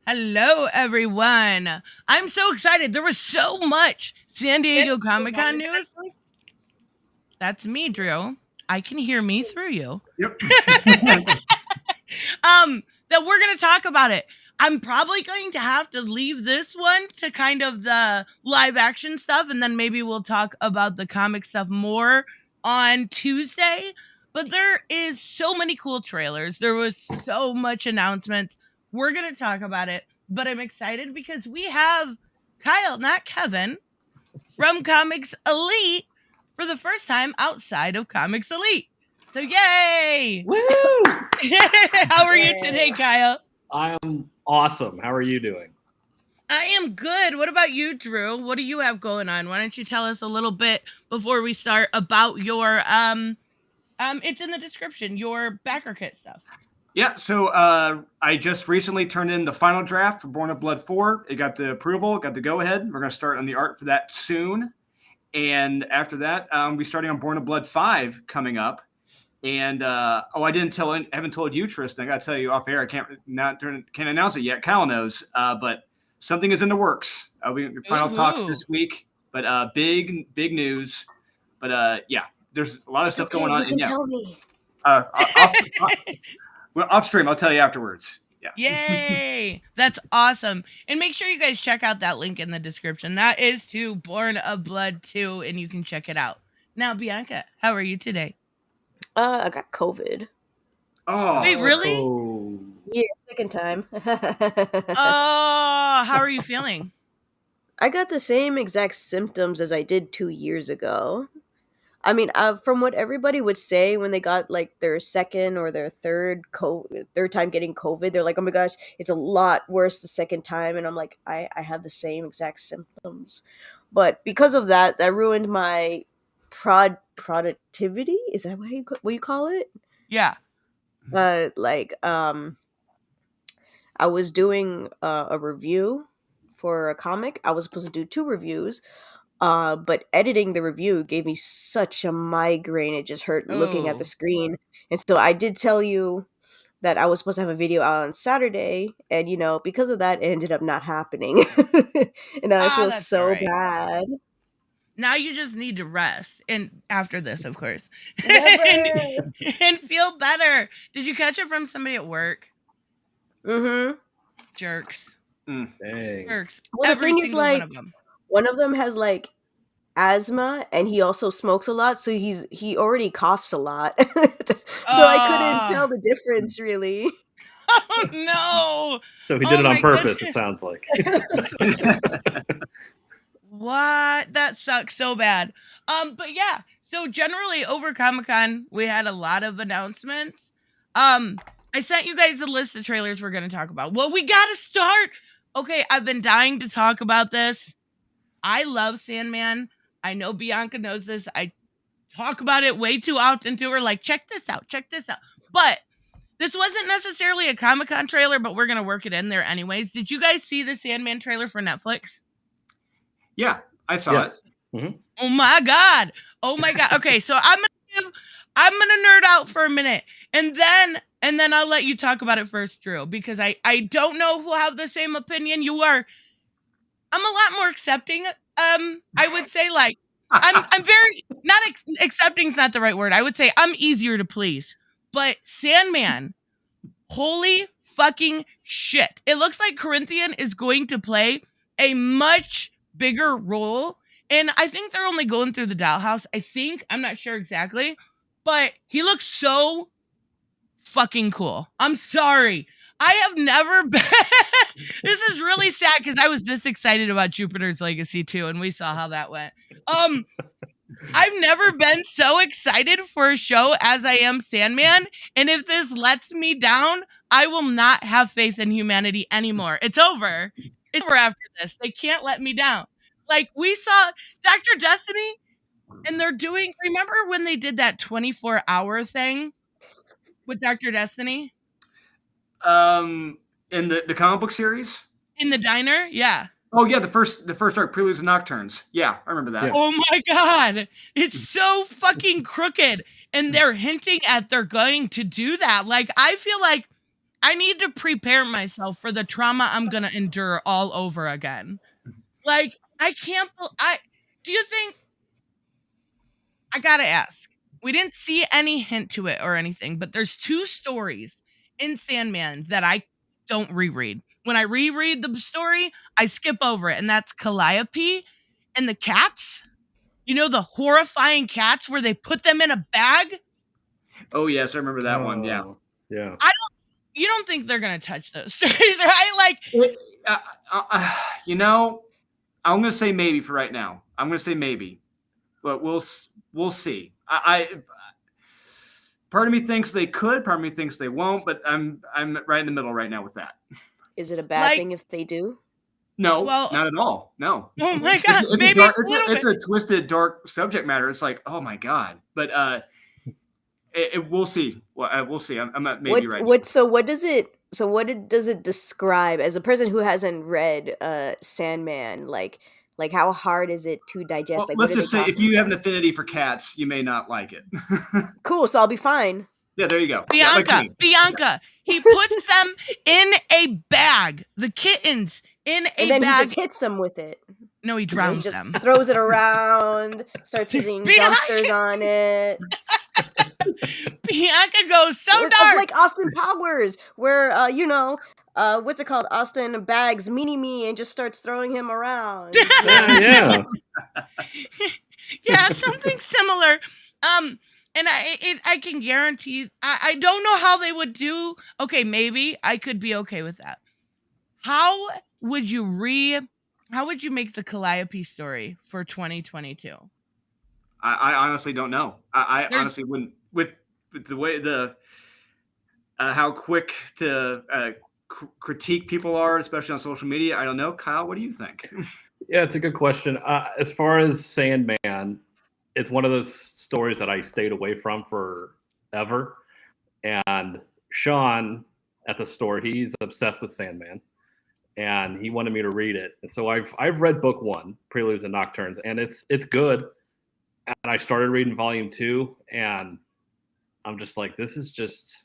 Hello, everyone. I'm so excited. There was so much San Diego Comic Con news. That's me, Drew. I can hear me through you. Yep. That we're going to talk about it. I'm probably going to have to leave this one to kind of the live action stuff, and then maybe we'll talk about the comic stuff more on Tuesday. But there is so many cool trailers. There was so much announcements. We're going to talk about it, but I'm excited because we have Kyle, not Kevin, from Comics Elite for the first time outside of Comics Elite. So yay! Woo! How are you today, Kyle? I am awesome. How are you doing? I am good. What about you, Drew? What do you have going on? Why don't you tell us a little bit before we start about your it's in the description, your backer kit stuff. Yeah, so I just recently turned in the final draft for Born of Blood 4. It got the approval, got the go-ahead. We're going to start on the art for that soon. And after that, we'll be starting on Born of Blood 5 coming up. And I haven't told you, Tristan. I got to tell you off air. I can't announce it yet. Kyle knows, but something is in the works. We final talks this week, but big news. But yeah, there's a lot of stuff going on. You can tell me. Well, off stream, I'll tell you afterwards. Yeah. Yay! That's awesome. And make sure you guys check out that link in the description. That is to Born of Blood 2, and you can check it out. Now, Bianca, how are you today? I got COVID. Oh. Wait, really? Oh. Yeah, second time. Oh, how are you feeling? I got the same exact symptoms as I did 2 years ago. I mean, from what everybody would say when they got like their second or their third time getting COVID, they're like, "Oh my gosh, it's a lot worse the second time." And I'm like, I have the same exact symptoms, but because of that ruined my productivity. Is that what you call it? Yeah. I was doing a review for a comic. I was supposed to do 2 reviews. But editing the review gave me such a migraine. It just hurt looking at the screen. And so I did tell you that I was supposed to have a video out on Saturday. And, because of that, it ended up not happening. And now I feel so bad. Now you just need to rest. And after this, of course. and feel better. Did you catch it from somebody at work? Mm-hmm. Jerks. Dang. Jerks. Well, the thing is, like, one of them has like asthma, and he also smokes a lot, so he already coughs a lot. So I couldn't tell the difference, really. Oh no! So he did it on purpose. Goodness. It sounds like. What? That sucks so bad. But yeah. So generally over Comic-Con, we had a lot of announcements. I sent you guys a list of trailers we're going to talk about. Well, we got to start. Okay, I've been dying to talk about this. I love Sandman. I know Bianca knows this. I talk about it way too often to her, like, check this out. But this wasn't necessarily a Comic-Con trailer, but we're going to work it in there anyways. Did you guys see the Sandman trailer for Netflix? Yeah, I saw it. Mm-hmm. Oh my god. Okay, so I'm gonna nerd out for a minute, and then I'll let you talk about it first, Drew, because I don't know if we'll have the same opinion. I'm a lot more accepting. I would say, like, I'm very not accepting's not the right word. I would say I'm easier to please. But Sandman, holy fucking shit! It looks like Corinthian is going to play a much bigger role, and I think they're only going through the dollhouse. I'm not sure exactly, but he looks so fucking cool. I'm sorry. I have never been. This is really sad because I was this excited about Jupiter's Legacy too, and we saw how that went. I've never been so excited for a show as I am Sandman, and if this lets me down, I will not have faith in humanity anymore. It's over. It's over after this. They can't let me down. Like, we saw Dr. Destiny, and they're doing. Remember when they did that 24-hour thing with Dr. Destiny? In the comic book series? In the diner? Yeah. Oh yeah, the first arc, Preludes and Nocturnes. Yeah, I remember that. Yeah. Oh my god. It's so fucking crooked. And they're hinting at they're going to do that. Like, I feel like I need to prepare myself for the trauma I'm gonna endure all over again. Like, I can't. Do you think? I gotta ask. We didn't see any hint to it or anything, but there's 2 stories in Sandman that I don't reread. When I reread the story, I skip over it, and that's Calliope and the cats. You know, the horrifying cats where they put them in a bag? Oh yes, I remember that one. Yeah. Yeah. You don't think they're gonna touch those stories, right? Like, You know, I'm gonna say maybe for right now. I'm gonna say maybe, but we'll see. Part of me thinks they could, part of me thinks they won't, but I'm right in the middle right now with that. Is it a bad thing if they do? No, Well, not at all. No. Oh my god, it's a twisted, dark subject matter. It's like, oh my god. But we'll see. Well, we'll see. I'm not maybe right. So what does it describe as a person who hasn't read Sandman? Like how hard is it to digest? Well, like, let's just say if you have an affinity for cats, you may not like it. Cool, so I'll be fine. Yeah, there you go. Bianca, he puts them in a bag. The kittens in a bag. And then he just hits them with it. No, he drowns them. Throws it around, starts using dumpsters on it. Bianca goes so dark. It's like Austin Powers, where what's it called? Austin bags Mini-Me and just starts throwing him around. Yeah. Yeah, something similar. And I can guarantee, I don't know how they would do. Okay, maybe I could be okay with that. How would you make the Calliope story for 2022? I honestly don't know. I honestly wouldn't, with the way how quick to critique people are, especially on social media. I don't know. Kyle, what do you think? Yeah, it's a good question. As far as Sandman, it's one of those stories that I stayed away from forever. And Sean at the store, he's obsessed with Sandman, and he wanted me to read it. And so I've read book 1, Preludes and Nocturnes, and it's good. And I started reading volume 2, and I'm just like, this is just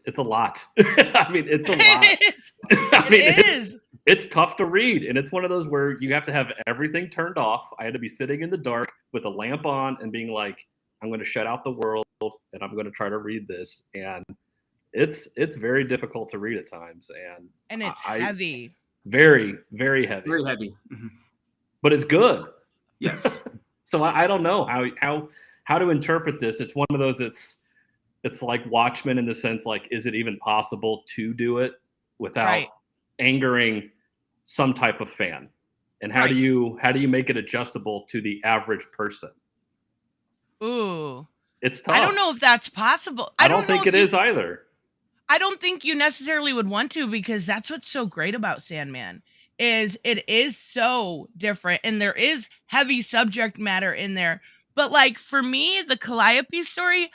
it's a lot. I mean, it's a lot. It is. It's tough to read, and it's one of those where you have to have everything turned off. I had to be sitting in the dark with a lamp on and being like, I'm going to shut out the world and I'm going to try to read this. And it's very difficult to read at times. And it's heavy. Very, very heavy. Very heavy. Mm-hmm. But it's good. Yes. So I don't know how to interpret this. It's one of those, it's like Watchmen in the sense, like, is it even possible to do it without angering some type of fan? And how do you make it adjustable to the average person? Ooh, it's tough. I don't know if that's possible. I don't think it is either. I don't think you necessarily would want to, because that's what's so great about Sandman is it is so different, and there is heavy subject matter in there. But like for me, the Calliope story,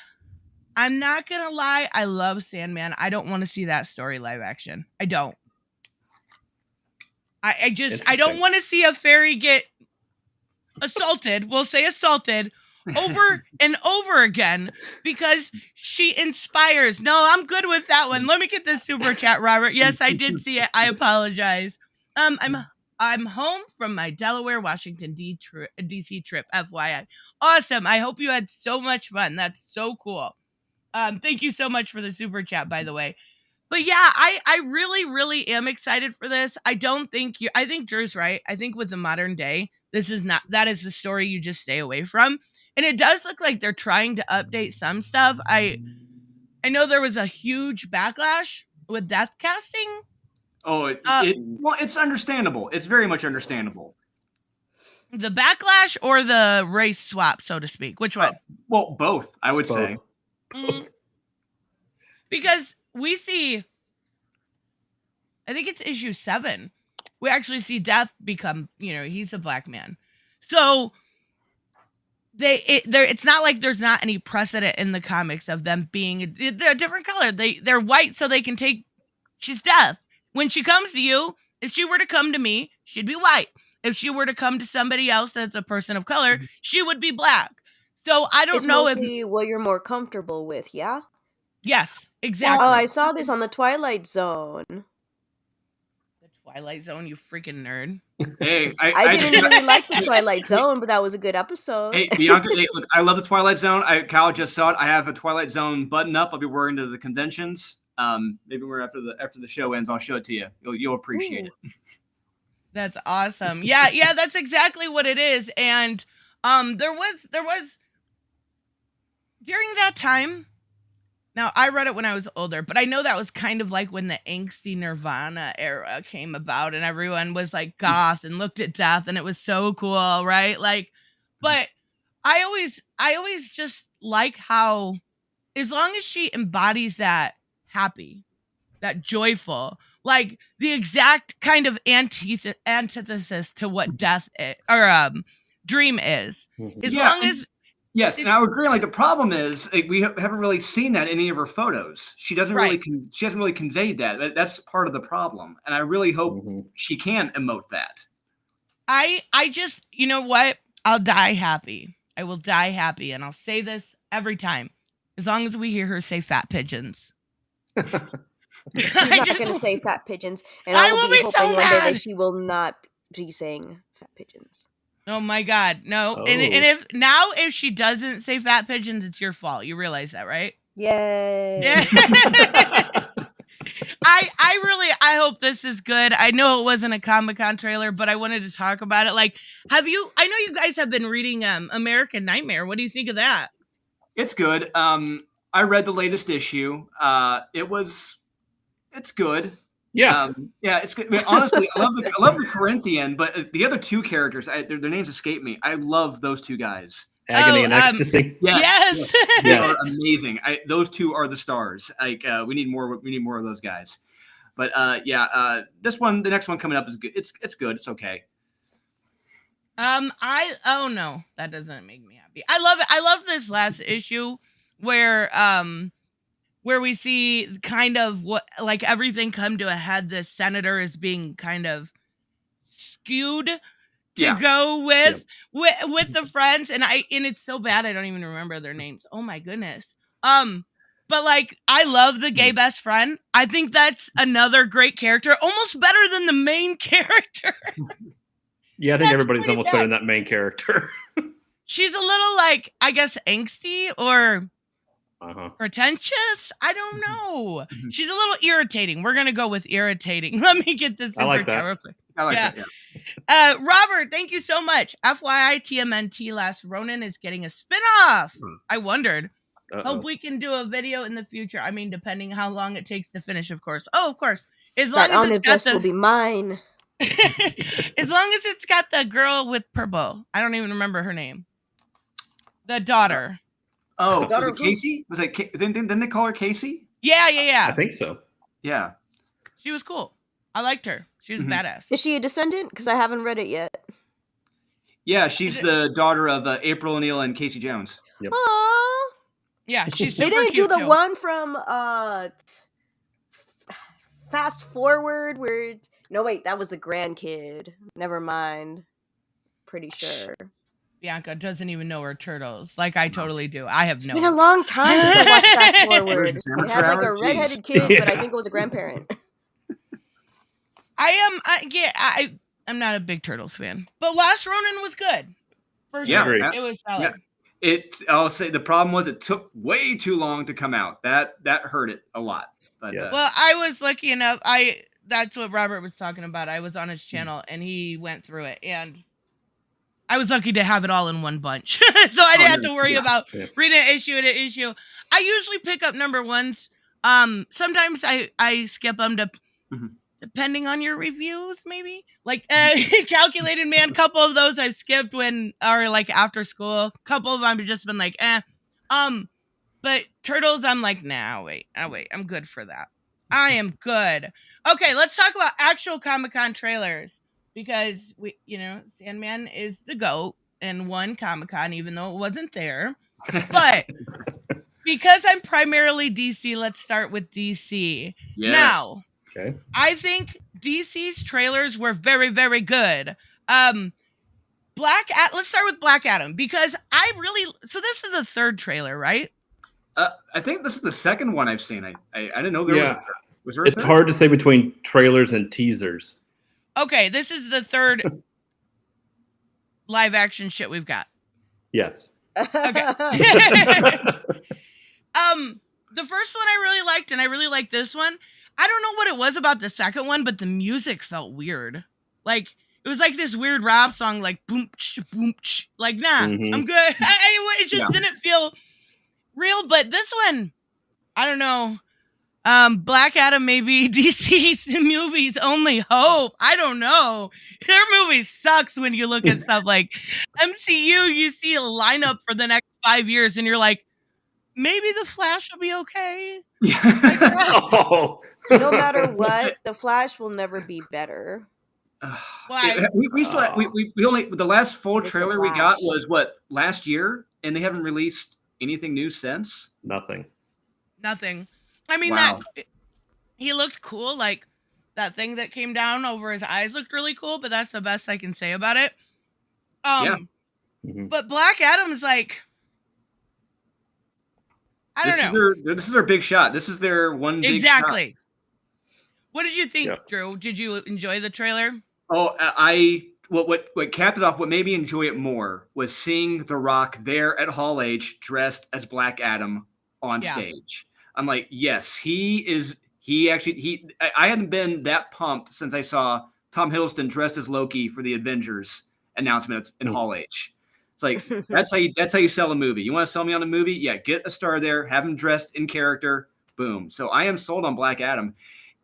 I'm not gonna lie, I love Sandman. I don't want to see that story live action. I don't. I don't want to see a fairy get assaulted. We'll say assaulted over and over again because she inspires. No, I'm good with that one. Let me get this super chat, Robert. Yes, I did see it. I apologize. I'm home from my Delaware, Washington, DC trip, FYI. Awesome. I hope you had so much fun. That's so cool. Thank you so much for the super chat, by the way. But yeah, I really, really am excited for this. I think Drew's right. I think with the modern day, that is the story you just stay away from. And it does look like they're trying to update some stuff. I know there was a huge backlash with death casting. Oh, it's understandable. It's very much understandable. The backlash or the race swap, so to speak? Which one? Well, both, I would say. Because we see, I think it's issue 7, we actually see Death become, he's a black man. So it's not like there's not any precedent in the comics of them being, they're a different color. They're white so they can take, she's Death. When she comes to you, if she were to come to me, she'd be white. If she were to come to somebody else that's a person of color, she would be black. So I don't know if what you're more comfortable with, yeah? Yes, exactly. Oh, I saw this on the Twilight Zone. The Twilight Zone, you freaking nerd. Hey, I didn't really like the Twilight Zone, but that was a good episode. Hey, Bianca, hey, look, I love the Twilight Zone. Kyle just saw it. I have a Twilight Zone button up. I'll be wearing to the conventions. Maybe we're after the show ends. I'll show it to you. You'll appreciate it. That's awesome. Yeah, that's exactly what it is. And there was during that time. Now, I read it when I was older, but I know that was kind of like when the angsty Nirvana era came about and everyone was like goth and looked at death and it was so cool, right? Like, but I always just like how, as long as she embodies that happy, that joyful, like the exact kind of antithesis to what death is, or dream is. As long as yes, and I would agree. Like the problem is we haven't really seen that in any of her photos. She doesn't really she hasn't really conveyed that. That's part of the problem, and I really hope she can emote that. I just, you know what? I'll die happy. I will die happy, and I'll say this every time, as long as we hear her say "fat pigeons." She's not going to say fat pigeons, and I will be hoping one day that she will not be saying fat pigeons. Oh my God, no! And if she doesn't say fat pigeons, it's your fault. You realize that, right? Yay! Yeah. I hope this is good. I know it wasn't a Comic-Con trailer, but I wanted to talk about it. Like, I know you guys have been reading American Nightmare. What do you think of that? It's good. I read the latest issue. It's good. Yeah, it's good. I mean, honestly, I love the Corinthian, but the other two characters, their names escape me. I love those two guys. Agony and Ecstasy. Yes. They are amazing. Those two are the stars. Like we need more of those guys. But the next one coming up is good. It's good. It's okay. Oh no, that doesn't make me happy. I love it. I love this last issue where we see kind of what, like, everything come to a head. The senator is being kind of skewed to go with the friends, and it's so bad I don't even remember their names. Oh my goodness. But like, I love the gay best friend. I think that's another great character, almost better than the main character. Yeah, I think everybody's almost better than that main character. She's a little, like, I guess, angsty or pretentious. I don't know. She's a little irritating. We're gonna go with irritating. Let me get this super chat real quick. I like that. Yeah. Robert, thank you so much. FYI, TMNT Last Ronin is getting a spinoff. I wondered. Hope we can do a video in the future. I mean, depending how long it takes to finish, of course. Oh, of course. As long as it's got will be mine. As long as it's got the girl with purple. I don't even remember her name. The daughter. Oh, daughter was it Casey? Was it? Didn't they call her Casey? Yeah. I think so. Yeah. She was cool. I liked her. She was badass. Is she a descendant? Because I haven't read it yet. Yeah, she's the daughter of April O'Neil and Casey Jones. Yep. Aww. Yeah, she's super They didn't cute do the too. one from Fast Forward where no wait, that was the grandkid. Never mind. Pretty sure. Bianca doesn't even know her turtles. Like, I totally do. I have It's no been a long time since I watched Fast Forward. It had like a redheaded kid, but I think it was a grandparent. I'm not a big Turtles fan, but Last Ronin was good. For sure, it was solid. Yeah. I'll say the problem was it took way too long to come out. That hurt it a lot. But well, I was lucky enough. That's what Robert was talking about. I was on his channel and he went through it, and I was lucky to have it all in one bunch, so I didn't have to worry about reading an issue to issue. I usually pick up number ones. Sometimes I skip them depending on your reviews, maybe. Like Calculated Man, couple of those I've skipped like after school. Couple of them I've just been like, eh. But Turtles, I'm like, nah, wait, I'm good for that. I am good. Okay, let's talk about actual Comic-Con trailers, because Sandman is the GOAT and won Comic-Con, even though it wasn't there. But because I'm primarily DC, let's start with DC. Yes. Now, okay. I think DC's trailers were very, very good. Let's start with Black Adam, because so this is the third trailer, right? I think this is the second one I've seen. I didn't know there was a third. Was there a It's third? hard to say between trailers and teasers. Okay, this is the third live action shit we've got. Yes. The first one I really liked, and I really like this one. I don't know what it was about the second one, but the music felt weird. Like it was like this weird rap song, like boom, boom, like nah, I'm good. It just didn't feel real. But this one, I don't know. Black Adam maybe DC's movies only hope. I don't know. Their movie sucks when you look at stuff like MCU. You see a lineup for the next 5 years, and you're like, maybe the Flash will be okay. Oh. No matter what, the Flash will never be better. Why? We still we only the last full It's trailer the we got Flash. was what, last year, and they haven't released anything new since. Nothing. I mean, Wow. that he looked cool. Like that thing that came down over his eyes looked really cool, but that's the best I can say about it. But Black Adam is like, I don't know. This is their big shot. This is their one big shot. Exactly. What did you think, Drew? Did you enjoy the trailer? Oh, what capped it off, what made me enjoy it more was seeing The Rock there at Hall H dressed as Black Adam on stage. I'm like, yes, I hadn't been that pumped since I saw Tom Hiddleston dressed as Loki for the Avengers announcements in Hall H. It's like, that's how you sell a movie. You want to sell me on a movie? Yeah, get a star there, have him dressed in character, boom. So I am sold on Black Adam.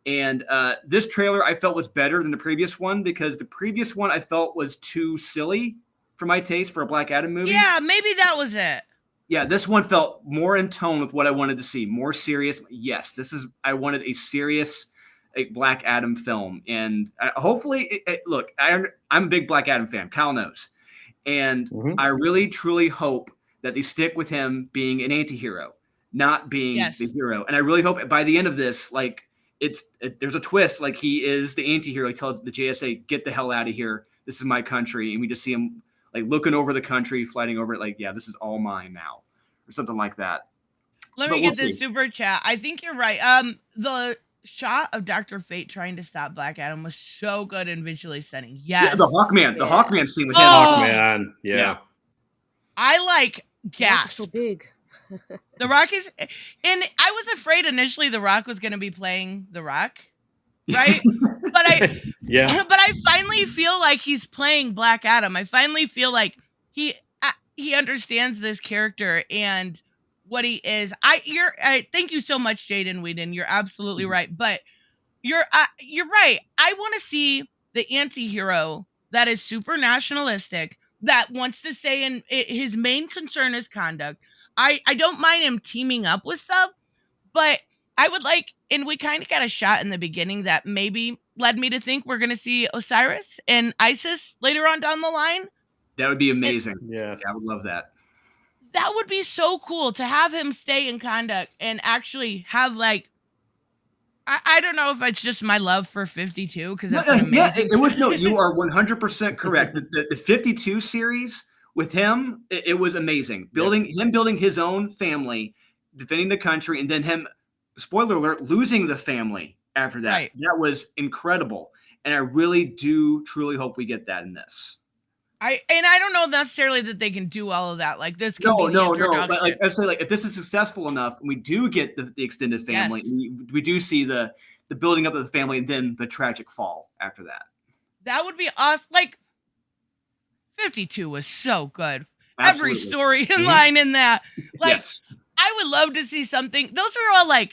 And this trailer I felt was better than the previous one, because the previous one I felt was too silly for my taste for a Black Adam movie. Yeah, maybe that was it. Yeah, this one felt more in tone with what I wanted to see, more serious. Yes, I wanted a serious Black Adam film. And hopefully, look, I'm a big Black Adam fan. Kyle knows. And I really, truly hope that they stick with him being an anti-hero, not being the hero. And I really hope by the end of this, like, there's a twist, like he is the anti-hero. He tells the JSA, get the hell out of here. This is my country. And we just see him like looking over the country, flying over it, like, yeah, this is all mine now, or something like that. Let me get this super chat. I think you're right. The shot of Dr. Fate trying to stop Black Adam was so good and visually stunning. Yes. Yeah, the Hawkman scene with him. Hawkman. Yeah. I like gasp. So big. The Rock is, and I was afraid initially The Rock was going to be playing The Rock, right? But I finally feel like he's playing Black Adam. I finally feel like he understands this character and what he is. Thank you so much, Jaden Whedon. You're absolutely right. But you're right. I want to see the anti-hero that is super nationalistic, that wants to say in his main concern is conduct. I don't mind him teaming up with stuff, but I would like, and we kind of got a shot in the beginning that maybe led me to think we're going to see Osiris and Isis later on down the line. That would be amazing. Yes. Yeah, I would love that. That would be so cool to have him stay in conduct and actually have like, I don't know if it's just my love for 52, because that's amazing. Yeah, it was, no, you are 100% correct. The 52 series with him, it was amazing. Building his own family, defending the country, and then him, spoiler alert, losing the family after that. Right. That was incredible. And I really do truly hope we get that in this. I don't know necessarily that they can do all of that. Like this can be no. But like I say, like if this is successful enough, and we do get the extended family, we do see the building up of the family, and then the tragic fall after that. That would be awesome. Like 52 was so good. Absolutely. Every story in line in that. Like I would love to see something. Those are all like,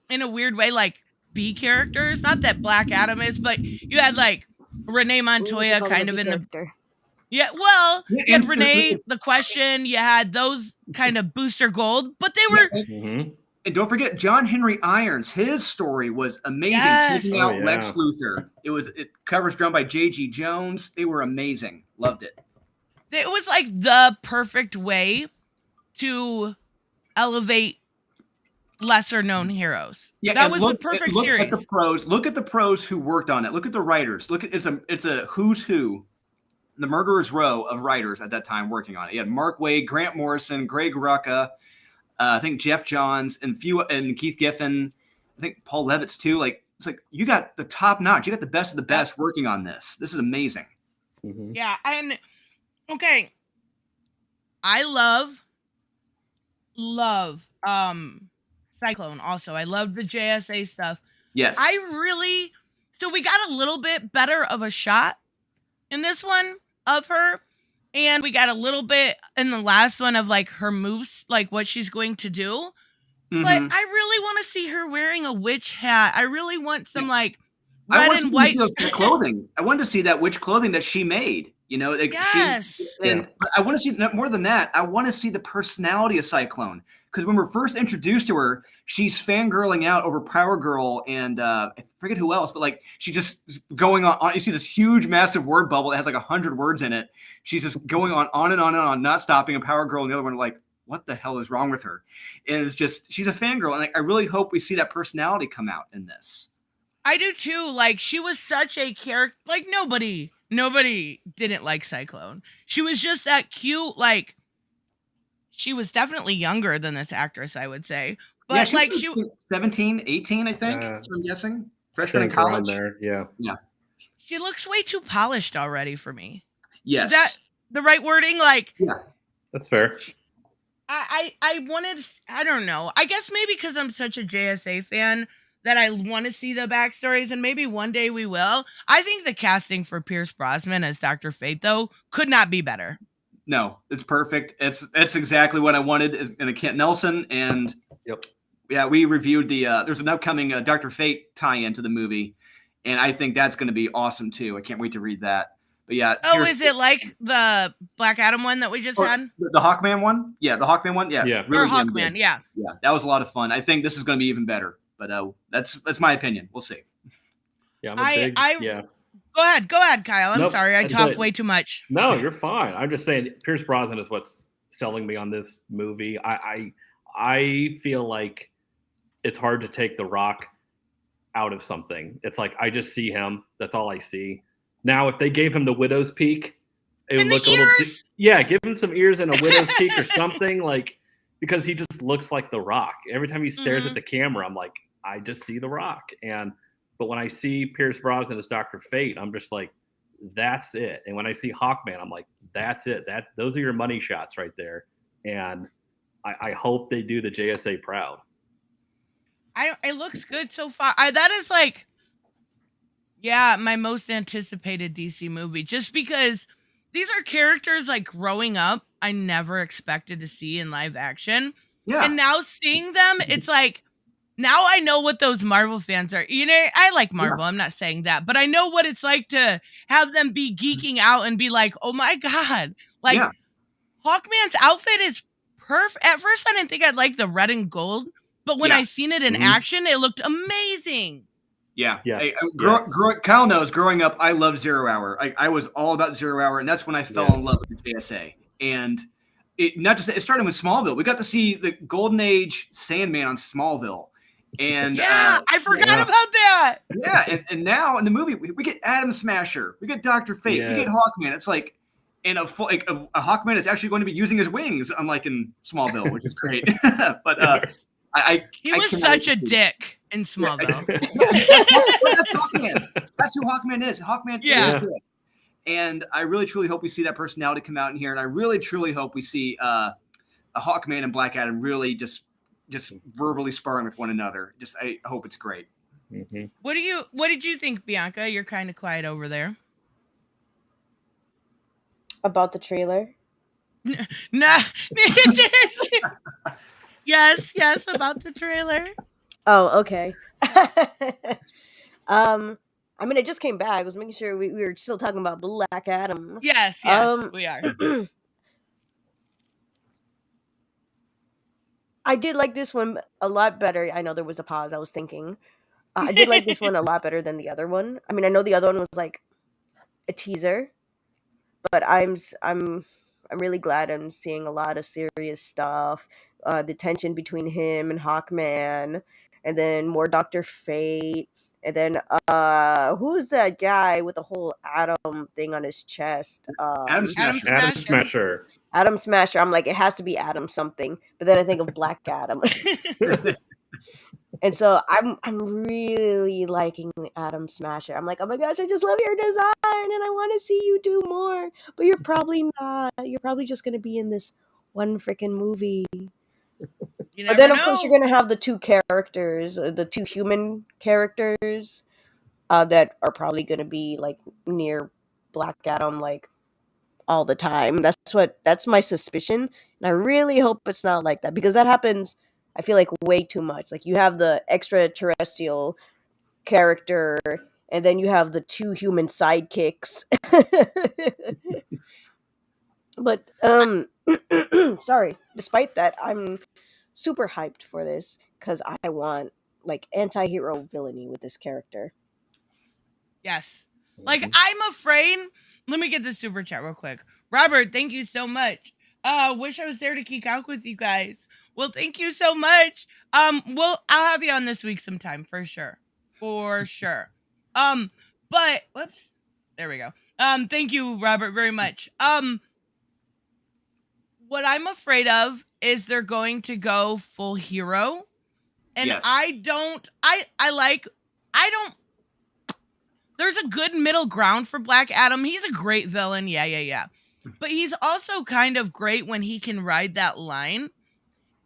in a weird way, like B characters. Not that Black Adam is, but you had like Renee Montoya kind of in the. Yeah, well, you had Renee, The Question, you had those kind of Booster Gold, but they were... And don't forget, John Henry Irons, his story was amazing, taking out Lex Luthor. It covers drawn by J.G. Jones. They were amazing. Loved it. It was like the perfect way to elevate lesser-known heroes. Yeah, that was the perfect series. Look at the pros who worked on it. Look at the writers. It's a who's who. The murderer's row of writers at that time working on it. You had Mark Waid, Grant Morrison, Greg Rucka, I think Jeff Johns and Keith Giffen. I think Paul Levitz too. Like it's like you got the top notch. You got the best of the best working on this. This is amazing. Mm-hmm. Yeah, and okay, I love Cyclone. Also, I love the JSA stuff. Yes, So we got a little bit better of a shot in this one of her, and we got a little bit in the last one of like her moves, like what she's going to do. Mm-hmm. But I really want to see her wearing a witch hat. I really want some like I red and white clothing. I wanted to see that witch clothing that she made. You know, like yes. And I want to see more than that. I want to see the personality of Cyclone, because when we're first introduced to her, she's fangirling out over Power Girl and I forget who else, but like she's just going on. You see this huge, massive word bubble that has like 100 words in it. She's just going on and on and on, not stopping. And Power Girl and the other one are like, what the hell is wrong with her? And it's just she's a fangirl, and like, I really hope we see that personality come out in this. I do too. Like she was such a character. Like nobody didn't like Cyclone. She was just that cute. Like she was definitely younger than this actress, I would say. But yeah, she was 17, 18, I think. I'm guessing freshman in college. There, yeah. She looks way too polished already for me. Yes, is that the right wording? Like, yeah, that's fair. I wanted. I don't know. I guess maybe because I'm such a JSA fan that I want to see the backstories, and maybe one day we will. I think the casting for Pierce Brosnan as Dr. Fate, though, could not be better. No, it's perfect. It's exactly what I wanted in a Kent Nelson. And yeah, we reviewed there's an upcoming Dr. Fate tie-in to the movie, and I think that's going to be awesome too. I can't wait to read that. But yeah. Oh, is it like the Black Adam one that we just had? The Hawkman one? Yeah, the Hawkman one. Yeah. Really or Hawkman, yeah. Yeah, that was a lot of fun. I think this is going to be even better. But that's my opinion. We'll see. Yeah, Go ahead, Kyle. I'm sorry, I talked way too much. No, you're fine. I'm just saying Pierce Brosnan is what's selling me on this movie. I feel like it's hard to take The Rock out of something. It's like I just see him. That's all I see. Now, if they gave him the widow's peak, it would look a little. Give him some ears and a widow's peak or something, like, because he just looks like The Rock. Every time he stares at the camera, I'm like, I just see The Rock. But when I see Pierce Brosnan as Dr. Fate, I'm just like, that's it. And when I see Hawkman, I'm like, that's it. Those are your money shots right there. And I hope they do the JSA proud. It looks good so far. That is like, my most anticipated DC movie, just because these are characters like growing up I never expected to see in live action. Yeah. And now seeing them, it's like, now I know what those Marvel fans are. You know, I like Marvel. I'm not saying that, but I know what it's like to have them be geeking out and be like, oh my God. Like, Hawkman's outfit is perfect. At first, I didn't think I'd like the red and gold, but when I seen it in action, it looked amazing. Yeah. Yes. Kyle knows, growing up, I loved Zero Hour. I was all about Zero Hour, and that's when I fell in love with the JSA. And it started with Smallville. We got to see the Golden Age Sandman on Smallville. And I forgot about that. Yeah, and now in the movie we get Atom Smasher, we get Dr. Fate, we get Hawkman. It's like in a Hawkman is actually going to be using his wings, unlike in Smallville, which is great. But he was such a dick in Smallville. That's Hawkman. That's who Hawkman is. Hawkman is a dick. And I really truly hope we see that personality come out in here, and I really truly hope we see a Hawkman and Black Adam really just verbally sparring with one another. I hope it's great. Mm-hmm. What did you think, Bianca? You're kind of quiet over there. About the trailer? Nah. Yes, about the trailer. Oh, okay. I mean, I just came back. I was making sure we were still talking about Black Adam. Yes, we are. I did like this one a lot better. I know there was a pause. I was thinking. I did like this one a lot better than the other one. I mean, I know the other one was like a teaser, but I'm really glad I'm seeing a lot of serious stuff. The tension between him and Hawkman, and then more Dr. Fate, and then who's that guy with the whole atom thing on his chest? Atom Smasher. Adam Smasher. I'm like, it has to be Adam something. But then I think of Black Adam. And so I'm really liking Adam Smasher. I'm like, oh my gosh, I just love your design and I want to see you do more. But you're probably not. You're probably just gonna be in this one freaking movie. You But never then of course know. you're gonna have the two characters, the two human characters, that are probably gonna be like near Black Adam like all the time. That's my suspicion. And I really hope it's not like that because that happens I feel like way too much. Like you have the extraterrestrial character and then you have the two human sidekicks. But sorry, despite that, I'm super hyped for this cuz I want like anti-hero villainy with this character. Yes. Like, I'm afraid. Let me get the super chat real quick. Robert, thank you so much. Wish I was there to geek out with you guys. Well, thank you so much. Well, I'll have you on this week sometime for sure. For sure. But whoops. There we go. Thank you, Robert, very much. What I'm afraid of is they're going to go full hero. And Yes. I don't there's a good middle ground for Black Adam. He's a great villain. Yeah. But he's also kind of great when he can ride that line.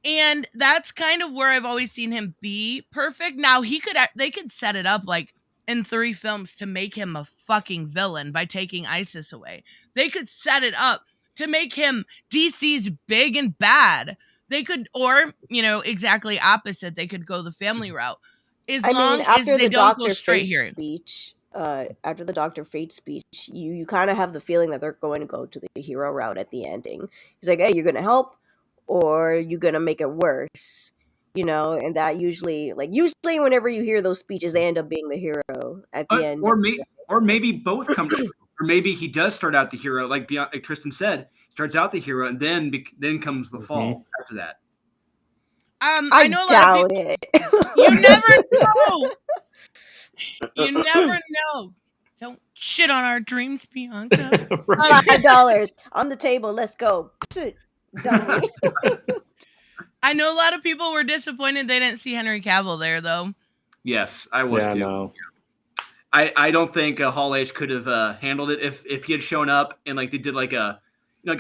And that's kind of where I've always seen him be perfect. Now, they could set it up like in 3 films to make him a fucking villain by taking ISIS away. They could set it up to make him DC's big and bad. They could, or, exactly opposite. They could go the family route. As long as they don't go straight here. After the Dr. Fate speech, you kind of have the feeling that they're going to go to the hero route at the ending. He's like, hey, you're going to help or you're going to make it worse. And that usually whenever you hear those speeches, they end up being the hero at the end. Or maybe both come true. Or maybe he does start out the hero, like Tristan said, starts out the hero, and then comes the fall after that. I know doubt it. You never know. You never know. Don't shit on our dreams, Bianca. $5 on the table. Let's go. Exactly. I know a lot of people were disappointed they didn't see Henry Cavill there, though. Yes, I was too. No. I don't think Hall H could have handled it if he had shown up and like they did like a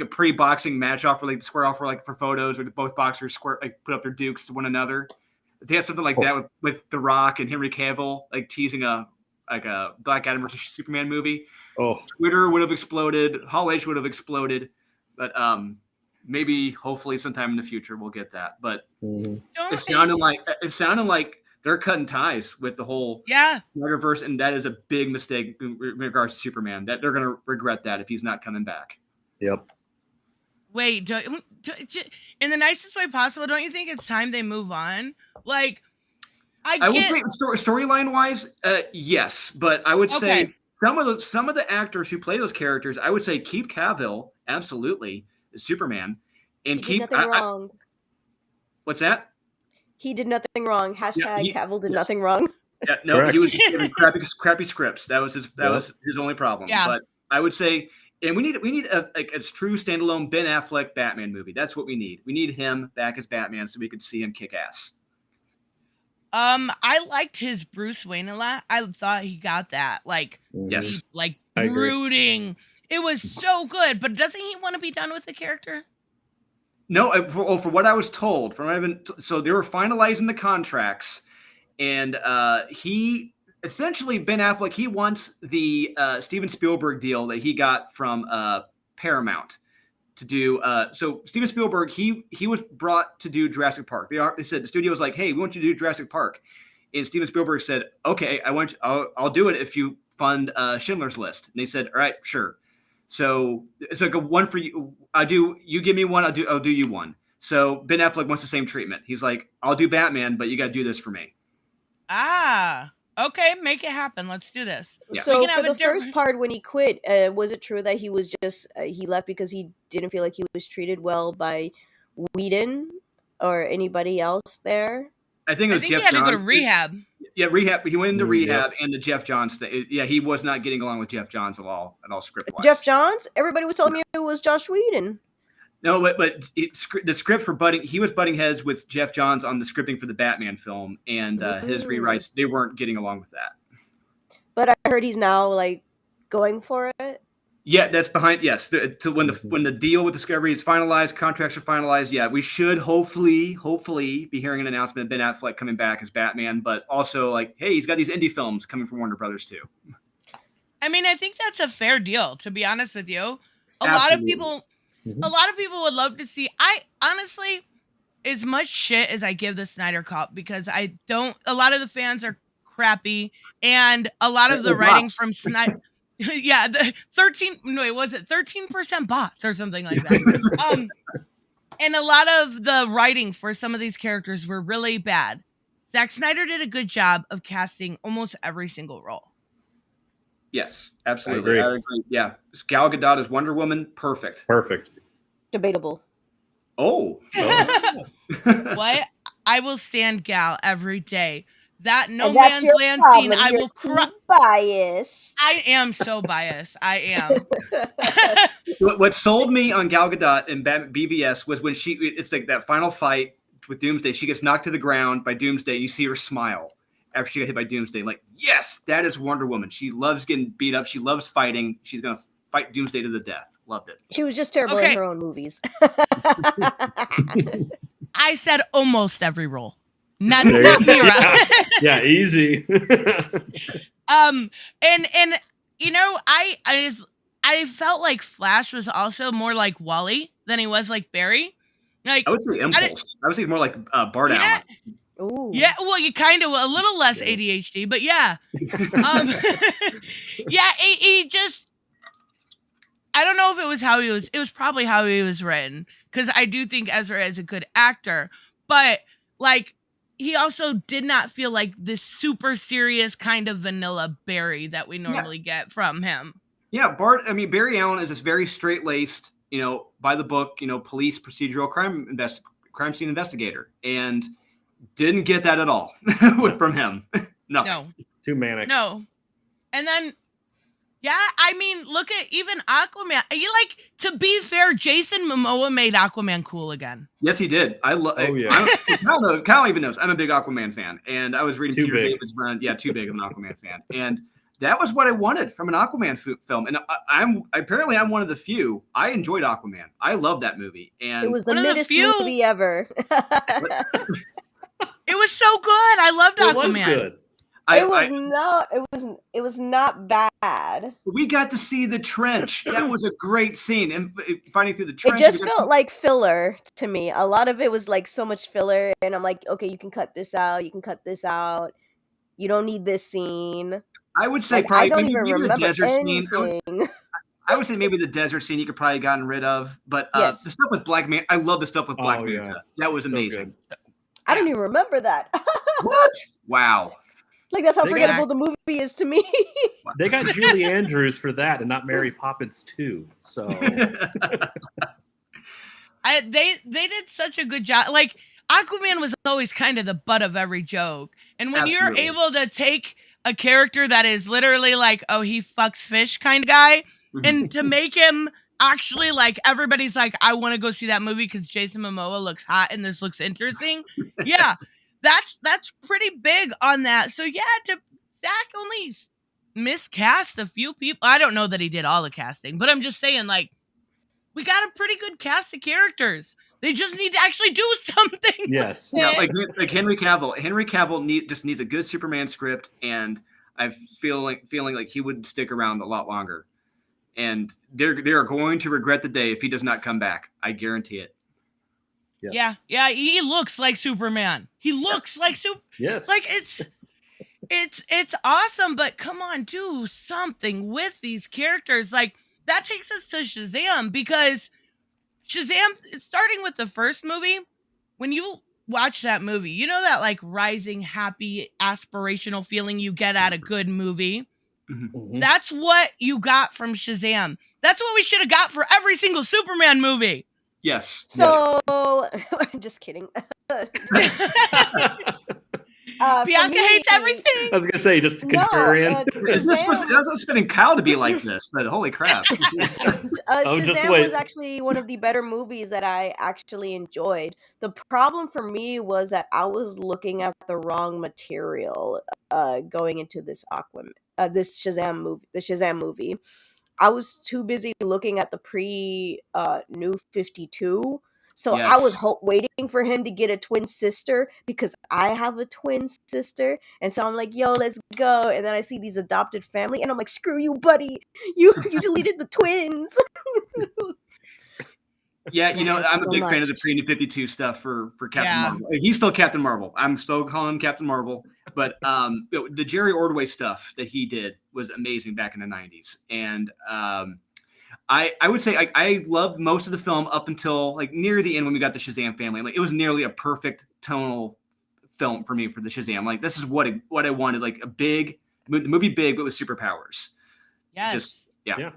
pre-boxing match off or like square off for photos where both boxers put up their dukes to one another. They had something like that with The Rock and Henry Cavill like teasing a Black Adam versus Superman movie. Oh, Twitter would have exploded. Hall H would have exploded. But maybe hopefully sometime in the future we'll get that. But it sounded like they're cutting ties with the whole Snyderverse, and that is a big mistake in regards to Superman. That they're gonna regret that if he's not coming back. Yep. Wait, in the nicest way possible, don't you think it's time they move on? Like, I would say storyline wise, yes, but I would say some of the actors who play those characters, I would say keep Cavill absolutely as Superman, and he did nothing wrong. What's that? He did nothing wrong. Hashtag Cavill did nothing wrong. Yeah, no, correct. He was just giving crappy scripts. That was his only problem. Yeah. But I would say, and we need a true standalone Ben Affleck Batman movie. That's what we need. We need him back as Batman so we could see him kick ass. I liked his Bruce Wayne a lot. I thought he got that. Yes. Like brooding. It was so good. But doesn't he want to be done with the character? No, for what I was told, so they were finalizing the contracts, and he essentially Ben Affleck he wants the Steven Spielberg deal that he got from Paramount to do. So Steven Spielberg he was brought to do Jurassic Park. They said the studio was like, hey, we want you to do Jurassic Park, and Steven Spielberg said, okay, I'll do it if you fund Schindler's List. And they said, all right, sure. So it's like a one for you. You give me one, I'll do you one. So Ben Affleck wants the same treatment. He's like, I'll do Batman, but you got to do this for me. Okay, make it happen. Let's do this. Yeah. So for the first part when he quit, was it true that he was just he left because he didn't feel like he was treated well by Whedon or anybody else there? I think Jeff he had Johns. To go to rehab. Yeah, rehab. He went into rehab, and the Jeff Johns thing. Yeah, he was not getting along with Jeff Johns at all script-wise. Jeff Johns? Everybody was telling me it was Josh Whedon. No, but the script for he was butting heads with Jeff Johns on the scripting for the Batman film, and his rewrites, they weren't getting along with that. But I heard he's now like going for it. Yeah, that's behind. Yes, when the deal with Discovery is finalized, contracts are finalized. Yeah, we should hopefully be hearing an announcement of Ben Affleck coming back as Batman, but also like, hey, he's got these indie films coming from Warner Brothers too. I mean, I think that's a fair deal, to be honest with you. A Absolutely. lot of people would love to see. I honestly, as much shit as I give the Snyder Cut, because a lot of the fans are crappy, and a lot of the writing from Snyder. Yeah, the 13% bots or something like that. And a lot of the writing for some of these characters were really bad. Zack Snyder did a good job of casting almost every single role. Yes, absolutely. I agree. Yeah, Gal Gadot as Wonder Woman, perfect. Debatable. Oh. What? I will stand Gal every day. That No Man's Land scene, I will cry. Bias. I am so biased. I am. What sold me on Gal Gadot in BVS was when it's like that final fight with Doomsday. She gets knocked to the ground by Doomsday. You see her smile after she got hit by Doomsday. Like, yes, that is Wonder Woman. She loves getting beat up. She loves fighting. She's going to fight Doomsday to the death. Loved it. She was just terrible in her own movies. I said almost every role. Not Mira. Yeah, easy. And you know, I felt like Flash was also more like Wally than he was like Barry. Like, I would say Impulse. I would say more like Bart Allen. Ooh. Yeah, well, you kind of a little less ADHD, but yeah. Yeah, he just, I don't know if it was how he was. It was probably how he was written, because I do think Ezra is a good actor, but like, he also did not feel like this super serious kind of vanilla Barry that we normally get from him. Yeah, Barry Allen is this very straight-laced, by the book, police procedural crime scene investigator, and didn't get that at all from him. No. Too manic. No. And then, yeah, I mean, look at even Aquaman. To be fair, Jason Momoa made Aquaman cool again. Yes, he did. Kyle even knows I'm a big Aquaman fan, and I was reading Peter David's run. Yeah, too big of an Aquaman fan, and that was what I wanted from an Aquaman film. And I'm one of the few. I enjoyed Aquaman. I love that movie, and it was the middest movie ever. It was so good. I loved Aquaman. It was good. It was not bad. We got to see the trench. That was a great scene. And finding through the trench. It just felt like filler to me. A lot of it was like so much filler. And I'm like, okay, you can cut this out. You can cut this out. You don't need this scene. I would say I don't even maybe remember the desert anything. scene. I would say maybe the desert scene you could probably gotten rid of. But the stuff with Black Manta, I love the stuff with Black Manta. That was amazing. Good. I don't even remember that. What? Wow. Like, that's how forgettable the movie is to me. They got Julie Andrews for that and not Mary Poppins too. So they did such a good job. Like, Aquaman was always kind of the butt of every joke. And when you're able to take a character that is literally like, oh, he fucks fish kind of guy, and to make him actually like, everybody's like, I want to go see that movie because Jason Momoa looks hot and this looks interesting. Yeah. That's pretty big on that. So yeah, Zach only miscast a few people. I don't know that he did all the casting, but I'm just saying, like, we got a pretty good cast of characters. They just need to actually do something. Yes. Yeah, like Henry Cavill. Henry Cavill just needs a good Superman script, and I feeling like he would stick around a lot longer. And they're going to regret the day if he does not come back. I guarantee it. Yes. Yeah, he looks like Superman. He looks like Yes. Like, it's awesome, but come on, do something with these characters. Like, that takes us to Shazam, because Shazam, starting with the first movie, when you watch that movie, you know that like rising, happy, aspirational feeling you get at a good movie. Mm-hmm. That's what you got from Shazam. That's what we should have got for every single Superman movie. Yes. So, just kidding. Bianca hates everything. I was gonna say just No, contrarian. This was expecting Kyle to be like this, but holy crap. Oh, just Shazam wait. was actually one of the better movies that I actually enjoyed. The problem for me was that I was looking at the wrong material going into this this Shazam movie. I was too busy looking at the New 52. So I was Yes. waiting for him to get a twin sister because I have a twin sister. And so I'm like, yo, let's go. And then I see these adopted family and I'm like, screw you, buddy. You deleted the twins. Yeah, I hate I'm a so big fan of the much. pre-New 52 stuff for Captain Yeah. Marvel. He's still Captain Marvel. I'm still calling him Captain Marvel. But the Jerry Ordway stuff that he did was amazing back in the 90s. And I would say I loved most of the film up until like near the end when we got the Shazam family. Like it was nearly a perfect tonal film for me for the Shazam. Like this is what I wanted, like the movie big but with superpowers. Yes. Just yeah.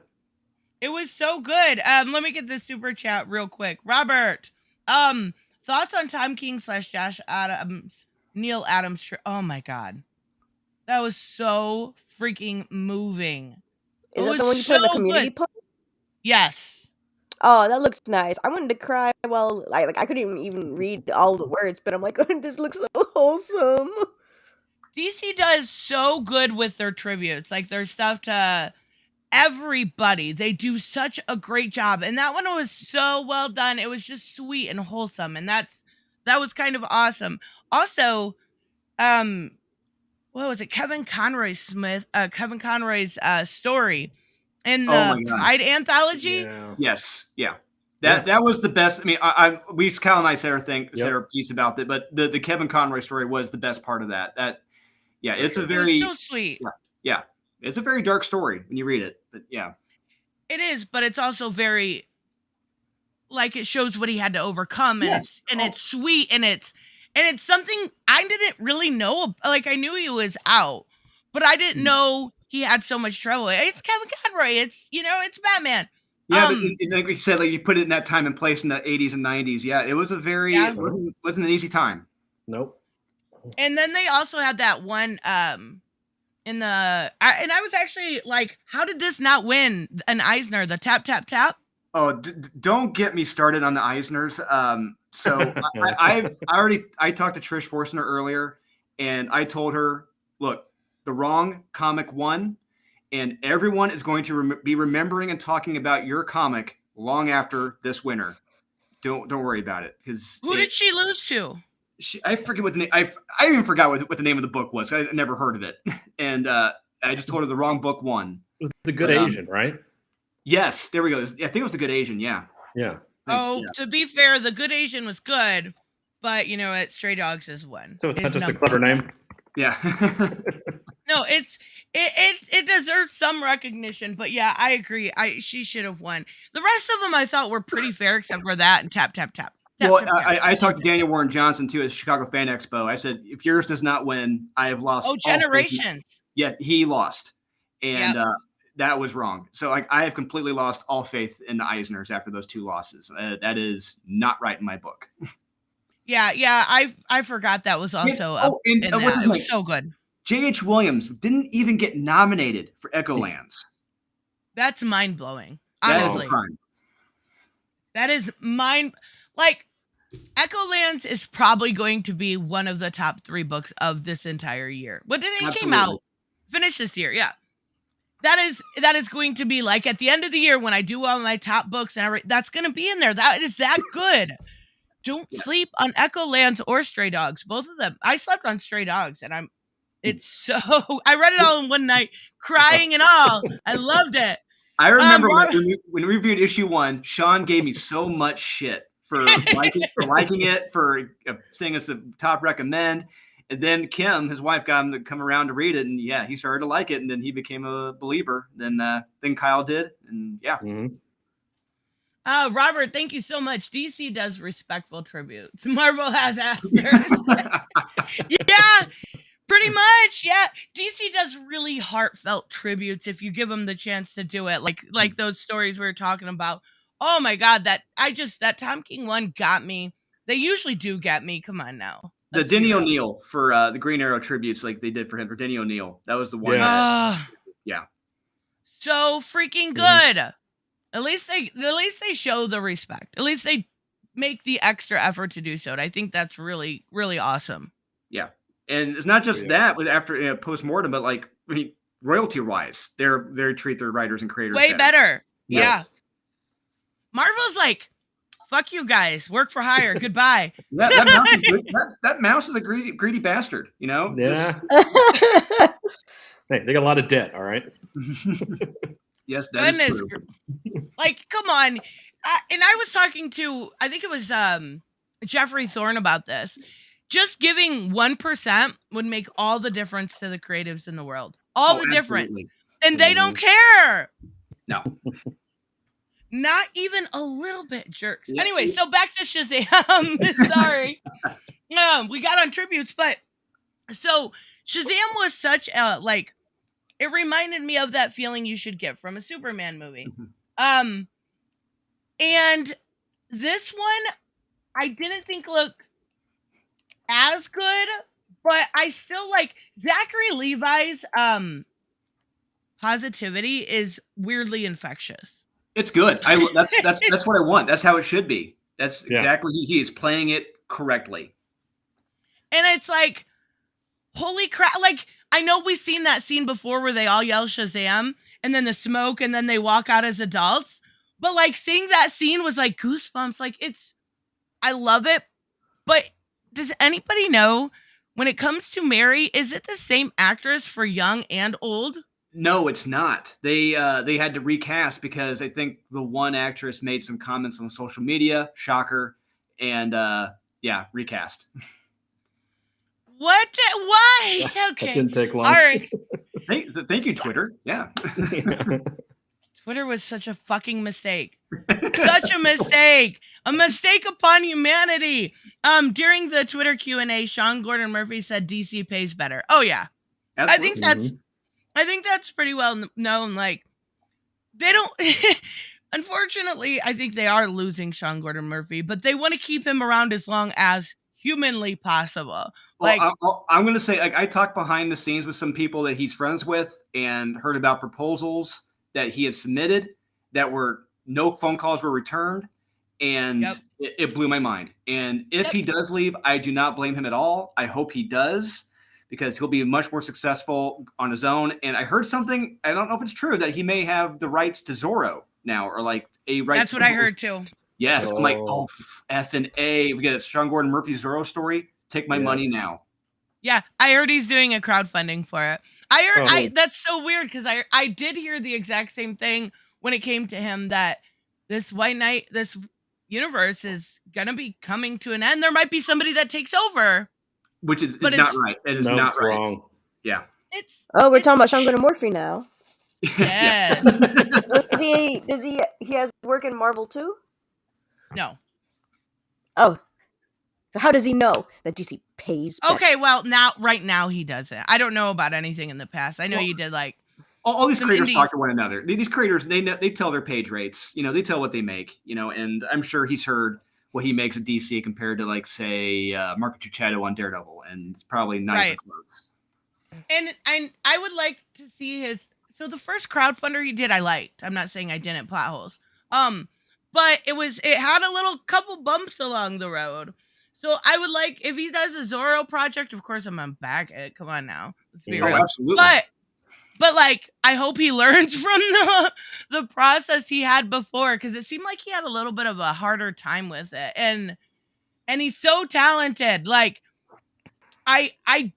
It was so good. Let me get this super chat real quick. Robert, thoughts on Time King / Josh Adams, Neil Adams. Oh my God. That was so freaking moving. Is It that was the one you put in the so community good. post? Yes. Oh, that looks nice. I wanted to cry while I couldn't even read all the words, but I'm like, oh, this looks so wholesome. DC does so good with their tributes, like their stuff to everybody. They do such a great job, and that one was so well done. It was just sweet and wholesome, and that was kind of awesome. Also, what was it? Kevin Conroy's story in Oh the my God. Pride anthology. Yeah. Yes, yeah. That was the best. I mean, Kyle and I said our piece about it, but the Kevin Conroy story was the best part of that. It's a very it was so sweet. Yeah, it's a very dark story when you read it, but yeah, it is. But it's also very like it shows what he had to overcome, and it's sweet, and it's something I didn't really know. Like I knew he was out, but I didn't know he had so much trouble. It's Kevin Conroy. It's it's Batman. Yeah, but like you said, like you put it in that time and place in the 80s and 90s. Yeah, it was it wasn't an easy time. Nope. And then they also had that one and I was actually like, how did this not win an Eisner? The tap tap tap. Oh, don't get me started on the Eisners. So I talked to Trish Forstner earlier, and I told her, look, the wrong comic won. And everyone is going to be remembering and talking about your comic long after this winner. Don't worry about it. Because who did she lose to? I forget what the name. I even forgot what the name of the book was. I never heard of it, and I just told her the wrong book won. It was The Good Asian, right? Yes, there we go. I think it was The Good Asian. Yeah. Yeah. To be fair, The Good Asian was good, but Stray Dogs is one. So it's not just a clever name. Yeah. No, it deserves some recognition, but yeah, I agree. She should have won. The rest of them I thought were pretty fair, except for that and tap tap tap. Well, I talked to Daniel Warren Johnson too at Chicago Fan Expo. I said, if yours does not win, I have lost. Oh, Generations. Yeah, he lost, and that was wrong. So I have completely lost all faith in the Eisners after those two losses. That is not right in my book. Yeah, I forgot that was also it was so good. J.H. Williams didn't even get nominated for Echolands. That's mind-blowing. Honestly. That is like Echolands is probably going to be one of the top 3 books of this entire year. But it came out finished this year. Yeah. That is going to be like at the end of the year when I do all my top books and that's going to be in there. That is that good. Don't sleep on Echolands or Stray Dogs. Both of them. I slept on Stray Dogs and I read it all in one night, crying and all. I loved it. I remember when we reviewed issue 1, Sean gave me so much shit for liking it, for saying it's the top recommend. And then Kim, his wife, got him to come around to read it, and he started to like it, and then he became a believer. Then Kyle did, and Robert, thank you so much. DC does respectful tributes. Marvel has answers. Yeah. Pretty much, yeah. DC does really heartfelt tributes if you give them the chance to do it. Like those stories we were talking about. Oh my God, that Tom King one got me. They usually do get me. Come on now. Let's Denny be real. O'Neil for the Green Arrow tributes, like they did for him for Denny O'Neil. That was the one. Yeah. Yeah. So freaking good. At least they show the respect. At least they make the extra effort to do so. And I think that's really, really awesome. Yeah. And it's not just that with after post-mortem, but like, I mean, royalty wise, they treat their writers and creators way better. Yes. Yeah. Marvel's like, fuck you guys, work for hire. Goodbye. That mouse is a greedy bastard, you know? Yeah. Hey, they got a lot of debt, all right? Yes, that is true. Like, come on. And I was talking to, I think it was Jeffrey Thorne about this. Just giving 1% would make all the difference to the creatives in the world. All the difference. And they don't care. No. Not even a little bit, jerks. Anyway, so back to Shazam. Sorry. We got on tributes, but so Shazam was such a, like, it reminded me of that feeling you should get from a Superman movie. And this one, I didn't think looked as good, but I still like Zachary Levi's positivity is weirdly infectious. It's good. That's what I want. That's how it should be. That's exactly he is playing it correctly. And it's like, holy crap! Like, I know we've seen that scene before where they all yell Shazam and then the smoke and then they walk out as adults. But like seeing that scene was like goosebumps. Like I love it. But does anybody know when it comes to Mary, is it the same actress for young and old? No, it's not. They had to recast because I think the one actress made some comments on social media. Shocker. And recast. What? Why? Okay. That didn't take long. All right. Thank you, Twitter. Yeah. Twitter was such a fucking mistake. Such a mistake. A mistake upon humanity. During the Twitter Q&A, Sean Gordon Murphy said DC pays better. Oh yeah. Absolutely. I think that's pretty well known. Like, they don't unfortunately, I think they are losing Sean Gordon Murphy, but they want to keep him around as long as humanly possible. Like, I'm going to say, like, I talked behind the scenes with some people that he's friends with and heard about proposals that he had submitted that no phone calls were returned. And it blew my mind. And if he does leave, I do not blame him at all. I hope he does, because he'll be much more successful on his own. And I heard something, I don't know if it's true, that he may have the rights to Zorro now, or like a right. That's what I heard too. Yes. I'm like, F and A. We get a Sean Gordon Murphy Zorro story. Take my money now. Yeah. I heard he's doing a crowdfunding for it. I heard, that's so weird, because I did hear the exact same thing when it came to him, that this White Knight, this universe is going to be coming to an end. There might be somebody that takes over. Which is not right. It is not right. Wrong. Yeah. We're talking about Sean Gordon Murphy now. Yes. Does he has work in Marvel too? No. Oh. So how does he know that DC pays better? Okay, well, right now he doesn't. I don't know about anything in the past. I know you did like all these creators talk to one another. These creators, they tell their page rates. You know, they tell what they make. You know, and I'm sure he's heard what he makes at DC compared to, like, say, Marco Cicchetto on Daredevil, and it's probably not even close. And I would like to see his. So the first crowdfunder he did, I liked. I'm not saying I didn't. Plot holes. But it had a little couple bumps along the road. So I would like, if he does a Zorro project, of course I'm gonna back it. Come on now, let's be real. Absolutely. But like, I hope he learns from the process he had before, because it seemed like he had a little bit of a harder time with it, and he's so talented. Like, I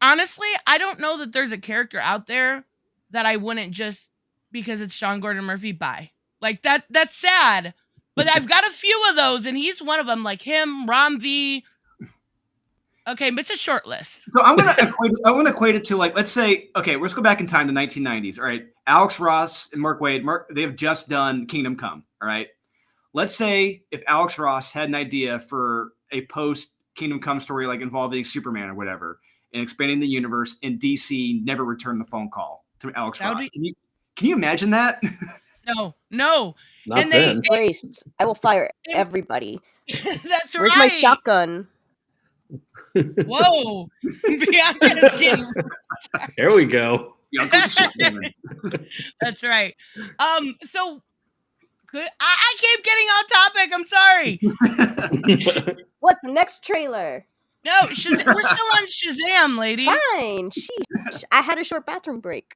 honestly, I don't know that there's a character out there that I wouldn't, just because it's Sean Gordon Murphy, buy. Like, that's sad. But I've got a few of those, and he's one of them. Like him, Rom V. Okay, but it's a short list. So I'm gonna equate it to, like, let's say, okay, let's go back in time to 1990s. All right, Alex Ross and Mark Waid, they have just done Kingdom Come. All right, let's say if Alex Ross had an idea for a post Kingdom Come story, like involving Superman or whatever, and expanding the universe, and DC never returned the phone call to Alex Ross. Can you imagine that? No. Not and then. I will fire everybody. That's right. Where's my shotgun? Whoa, Bianca's getting. There we go. That's right. So good. I keep getting off topic. I'm sorry. What's the next trailer? No, we're still on Shazam, lady. Fine. Sheesh. I had a short bathroom break.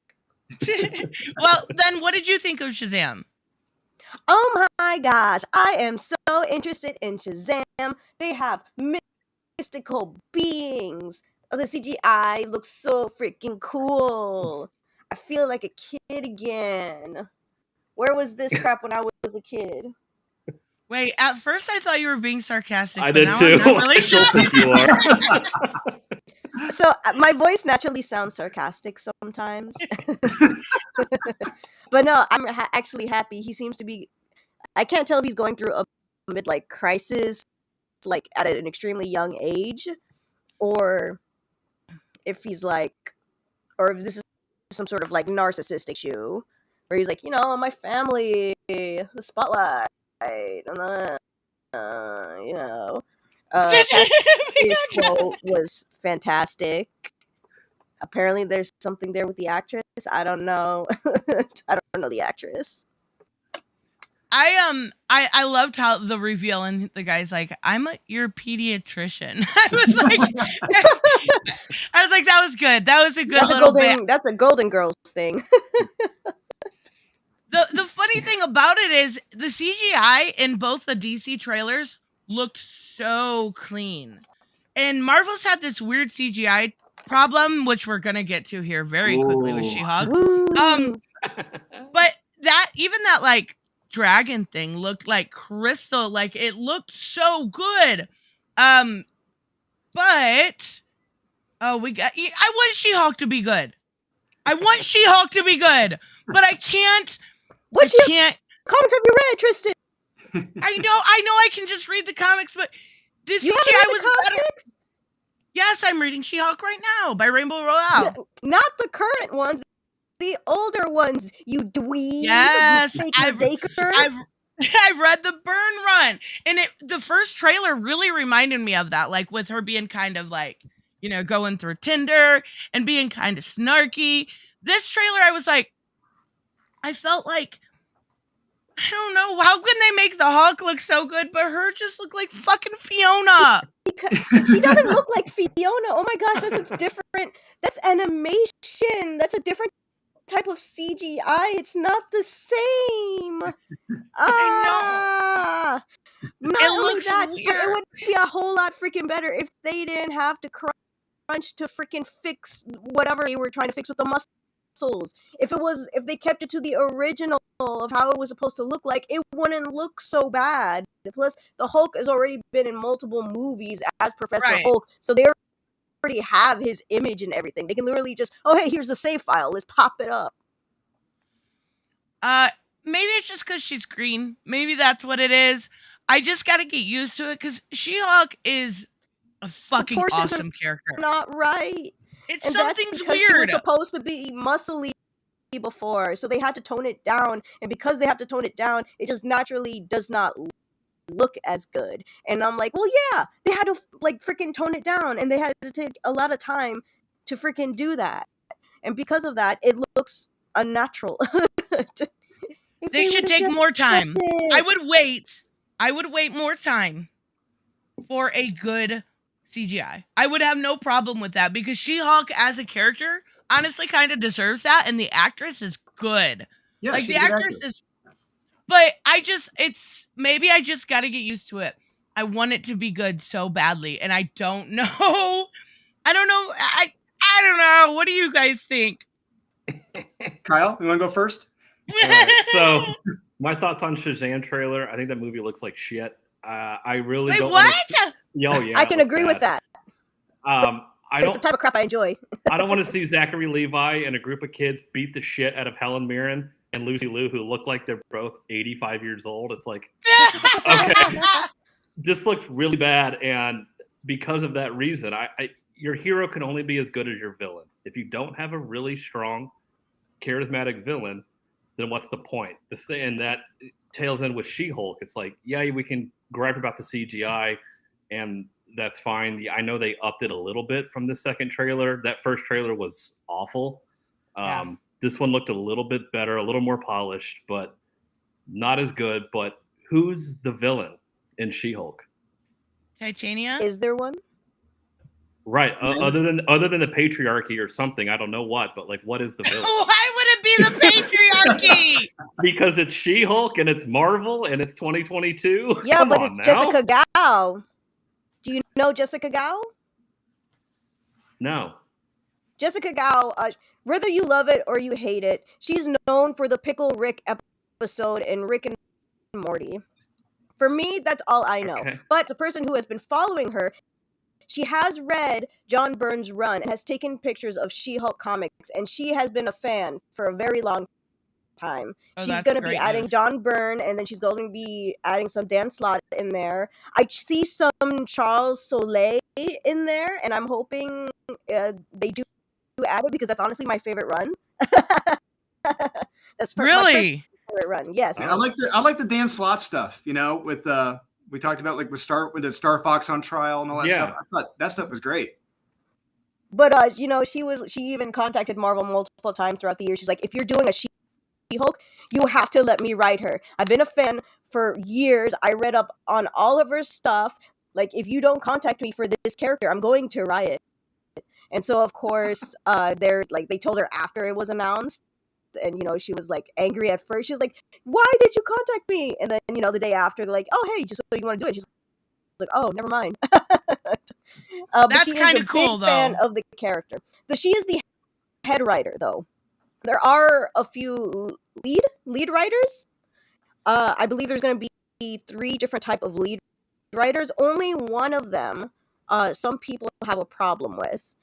Well, then what did you think of Shazam? Oh my gosh, I am so interested in Shazam. They have mystical beings. Oh, the CGI looks so freaking cool. I feel like a kid again. Where was this crap when I was a kid? Wait, at first I thought you were being sarcastic. I but did now too. I'm not really I still sure. think you are. So my voice naturally sounds sarcastic sometimes. But no, I'm actually happy. He seems to be... I can't tell if he's going through a midlife crisis, like at an extremely young age, or if he's like, or if this is some sort of like narcissistic issue, where he's like, my family, the spotlight, Cassie's quote was fantastic. Apparently, there's something there with the actress. I don't know. I don't know the actress. I loved how the reveal and the guy's like, I'm your pediatrician. I was like, that was good. That was a good bit. That's a Golden Girls thing. The funny thing about it is the CGI in both the DC trailers looked so clean. And Marvel's had this weird CGI problem, which we're gonna get to here very quickly with She-Hulk. But that like dragon thing looked like crystal, like it looked so good. But I want She-Hulk to be good. But I can't. Comics have you read, Tristan? I know I can just read the comics, but this CGI was better. Yes, I'm reading She-Hulk right now by Rainbow Rowell. Not the current ones, the older ones, you dweeb. Yes, you I've read the Burn Run, and the first trailer really reminded me of that, like with her being kind of like, going through Tinder and being kind of snarky. This trailer, I was like, I felt like, I don't know, how can they make the Hulk look so good, but her just look like fucking Fiona? She doesn't look like Fiona. Oh my gosh, that's different. That's animation. That's a different type of CGI. It's not the same. I know. Not only that, but it would be a whole lot freaking better if they didn't have to crunch to freaking fix whatever they were trying to fix with the muscles. If they kept it to the original of how it was supposed to look like, it wouldn't look so bad. Plus, the Hulk has already been in multiple movies as Professor Hulk, so they already have his image and everything. They can literally just, oh hey, here's a save file, let's pop it up. Maybe it's just because she's green. Maybe that's what it is. I just gotta get used to it because She-Hulk is a fucking awesome character. Not right. It's and something's that's because weird. She was supposed to be muscly before, so they had to tone it down. And because they have to tone it down, it just naturally does not look as good. And I'm like, well, yeah, they had to like freaking tone it down, and they had to take a lot of time to freaking do that. And because of that, it looks unnatural. They should take more time. I would wait more time for a good CGI. I would have no problem with that because She-Hulk as a character honestly kind of deserves that, and the actress is good. Yeah, like the actress is. But maybe I just got to get used to it. I want it to be good so badly, and I don't know. I don't know. I don't know. What do you guys think? Kyle, you want to go first? Right, so my thoughts on Shazam trailer. I think that movie looks like shit. I really don't. What? I can agree with that. It's the type of crap I enjoy. I don't want to see Zachary Levi and a group of kids beat the shit out of Helen Mirren and Lucy Liu, who look like they're both 85 years old. It's like, okay, this looks really bad, and because of that reason, your hero can only be as good as your villain. If you don't have a really strong, charismatic villain, then what's the point? And that tails in with She-Hulk. It's like, yeah, we can gripe about the CGI and that's fine. I know they upped it a little bit from the second trailer. That first trailer was awful. Yeah. This one looked a little bit better, a little more polished, but not as good. But who's the villain in She-Hulk? Titania? Is there one? Right. Other than the patriarchy or something, I don't know what, but like, what is the villain? Why would it be the patriarchy? Because it's She-Hulk and it's Marvel and it's 2022. Yeah, Come but on it's now. Jessica Gao. Do you know Jessica Gao? No. Jessica Gao, whether you love it or you hate it, she's known for the Pickle Rick episode in Rick and Morty. For me, that's all I know. Okay. But the person who has been following her, she has read John Byrne's run and has taken pictures of She-Hulk comics, and she has been a fan for a very long time. Oh, She's that's going to be great adding news. John Byrne, and then she's going to be adding some Dan Slott in there. I see some Charles Soule in there, and I'm hoping they do add it because that's honestly my favorite run. That's my first Really? favorite run. Yes. I like the Dan Slott stuff. You know, with we talked about like with the Star Fox on trial and all that Yeah. stuff. I thought that stuff was great. But you know, she even contacted Marvel multiple times throughout the year. She's like, if you're doing a She-Hulk, you have to let me write her. I've been a fan for years. I read up on all of her stuff. Like, if you don't contact me for this character, I'm going to riot. And so, of course, they told her after it was announced, and you know, she was like angry at first. She was like, "Why did you contact me?" And then, you know, the day after, they're like, "Oh, hey, just so you want to do it." She's like, "Oh, never mind." But That's she is kinda a cool, big fan though. of the character. She is the head writer, though. There are a few lead writers. I believe there's going to be 3 different type of lead writers. Only one of them, some people have a problem with,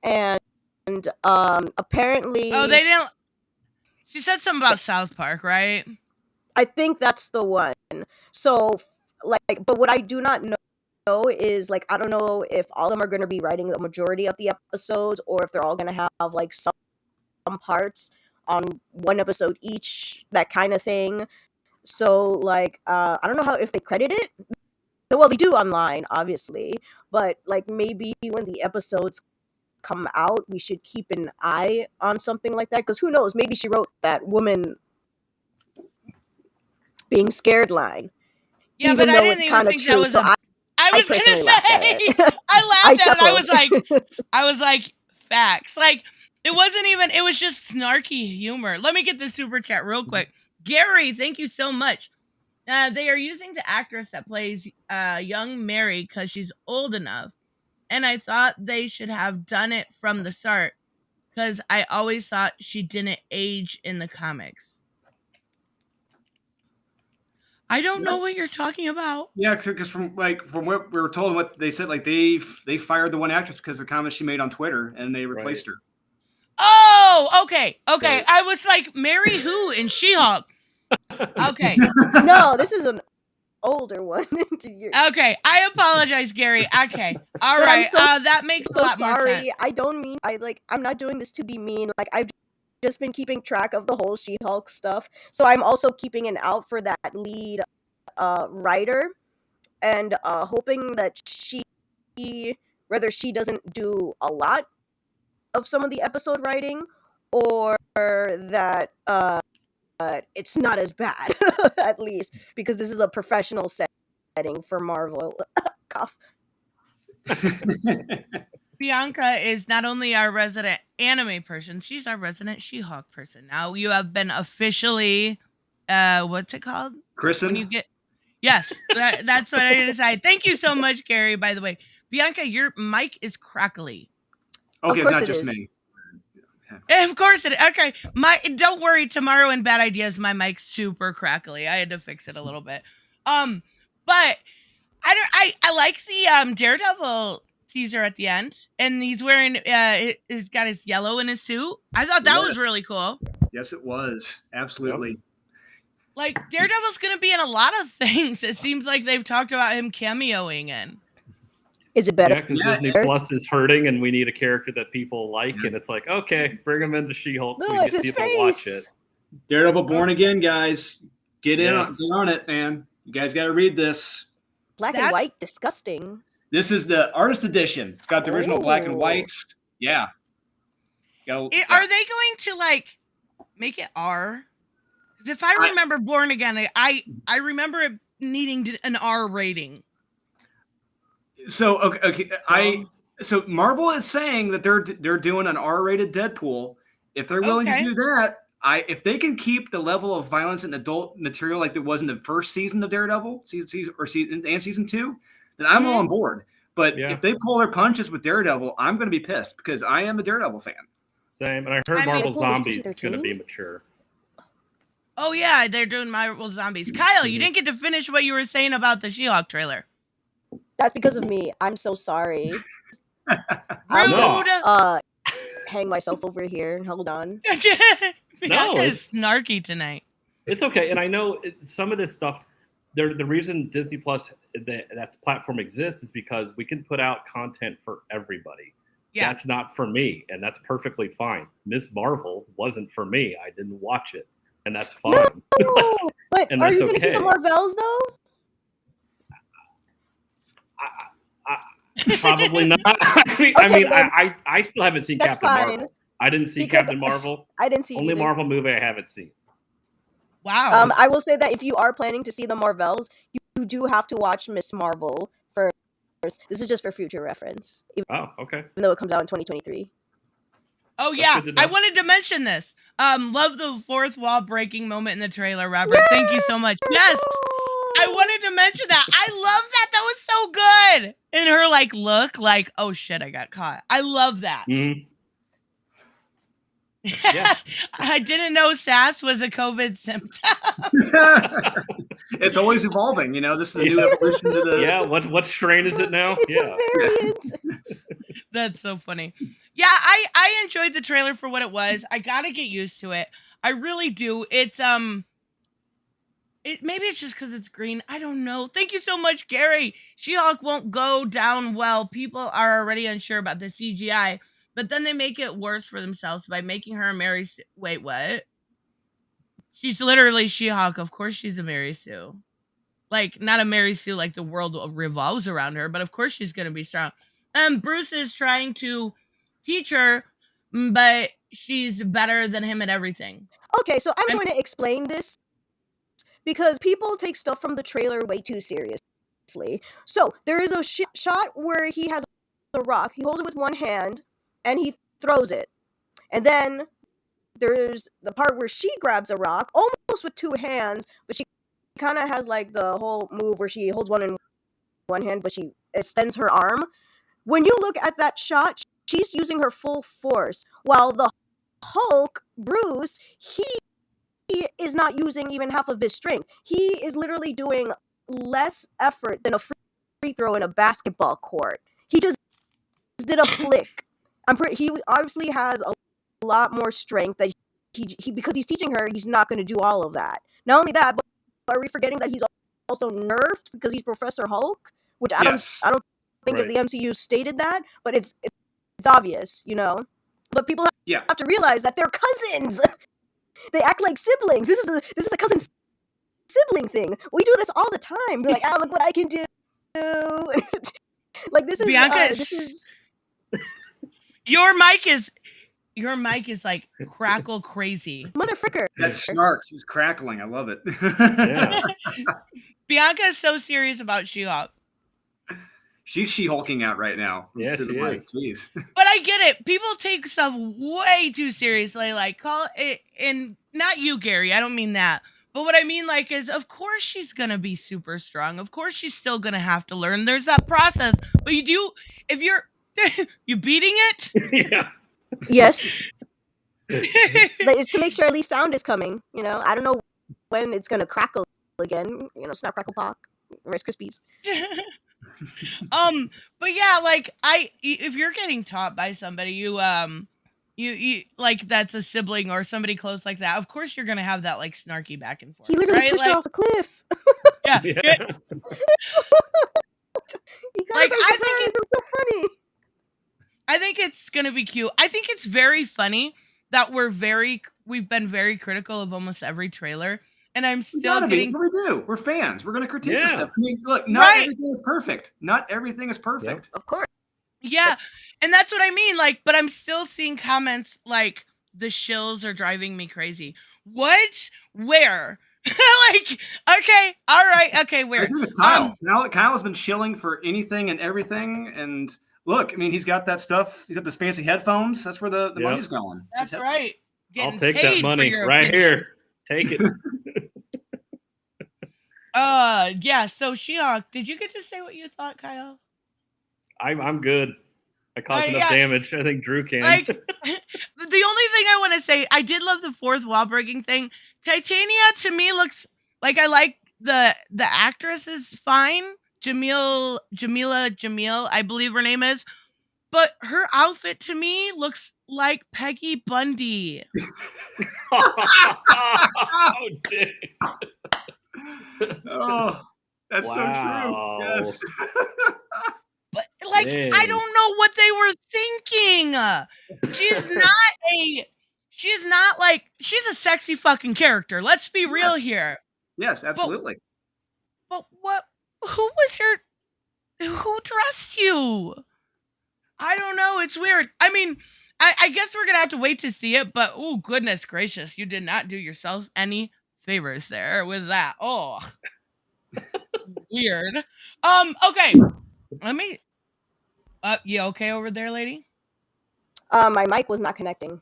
and apparently, Oh, they didn't. She said something about yes, South Park, right? I think that's the one. So, like, but what I do not know is, like, I don't know if all of them are going to be writing the majority of the episodes, or if they're all going to have like some parts on one episode each, that kind of thing. So, like, I don't know how, if they credit it. Well, they do online, obviously, but like, maybe when the episodes come out, we should keep an eye on something like that, because who knows, maybe she wrote that woman being scared line. Yeah, even but I though didn't it's even kind of think true. that was So I was gonna personally laughed at say, it. I laughed at it. chuckled. I was like, facts. Like, it wasn't even, it was just snarky humor. Let me get the super chat real quick. Gary, thank you so much. They are using the actress that plays young Mary because she's old enough. And I thought they should have done it from the start, because I always thought she didn't age in the comics. I don't know what you're talking about. Yeah, because from what we were told, what they said, like they fired the one actress because of the comments she made on Twitter, and they replaced her. Oh, okay. Right. I was like, Mary who in She-Hulk? Okay. No, this is an older one. Okay, I apologize, Gary. Okay, all But right. I'm so That makes a lot more sense. sorry. I don't mean, I'm not doing this to be mean. Like, I've just been keeping track of the whole She-Hulk stuff, so I'm also keeping an out for that lead writer, and hoping that whether she doesn't do a lot of some of the episode writing, or that it's not as bad, at least, because this is a professional setting for Marvel. Cough. Bianca is not only our resident anime person, she's our resident She-Hulk person. Now you have been officially, what's it called? Kristen? When you get, yes, that's what I decided. Thank you so much, Gary, by the way. Bianca, your mic is crackly. Okay, Of it's course not it just is. me. Of course it is. Okay, don't worry. Tomorrow in Bad Ideas, my mic's super crackly. I had to fix it a little bit. But I like the Daredevil teaser at the end, and he's wearing he's got his yellow in his suit. I thought that was really cool. Yes, it was. Absolutely. Yep. Like, Daredevil's gonna be in a lot of things. It seems like they've talked about him cameoing in. Is it better? Yeah, because Disney Plus is hurting, and we need a character that people like, and it's like, okay, bring him into She-Hulk. No, We it's get his people to watch it. face. Daredevil Born Again, guys. Get Yes. on it, man. You guys got to read this. Black and white, disgusting. This is the artist edition. It's got the original black and whites. Yeah. Are they going to like make it R? Because if I remember Born Again, I remember it needing an R rating. So okay, so Marvel is saying that they're doing an R-rated Deadpool. If they're willing to do that, if they can keep the level of violence and adult material like it was in the first season of Daredevil, season 2, then I'm all on board. But if they pull their punches with Daredevil, I'm going to be pissed because I am a Daredevil fan. Same, and I heard Marvel Zombies is going to be mature. Oh yeah, they're doing Marvel Zombies. Kyle, you didn't get to finish what you were saying about the She-Hulk trailer. That's because of me. I'm so sorry. I'll just hang myself over here and hold on. It's snarky tonight. It's okay, and I know some of this stuff. The reason Disney Plus that platform exists is because we can put out content for everybody. Yeah. That's not for me, and that's perfectly fine. Ms. Marvel wasn't for me. I didn't watch it, and that's fine. No, but are you going to see the Marvels though? Probably not. I still haven't seen Captain Marvel. I didn't see Captain Marvel. I didn't see only Marvel movie I haven't seen. Wow. I will say that if you are planning to see the Marvels, you do have to watch Miss Marvel first. This is just for future reference. Oh, okay. Even though it comes out in 2023. Oh yeah, I wanted to mention this. Love the fourth wall breaking moment in the trailer, Robert. Yay! Thank you so much. Yes. I wanted to mention that. I love that. That was so good. And her look like, oh shit, I got caught. I love that. Mm-hmm. Yeah. I didn't know SARS was a COVID symptom. It's always evolving, this is the new evolution to the... Yeah, what strain is it now? It's a variant. That's so funny. Yeah, I enjoyed the trailer for what it was. I gotta get used to it. I really do. It's maybe it's just because it's green. I don't know. Thank you so much, Gary. She-Hulk won't go down well. People are already unsure about the CGI, but then they make it worse for themselves by making her a Mary Sue. Wait, what? She's literally She-Hulk. Of course she's a Mary Sue. Not a Mary Sue like the world revolves around her, but of course she's going to be strong. Bruce is trying to teach her, but she's better than him at everything. Okay, so I'm going to explain this because people take stuff from the trailer way too seriously. So there is a shot where he has a rock. He holds it with one hand and he throws it. And then there's the part where she grabs a rock almost with two hands, but she kind of has the whole move where she holds one in one hand, but she extends her arm. When you look at that shot, she's using her full force, while the Hulk, Bruce, he is not using even half of his strength. He is literally doing less effort than a free throw in a basketball court. He just did a flick. He obviously has a lot more strength that he because he's teaching her, he's not going to do all of that. Not only that, but are we forgetting that he's also nerfed because he's Professor Hulk? Which I don't think if the MCU stated that, but it's obvious, But people have to realize that they're cousins. They act like siblings. This is a cousin sibling thing. We do this all the time. Be like, look what I can do. This is Bianca. This is your mic is crackle crazy. Mother fricker. That's snark. She's crackling. I love it. Yeah. Bianca is so serious about She-Hulk. She's She-Hulking out right now. Yeah, she is. Jeez. But I get it. People take stuff way too seriously. Call it, and not you, Gary. I don't mean that. But what I mean, is of course she's gonna be super strong. Of course she's still gonna have to learn. There's that process. But if you're you beating it. Yeah. Yes. It's to make sure at least sound is coming. I don't know when it's gonna crackle again. Snap, crackle, pop, Rice Krispies. But yeah, if you're getting taught by somebody, you that's a sibling or somebody close like that, of course you're gonna have that snarky back and forth. He literally pushed her off a cliff. Yeah. I think it's so funny. I think it's gonna be cute. I think it's very funny that we've been very critical of almost every trailer. and I'm We still gotta be. getting. That's what we do. We're fans. We're gonna critique the Yeah. stuff. I mean, look, not Right. everything is perfect. Not everything is perfect. Of course. Yeah, and that's what I mean. Like, but I'm still seeing comments like the shills are driving me crazy. What? Where? Like, okay, all right, okay, I where? think it's Kyle. Kyle has been shilling for anything and everything. And look, I mean, he's got that stuff. He's got those fancy headphones. That's where the money's going. That's right. I'll Getting take that paid for money your right opinion. here. Take it. Yeah. So She-Hulk, did you get to say what you thought, Kyle? I'm good. I caused enough damage. I think Drew can. Like, the only thing I want to say, I did love the fourth wall breaking thing. Titania to me looks like I like the actress is fine. Jamila Jamil, I believe her name is. But her outfit to me looks like Peggy Bundy. Oh, dang. Oh, that's so Wow. true. Yes. But like, Dang. I don't know what they were thinking. She's a sexy fucking character. Let's be real Yes. here. Yes, absolutely. But who dressed you? I don't know. It's weird. I mean, I guess we're gonna have to wait to see it, but oh goodness gracious, you did not do yourself any favors there with that. Oh, weird. Okay. Let me. You okay over there, lady? My mic was not connecting,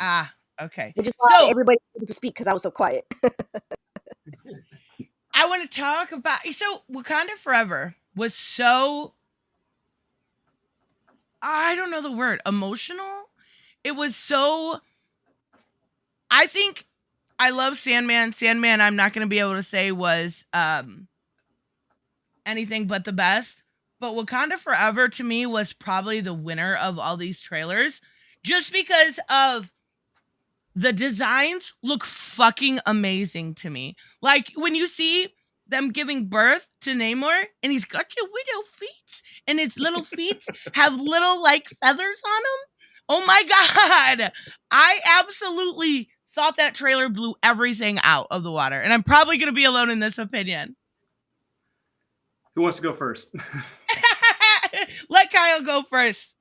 Ah, okay. which is why everybody was able to speak because I was so quiet. I want to talk about Wakanda Forever was so, I don't know the word, emotional. It was so, I think I love Sandman. Sandman, I'm not going to be able to say was anything but the best. But Wakanda Forever to me was probably the winner of all these trailers just because of the designs look fucking amazing to me. Like when you see them giving birth to Neymar and he's got your widow feet and his little feet have little like feathers on them. Oh my God. I absolutely thought that trailer blew everything out of the water. And I'm probably going to be alone in this opinion. Who wants to go first? Let Kyle go first.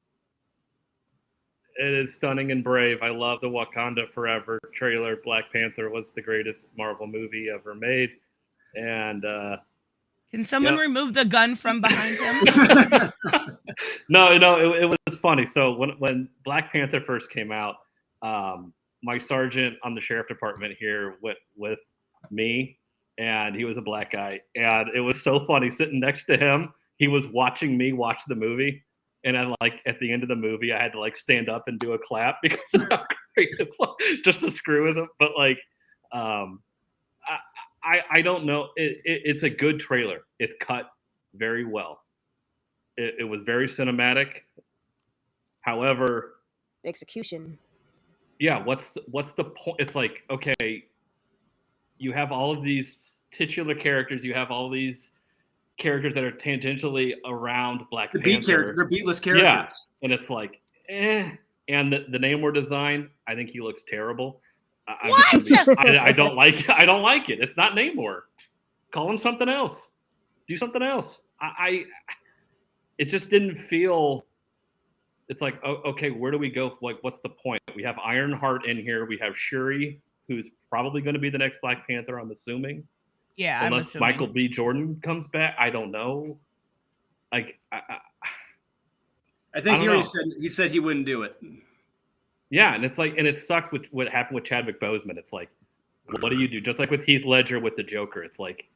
It is stunning and brave. I love the Wakanda Forever trailer. Black Panther was the greatest Marvel movie ever made. And can someone remove the gun from behind him? No, it was funny. So when Black Panther first came out, my sergeant on the sheriff department here went with me, and he was a black guy, and it was so funny sitting next to him. He was watching me watch the movie. And then, like, at the end of the movie, I had to, like, stand up and do a clap because of how great it was, just to screw with him. But, like, I don't know. It's a good trailer. It's cut very well. It was very cinematic. However, The execution. yeah, what's the point? It's like, okay, you have all of these titular characters. You have all these characters that are tangentially around Black Panther. They're beatless characters. Yeah, and it's like, And the Namor design, I think he looks terrible. I don't like it. It's not Namor. Call him something else. Do something else. It just didn't feel. It's like, okay, where do we go? Like, what's the point? We have Ironheart in here. We have Shuri, who's probably going to be the next Black Panther, I'm assuming. Yeah, unless Michael B. Jordan comes back, I don't know. Like, I think he said he wouldn't do it. Yeah, and it's like, and it sucked with what happened with Chadwick Boseman. It's like, what do you do? Just like with Heath Ledger with the Joker, it's like,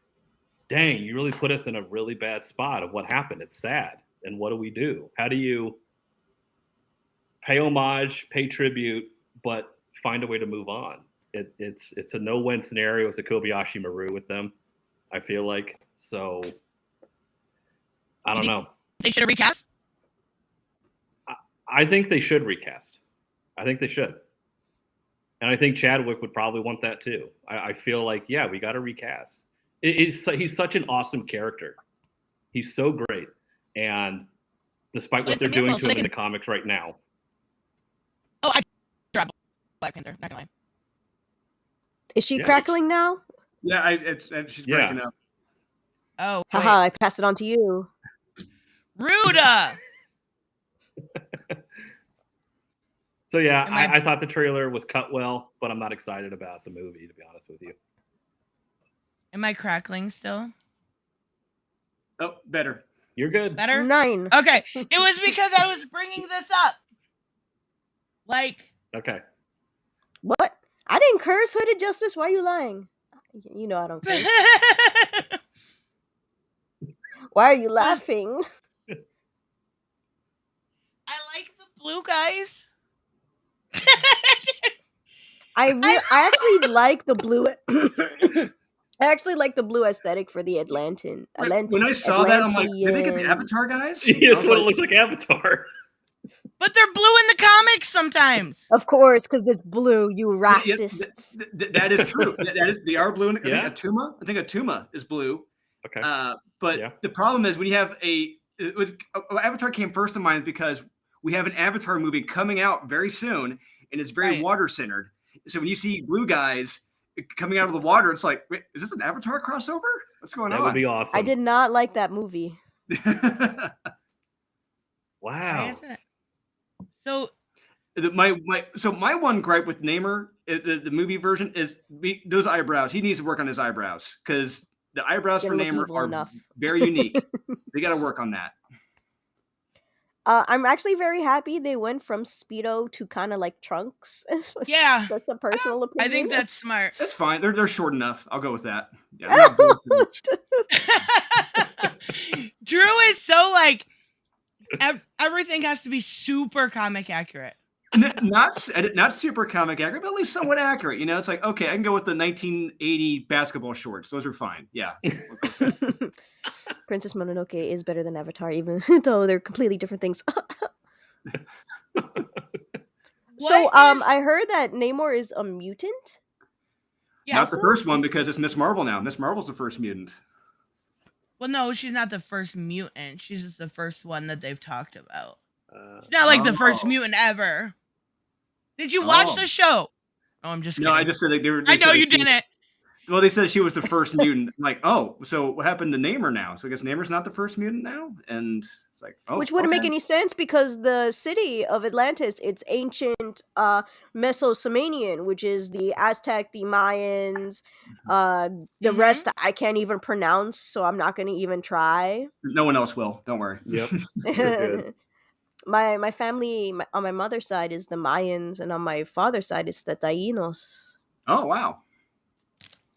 dang, you really put us in a really bad spot of what happened. It's sad. And what do we do? How do you pay homage, pay tribute, but find a way to move on? It's a no-win scenario. It's a Kobayashi Maru with them, I feel like. So, I don't know. They should have recast? I think they should recast. I think they should. And I think Chadwick would probably want that too. I feel like, yeah, we got to recast. He's such an awesome character. He's so great. And despite what they're doing to him in the comics right now. Oh, I dropped Black Panther, not gonna lie. Is she Yes. crackling now? Yeah, she's breaking up. Oh, Haha, wait. I pass it on to you. Ruda. So yeah, Am I- I thought the trailer was cut well, but I'm not excited about the movie, to be honest with you. Am I crackling still? Oh, better. You're good. Better? 9. Okay. It was because I was bringing this up. Like, Okay. What? I didn't curse. Hooded Justice. Why are you lying? You know I don't curse. Why are you laughing? I like the blue guys. I actually like the blue. I actually like the blue aesthetic for the Atlantean. When I saw that, I'm like, did they get the Avatar guys? It's what it looks like, Avatar. But they're blue in the comics sometimes. Of course, because it's blue, you racists. That is true. That is, they are blue. I Yeah. think Atuma is blue. Okay. But Yeah. the problem is when you have Avatar came first to mind because we have an Avatar movie coming out very soon, and it's very Right. water centered. So when you see blue guys coming out of the water, it's like, wait, is this an Avatar crossover? What's going That on? would be awesome. I did not like that movie. Why Wow. isn't it? So my one gripe with Neymar, the movie version, is those eyebrows. He needs to work on his eyebrows because the eyebrows for Didn't look Neymar evil are enough. very unique. They got to work on that. I'm actually very happy they went from Speedo to kind of like Trunks. yeah, That's a personal opinion. I think that's smart. That's fine. They're short enough. I'll go with that. Yeah, not bored too much. Drew is so like everything has to be super comic accurate. Not super comic accurate, but at least somewhat accurate. You know, it's like, okay, I can go with the 1980 basketball shorts. Those are fine. Yeah. Princess Mononoke is better than Avatar, even though they're completely different things. I heard that Namor is a mutant. Yeah. Not the first one because it's Miss Marvel now. Miss Marvel's the first mutant. Well, no, she's not the first mutant. She's just the first one that they've talked about. She's not like the first mutant ever. Did you watch the show? Oh, I'm just kidding. No, I just said like I know you didn't. Well, they said she was the first mutant. I'm like, oh, so what happened to Neymar now? So I guess Neymar's not the first mutant now? And it's like, oh, Which wouldn't make any sense because the city of Atlantis, it's ancient Mesosamanian, which is the Aztec, the Mayans, the rest I can't even pronounce, so I'm not going to even try. No one else will. Don't worry. Yep. Good. My family on my mother's side is the Mayans, and on my father's side is the Taínos. Oh, wow.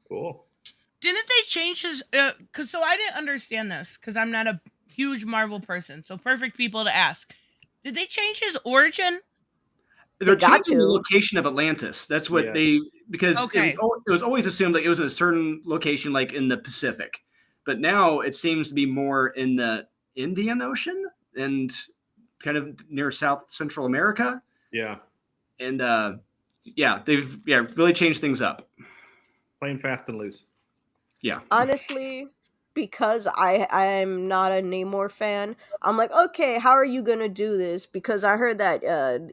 Cool. Didn't they change his? So I didn't understand this because I'm not a huge Marvel person. So perfect people to ask. Did they change his origin? They're got changing the to. location of Atlantis. That's what Yeah. because Okay. it was always assumed like it was in a certain location, like in the Pacific, but now it seems to be more in the Indian Ocean and kind of near South Central America. Yeah. And they've really changed things up. Playing fast and loose. Yeah. Honestly, because I'm not a Namor fan, I'm like, okay, how are you gonna do this? Because I heard that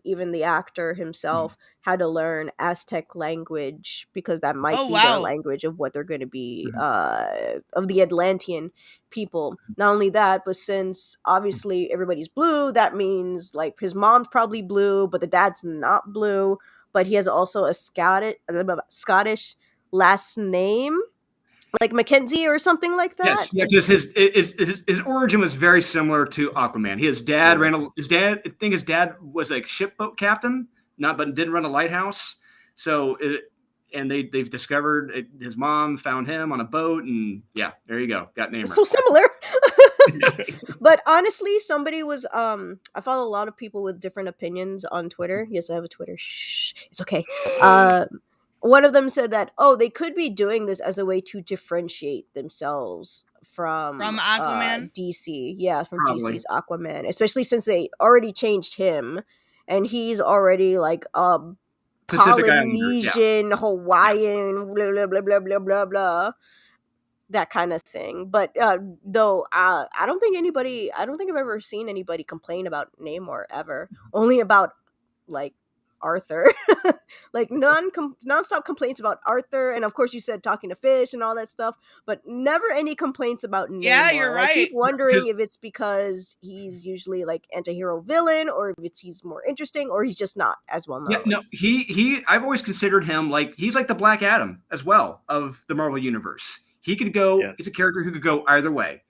even the actor himself had to learn Aztec language because that might be their language of what they're gonna be of the Atlantean people. Not only that, but since obviously everybody's blue, that means like his mom's probably blue, but the dad's not blue, but he has also a Scottish last name, like Mackenzie or something like that. Yes, yeah, because his origin was very similar to Aquaman. His dad I think his dad was a shipboat captain, but didn't run a lighthouse. So they've discovered his mom found him on a boat, and yeah, there you go, got Neymar. So similar. But honestly, somebody was I follow a lot of people with different opinions on Twitter. Yes, I have a Twitter. Shh, it's okay. One of them said that, they could be doing this as a way to differentiate themselves from Aquaman? DC. Yeah, from Probably. DC's Aquaman. Especially since they already changed him and he's already like Pacific Polynesian, Hawaiian, blah, blah, blah, blah, blah, blah, blah. That kind of thing. But though I don't think I've ever seen anybody complain about Namor ever. Only about like Arthur. Like nonstop complaints about Arthur, and of course you said talking to fish and all that stuff, but never any complaints about Neymar. Yeah, you're I keep right. wondering if it's because he's usually like anti-hero villain, or if he's more interesting, or he's just not as well known. Yeah, no, he. I've always considered him like he's like the Black Adam as well of the Marvel universe. He could go. Yes. He's a character who could go either way,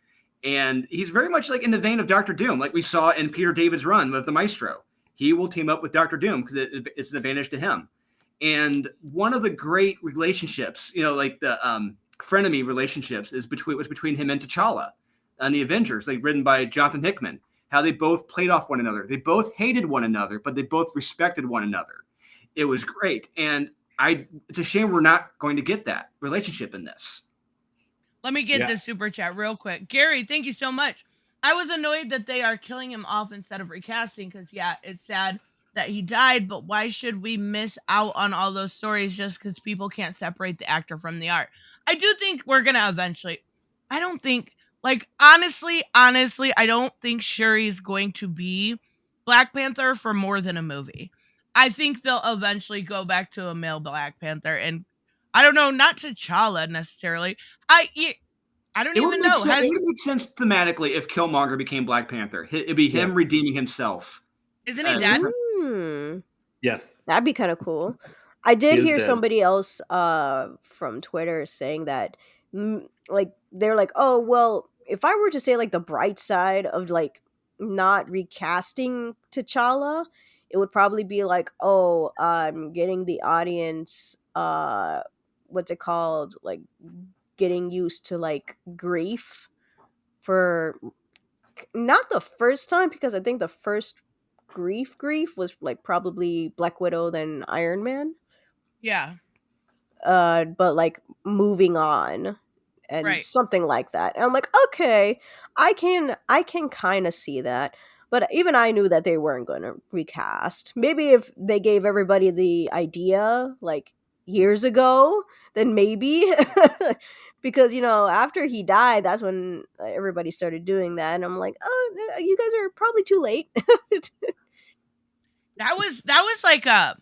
and he's very much like in the vein of Doctor Doom, like we saw in Peter David's run with the Maestro. He will team up with Doctor Doom because it's an advantage to him. And one of the great relationships, like the frenemy relationships, was between him and T'Challa and the Avengers, like written by Jonathan Hickman. How they both played off one another. They both hated one another, but they both respected one another. It was great. And it's a shame we're not going to get that relationship in this. Let me get this super chat real quick. Gary, thank you so much. I was annoyed that they are killing him off instead of recasting because, yeah, it's sad that he died, but why should we miss out on all those stories just because people can't separate the actor from the art? I do think we're going to eventually. I don't think... Like, honestly, I don't think Shuri's going to be Black Panther for more than a movie. I think they'll eventually go back to a male Black Panther, and I don't know, not T'Challa necessarily. I don't even know. It would make sense thematically if Killmonger became Black Panther. It'd be him redeeming himself. Isn't he dead? Yes. That'd be kind of cool. I did hear somebody else from Twitter saying that like they're like, oh well, if I were to say like the bright side of like not recasting T'Challa, it would probably be like, oh, I'm getting the audience what's it called, like getting used to like grief for not the first time, because I think the first grief was like probably Black Widow, then Iron Man. Yeah. But like moving on and something like that. And I'm like, okay, I can kind of see that. But even I knew that they weren't going to recast. Maybe if they gave everybody the idea like years ago, then maybe. Because, after he died, that's when everybody started doing that. And I'm like, oh, you guys are probably too late. That was like a...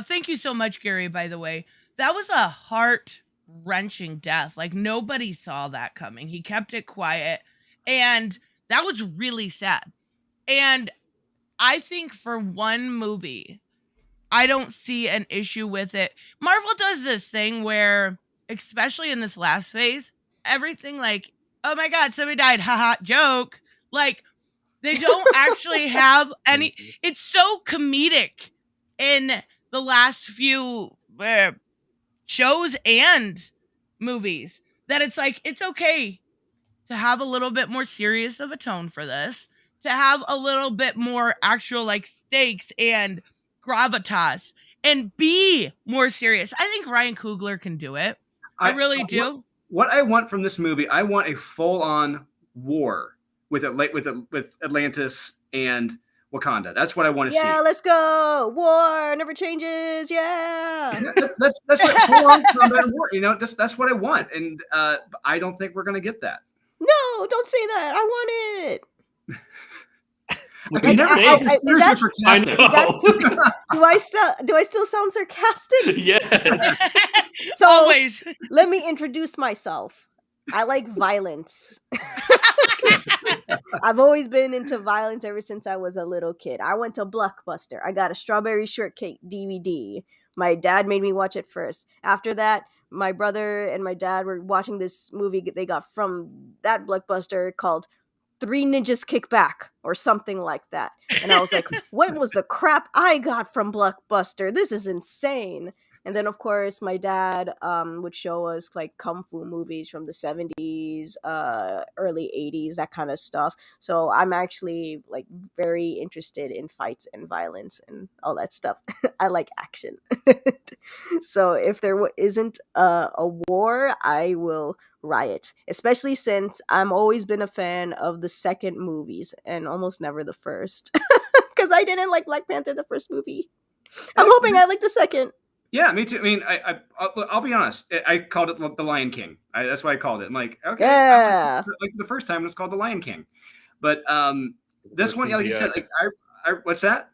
thank you so much, Gary, by the way. That was a heart-wrenching death. Like, nobody saw that coming. He kept it quiet, and that was really sad. And I think for one movie, I don't see an issue with it. Marvel does this thing where, especially in this last phase, everything like, oh my god, somebody died, haha, joke. Like, they don't actually have any... It's so comedic in the last few shows and movies that it's like, it's okay to have a little bit more serious of a tone for this, to have a little bit more actual like stakes and gravitas, and be more serious. I think Ryan Coogler can do it. I really do. What I want from this movie, I want a full-on war with Atlantis and Wakanda. That's what I want to see. Yeah, let's go. War never changes. Yeah. That's what full-on combat and war. That's what I want, and I don't think we're gonna get that. No, don't say that. I want it. Do I still sound sarcastic? Yes. So always. Let me introduce myself. I like violence. I've always been into violence ever since I was a little kid. I went to Blockbuster. I got a Strawberry Shortcake DVD. My dad made me watch it first. After that, my brother and my dad were watching this movie they got from that Blockbuster called Three Ninjas Kick Back or something like that. And I was like, what was the crap I got from Blockbuster? This is insane. And then, of course, my dad would show us like kung fu movies from the 70s, early 80s, that kind of stuff. So I'm actually like very interested in fights and violence and all that stuff. I like action. So if there isn't a war, I will riot, especially since I'm always been a fan of the second movies and almost never the first. Because I didn't like Black Panther, the first movie. I'm hoping I like the second. Yeah, me too. I mean, I'll be honest. I called it The Lion King. That's why I called it. I'm like, okay, yeah. Like the first time it was called The Lion King, but this one, like you said, like I what's that?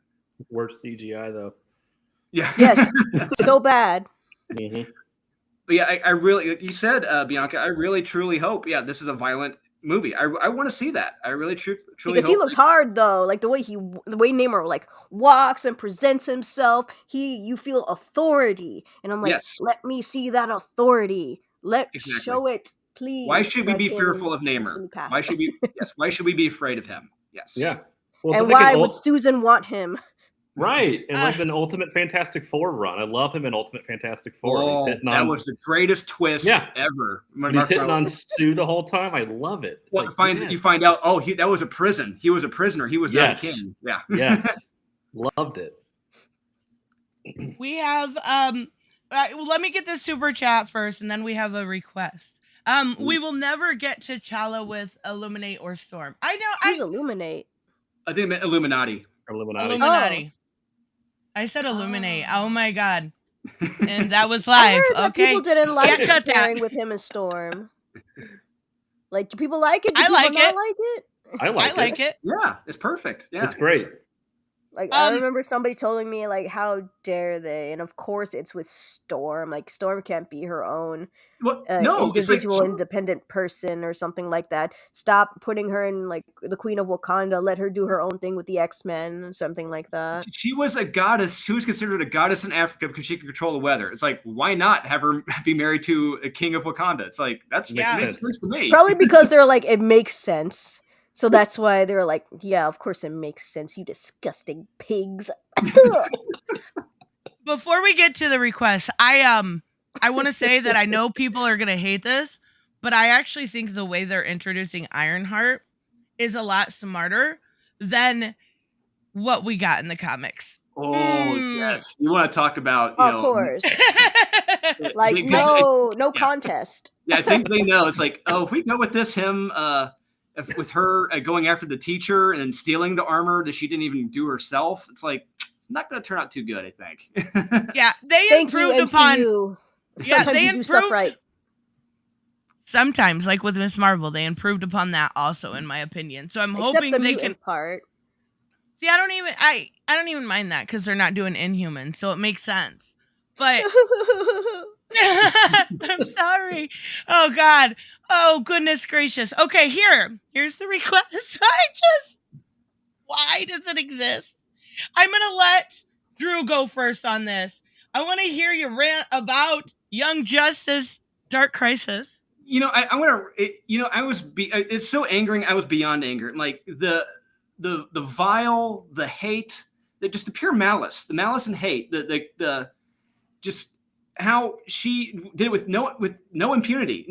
Worse CGI though. Yeah. Yes. So bad. Mhm. But yeah, I really, like you said, Bianca, I really truly hope, this is a violent movie. I want to see that. I really truly Because hope. he looks hard though, like the way Neymar like walks and presents himself, you feel authority, and I'm like, Yes, let me see that authority. exactly. Show it, Why please, should so we I be can fearful of Neymar? peacefully pass. Why should we? Yes. Why should we be afraid of him? Yes. Yeah. Well, And it's like why an would Susan want him? right, and like Ah. an Ultimate Fantastic Four run. I love him in Ultimate Fantastic Four. He's Oh, hitting that on, was the greatest twist ever. when he's hitting on Sue the whole time. I love it. It's What like, finds yes. you find out? Oh, that was a prison. He was a prisoner. He was not a Yes. king. Yeah. Yes, loved it. We have well, let me get the super chat first, and then we have a request. We will never get to T'Challa with Illuminate or Storm. I know. Who's Illuminate? I think it meant Illuminati. Illuminati. I said Illuminate. Oh my god. And that was I live. heard that Okay. people didn't like Can't cut the that. pairing with him and Storm. Like, do people like it? Do I people like not it. like it? I like it. it. Yeah, it's perfect. Yeah. It's great. Like, I remember somebody telling me, like, how dare they? And of course, it's with Storm. Like, Storm can't be her own individual, independent person or something like that. Stop putting her in, like, the Queen of Wakanda. Let her do her own thing with the X-Men, something like that. She was a goddess. She was considered a goddess in Africa because she could control the weather. It's like, why not have her be married to a king of Wakanda? It's like, makes sense to me. Probably because they're like, it makes sense. So that's why they're like, yeah, of course it makes sense, you disgusting pigs. Before we get to the request, I want to say that I know people are going to hate this, but I actually think the way they're introducing Ironheart is a lot smarter than what we got in the comics. Oh, yes. You want to talk about, of course. Like, no contest. Yeah, I think they know. It's like, oh, if we go with this, with her going after the teacher and stealing the armor that she didn't even do herself, it's like, it's not going to turn out too good, I think. Yeah, they improved upon. Yeah, they improved stuff right. Sometimes, like with Ms. Marvel, they improved upon that also, in my opinion. So I'm hoping the they can. Part. See, I don't even mind that because they're not doing Inhuman, so it makes sense. But I'm sorry. Oh God. Oh goodness gracious. Okay, here's the request. Why does it exist? I'm gonna let Drew go first on this. I want to hear you rant about Young Justice Dark Crisis. It's so angering. I was beyond anger. Like the vile, the hate, just the pure malice, the malice and hate, the just how she did it with no impunity.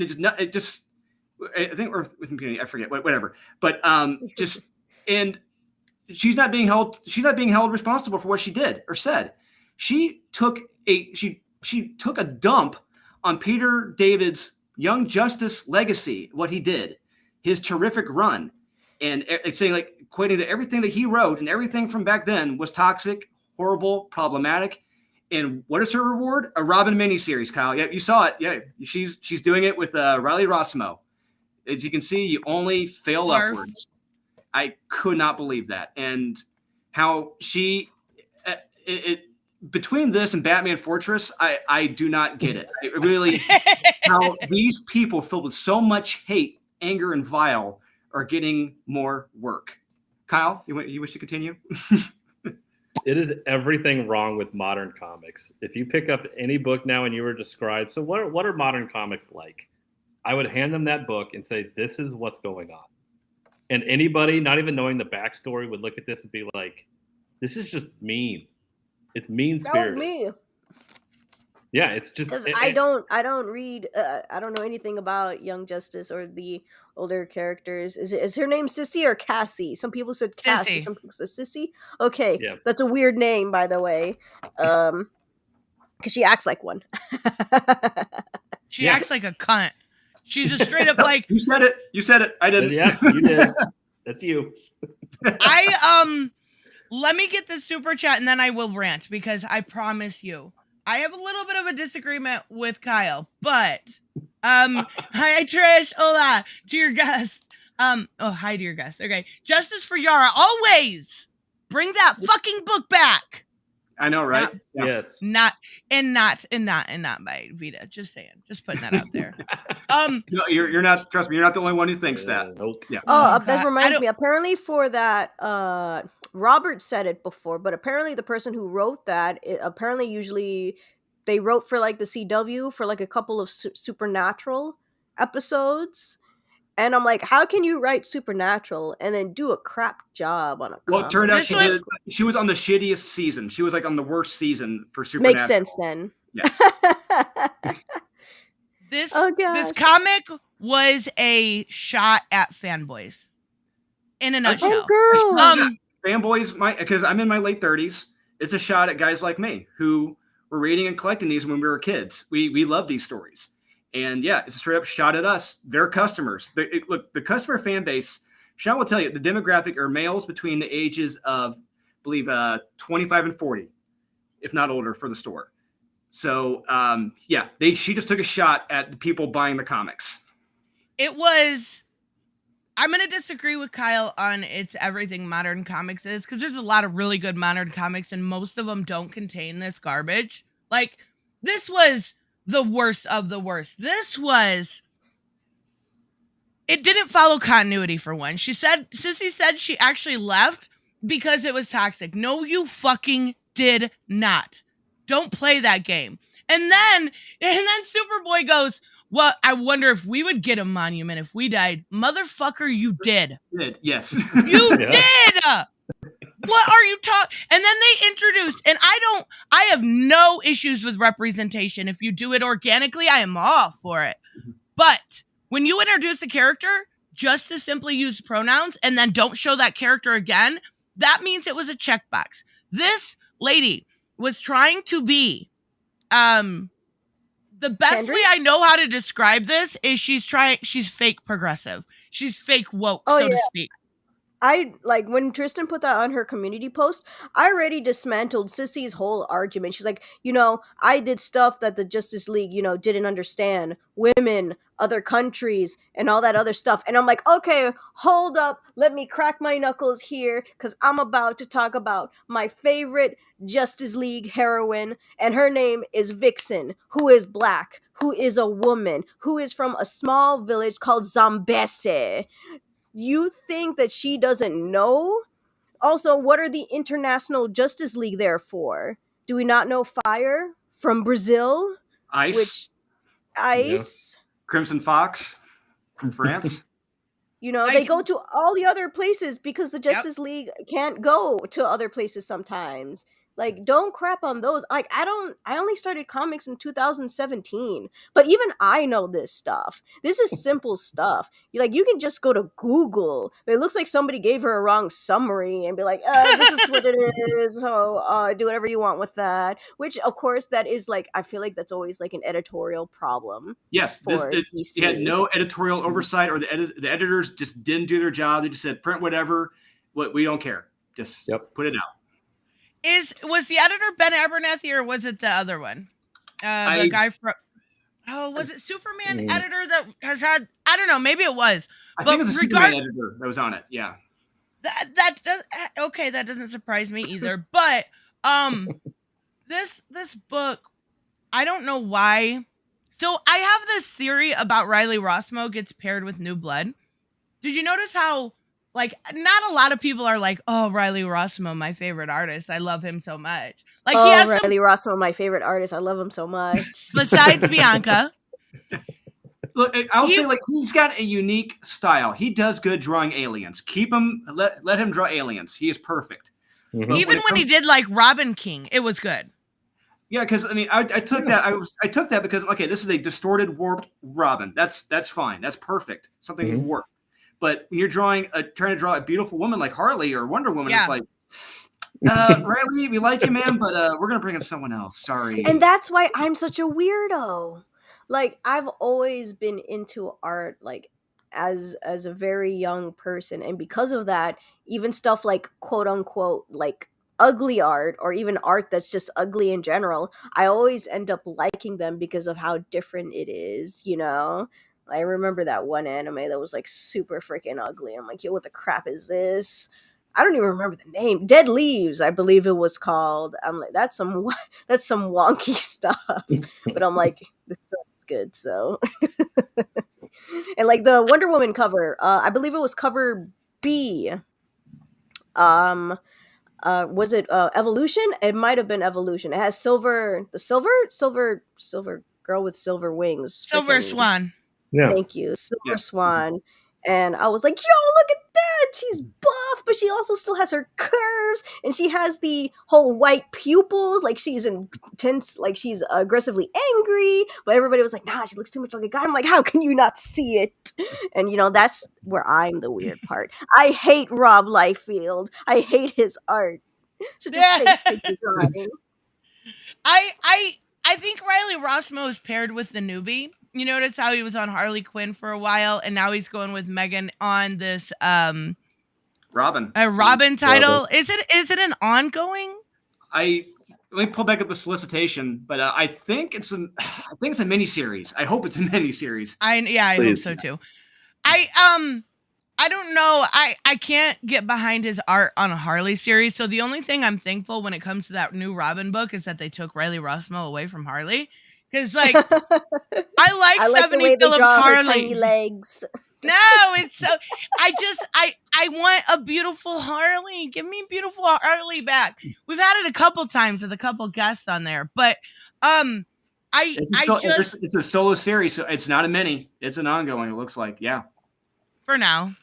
I think, or with impunity, I forget, whatever. But and she's not being held responsible for what she did or said. She took a dump on Peter David's Young Justice legacy, what he did, his terrific run, and saying, like, equating that everything that he wrote and everything from back then was toxic, horrible, problematic. And what is her reward? A Robin miniseries, Kyle. Yeah, you saw it. Yeah, she's doing it with Riley Rossmo. As you can see, you only fail upwards. I could not believe that, and how she between this and Batman Fortress, I do not get it. It really, how these people filled with so much hate, anger, and vile are getting more work. Kyle, you wish to continue? It is everything wrong with modern comics. If you pick up any book now and you were described, so what are modern comics like? I would hand them that book and say, this is what's going on. And anybody, not even knowing the backstory, would look at this and be like, this is just mean. It's mean-spirited. Me. Yeah, it's just because I don't read. I don't know anything about Young Justice or the older characters. Is her name Sissy or Cassie? Some people said Cassie. Some people said Sissy. Okay, yeah. That's a weird name, by the way. Because she acts like one. She acts like a cunt. She's a straight up like. You said it. I didn't. Yeah, you did. That's you. Let me get the super chat and then I will rant, because I promise you, I have a little bit of a disagreement with Kyle, but hi Trish, hola to your guest. Hi to your guest. Okay, justice for Yara, always bring that fucking book back. I know, right? Not, Yes. not by Vita. Just saying. Just putting that out there. No, you're not. Trust me, you're not the only one who thinks that. Nope. Yeah. Oh, God, that reminds me. Apparently, for that, Robert said it before, but apparently the person who wrote that, apparently usually they wrote for like the CW for like a couple of Supernatural episodes, and I'm like, how can you write Supernatural and then do a crap job on a Well, comic? it turned out This was- she was on the shittiest season. She was like on the worst season for Supernatural. Makes sense then. Yes. This Oh, gosh. this comic was a shot at fanboys. In a nutshell. Oh, girl. Fanboys, because I'm in my late 30s. It's a shot at guys like me who were reading and collecting these when we were kids. We love these stories. And yeah, it's a straight up shot at us. They're customers. Look, the customer fan base, Sean will tell you, the demographic are males between the ages of, I believe, 25 and 40, if not older, for the store. So, yeah, she just took a shot at the people buying the comics. It was... I'm going to disagree with Kyle on it's everything modern comics is, because there's a lot of really good modern comics, and most of them don't contain this garbage. Like, this was the worst of the worst. It didn't follow continuity for one. Sissy said she actually left because it was toxic. No, you fucking did not. Don't play that game. And then Superboy goes, well, I wonder if we would get a monument if we died. Motherfucker, you did. Yes. You did. What are you talking? And then they introduce, and I have no issues with representation. If you do it organically, I am all for it. But when you introduce a character just to simply use pronouns and then don't show that character again, that means it was a checkbox. This lady was trying to be, the best way I know how to describe this is she's fake progressive. She's fake woke, so to speak. I like when Tristan put that on her community post, I already dismantled Sissy's whole argument. She's like, I did stuff that the Justice League, didn't understand. Women, other countries, and all that other stuff. And I'm like, okay, hold up. Let me crack my knuckles here, because I'm about to talk about my favorite Justice League heroine, and her name is Vixen, who is black, who is a woman, who is from a small village called Zambesi. You think that she doesn't know? Also, what are the International Justice League there for? Do we not know Fire from Brazil? Ice. Ice. Crimson Fox from France. They go to all the other places because the Justice League can't go to other places sometimes. Like, don't crap on those. Like, I only started comics in 2017, but even I know this stuff. This is simple stuff. You can just go to Google. It looks like somebody gave her a wrong summary and be like, this is what it is. So, do whatever you want with that. Which, of course, that is like, I feel like that's always like an editorial problem. Yes. DC. You had no editorial oversight, or the editors just didn't do their job. They just said, print whatever. We don't care. Just put it out. Was the editor Ben Abernathy, or was it the other one? The guy from... Oh, was it Superman editor that has had... I don't know. Maybe it was. I think it was a Superman editor that was on it. Yeah. That does... Okay, that doesn't surprise me either. But this book, I don't know why. So I have this theory about Riley Rossmo gets paired with New Blood. Did you notice how... Like, not a lot of people are like, oh, Riley Rossmo, my favorite artist. I love him so much. Like, he has Riley Rossmo, my favorite artist. I love him so much. Besides Bianca. Look, I'll say, like, he's got a unique style. He does good drawing aliens. Keep him, let him draw aliens. He is perfect. Mm-hmm. Even when he did, like, Robin King, it was good. Yeah, because, I mean, I took that. I took that because, okay, this is a distorted, warped Robin. That's fine. That's perfect. Something would work. But when you're trying to draw a beautiful woman like Harley or Wonder Woman, it's like, Riley, we like you, man, but we're going to bring in someone else. Sorry. And that's why I'm such a weirdo. Like, I've always been into art, like, as a very young person. And because of that, even stuff like, quote unquote, like, ugly art, or even art that's just ugly in general, I always end up liking them because of how different it is, I remember that one anime that was like super freaking ugly. I'm like, yo, what the crap is this? I don't even remember the name. Dead Leaves, I believe it was called. I'm like, that's some wonky stuff. But I'm like, this stuff's good. So, and like the Wonder Woman cover, I believe it was cover B. Was it Evolution? It might have been Evolution. It has silver girl with silver wings. Silver Freaking- Swan. Yeah. Thank you, Silver Yeah. Swan. And I was like, yo, look at that! She's buff, but she also still has her curves, and she has the whole white pupils, like she's intense, like she's aggressively angry. But everybody was like, nah, she looks too much like a guy. I'm like, how can you not see it? And that's where I'm the weird part. I hate Rob Liefeld. I hate his art. Such a face figure drawing. I think Riley Rossmo is paired with the newbie. You notice how he was on Harley Quinn for a while, and now he's going with Megan on this Robin. a Robin title. Is it an ongoing? Let me pull back up the solicitation, but I think it's a miniseries. I hope it's a miniseries. I hope so too. I don't know. I can't get behind his art on a Harley series. So the only thing I'm thankful when it comes to that new Robin book is that they took Riley Rossmo away from Harley. Because like I like the way they Phillips draw her Harley. tiny legs. No, it's so I want a beautiful Harley. Give me beautiful Harley back. We've had it a couple times with a couple guests on there, but it's a solo series, so it's not a mini. It's an ongoing. It looks like, yeah. For now.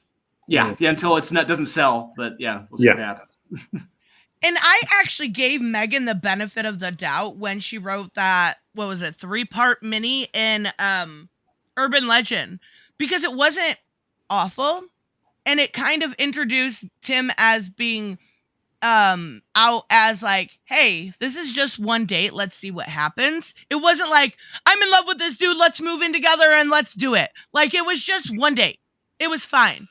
Yeah, until doesn't sell, but yeah, we'll see what happens. And I actually gave Megan the benefit of the doubt when she wrote that, 3-part mini in Urban Legend, because it wasn't awful, and it kind of introduced Tim as being out as like, hey, this is just one date, let's see what happens. It wasn't like, I'm in love with this dude, let's move in together and let's do it. Like, it was just one date. It was fine.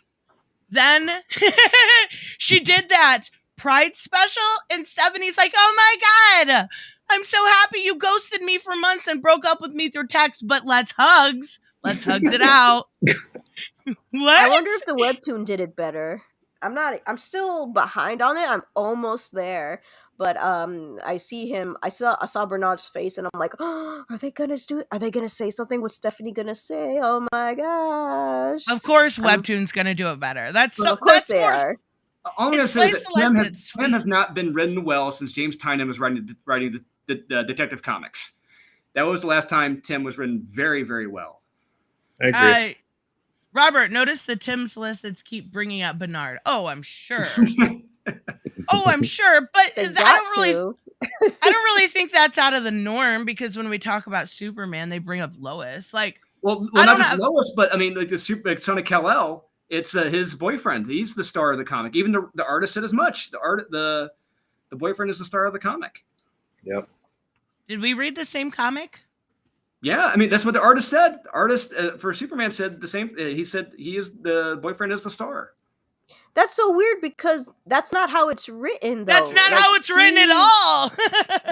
Then she did that Pride special, and Stephanie's like, oh my god, I'm so happy you ghosted me for months and broke up with me through text, but let's hugs it out. What? I wonder if the webtoon did it better. I'm still behind on it. I'm almost there. But I saw Bernard's face, and I'm like, oh, are they gonna do it? Are they gonna say something? What's Stephanie gonna say? Oh my gosh! Of course, Webtoon's gonna do it better. Of course they are. All I'm gonna say is that Tim has not been written well since James Tynion was writing the Detective Comics. That was the last time Tim was written very, very well. I agree. Robert, notice the Tim solicits keep bringing up Bernard. Oh, I'm sure. I'm sure, but I don't really think that's out of the norm, because when we talk about Superman, they bring up Lois. Like, well not just Lois, but I mean, like Son of Kal-El, it's his boyfriend. He's the star of the comic. Even the artist said as much. The boyfriend is the star of the comic. Yep. Did we read the same comic? Yeah, I mean, that's what the artist said. The artist for Superman said the same. He said the boyfriend is the star. That's so weird, because that's not how it's written, though. That's not how it's written at all.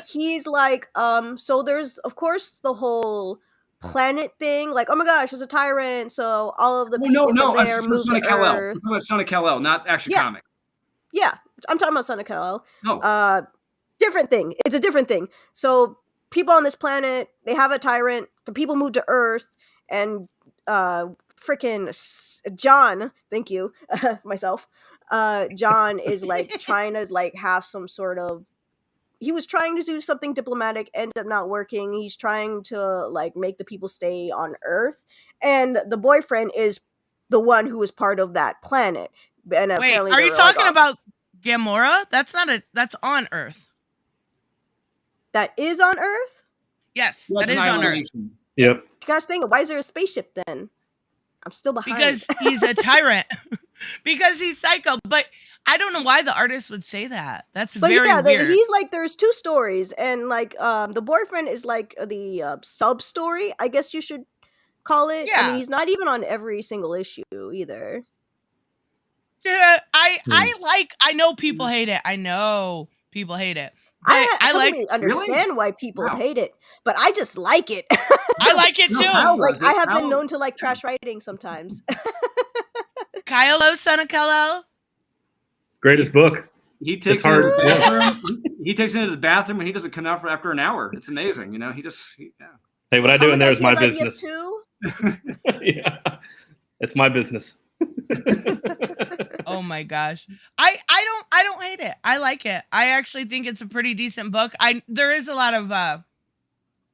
He's like, so there's, of course, the whole planet thing. Like, oh my gosh, there's a tyrant, so all of the people from there moved to Earth. I'm talking about Son of Kal-El, not actually comic. Yeah, I'm talking about Son of Kal-El. No. Different thing. It's a different thing. So people on this planet, they have a tyrant. The people move to Earth, and freaking John, thank you, myself. John is like trying to like have some sort of. He was trying to do something diplomatic, ended up not working. He's trying to like make the people stay on Earth, and the boyfriend is the one who is part of that planet. And wait, are you talking about Gamora? That's on Earth. That is on Earth? Yes, that is on Earth. Yep. Gosh dang it, why is there a spaceship then? I'm still behind. Because he's a tyrant. Because he's psycho. But I don't know why the artist would say that. That's very weird. He's like, there's two stories, and like the boyfriend is like the sub story, I guess you should call it. Yeah. I mean, he's not even on every single issue either. Yeah, I know people hate it. I know people hate it. I like understand why people hate it, but I just like it. I like it too. Like, I have been known to like trash writing sometimes. Kyle, Son of Kal-El? Greatest book. He takes hard, it into the yeah. bathroom. He takes it into the bathroom, and he doesn't come out for after an hour. It's amazing, you know. Yeah. Hey, what I do in there is my Comic business. too. Yeah, it's my business. Oh my gosh. I don't hate it. I like it. I actually think it's a pretty decent book. There is a lot of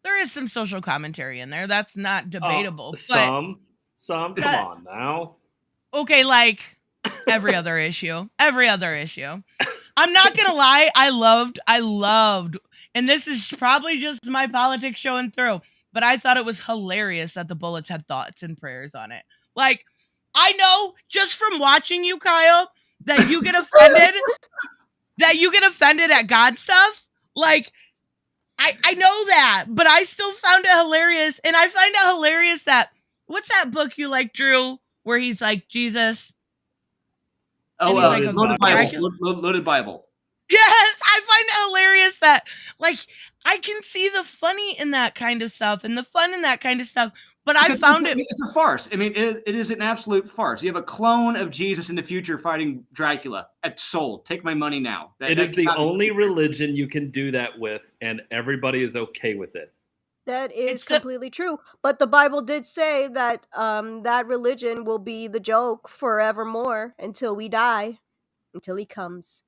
there is some social commentary in there. That's not debatable. Some come on now. Okay, like every other issue. Every other issue. I'm not gonna lie, I loved, and this is probably just my politics showing through, but I thought it was hilarious that the bullets had thoughts and prayers on it. Like, I know just from watching you, Kyle, that you get offended at God stuff. Like, I know that, but I still found it hilarious. And I find it hilarious that, what's that book you like, Drew, where he's like Jesus? Oh, like Loaded Bible. Loaded Bible. Yes, I find it hilarious that, like, I can see the funny in that kind of stuff and the fun in that kind of stuff, but I found it's a farce. I mean, it is an absolute farce. You have a clone of Jesus in the future fighting Dracula at sold. Take my money now. It is the only religion you can do that with, and everybody is okay with it. That is completely true. But the Bible did say that that religion will be the joke forevermore until we die, until he comes.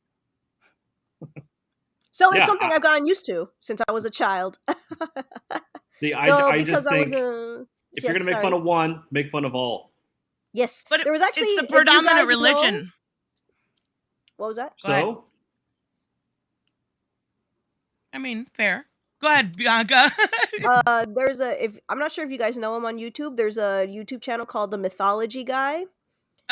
So it's something I've gotten used to since I was a child. See, I just think if you're going to make fun of one, make fun of all. Yes, but there was actually it's the predominant religion. What was that? So? I mean, fair. Go ahead, Bianca. There's I'm not sure if you guys know him on YouTube. There's a YouTube channel called The Mythology Guy.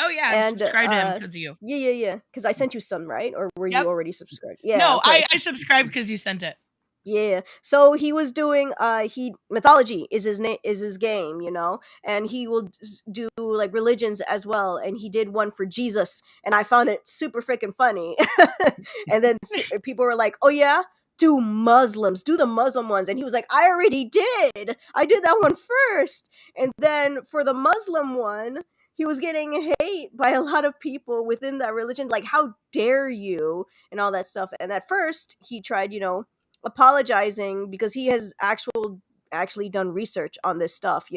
Oh yeah, I subscribed to him because of you. Yeah. Because I sent you some, right? Or were you already subscribed? Yeah. No, okay, I subscribed because you sent it. Yeah. So he was doing mythology is his game, you know, and he will do like religions as well. And he did one for Jesus, and I found it super freaking funny. And then people were like, "Oh yeah, do the Muslim ones," and he was like, "I already did. I did that one first." And then for the Muslim one, he was getting hate by a lot of people within that religion, like, "How dare you," and all that stuff. And at first, he tried, apologizing because he has actually done research on this stuff.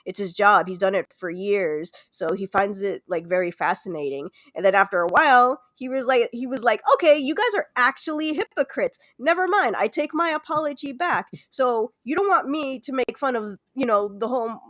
It's his job. He's done it for years, so he finds it like very fascinating. And then after a while, he was like, "Okay, you guys are actually hypocrites. Never mind. I take my apology back. So you don't want me to make fun of, the whole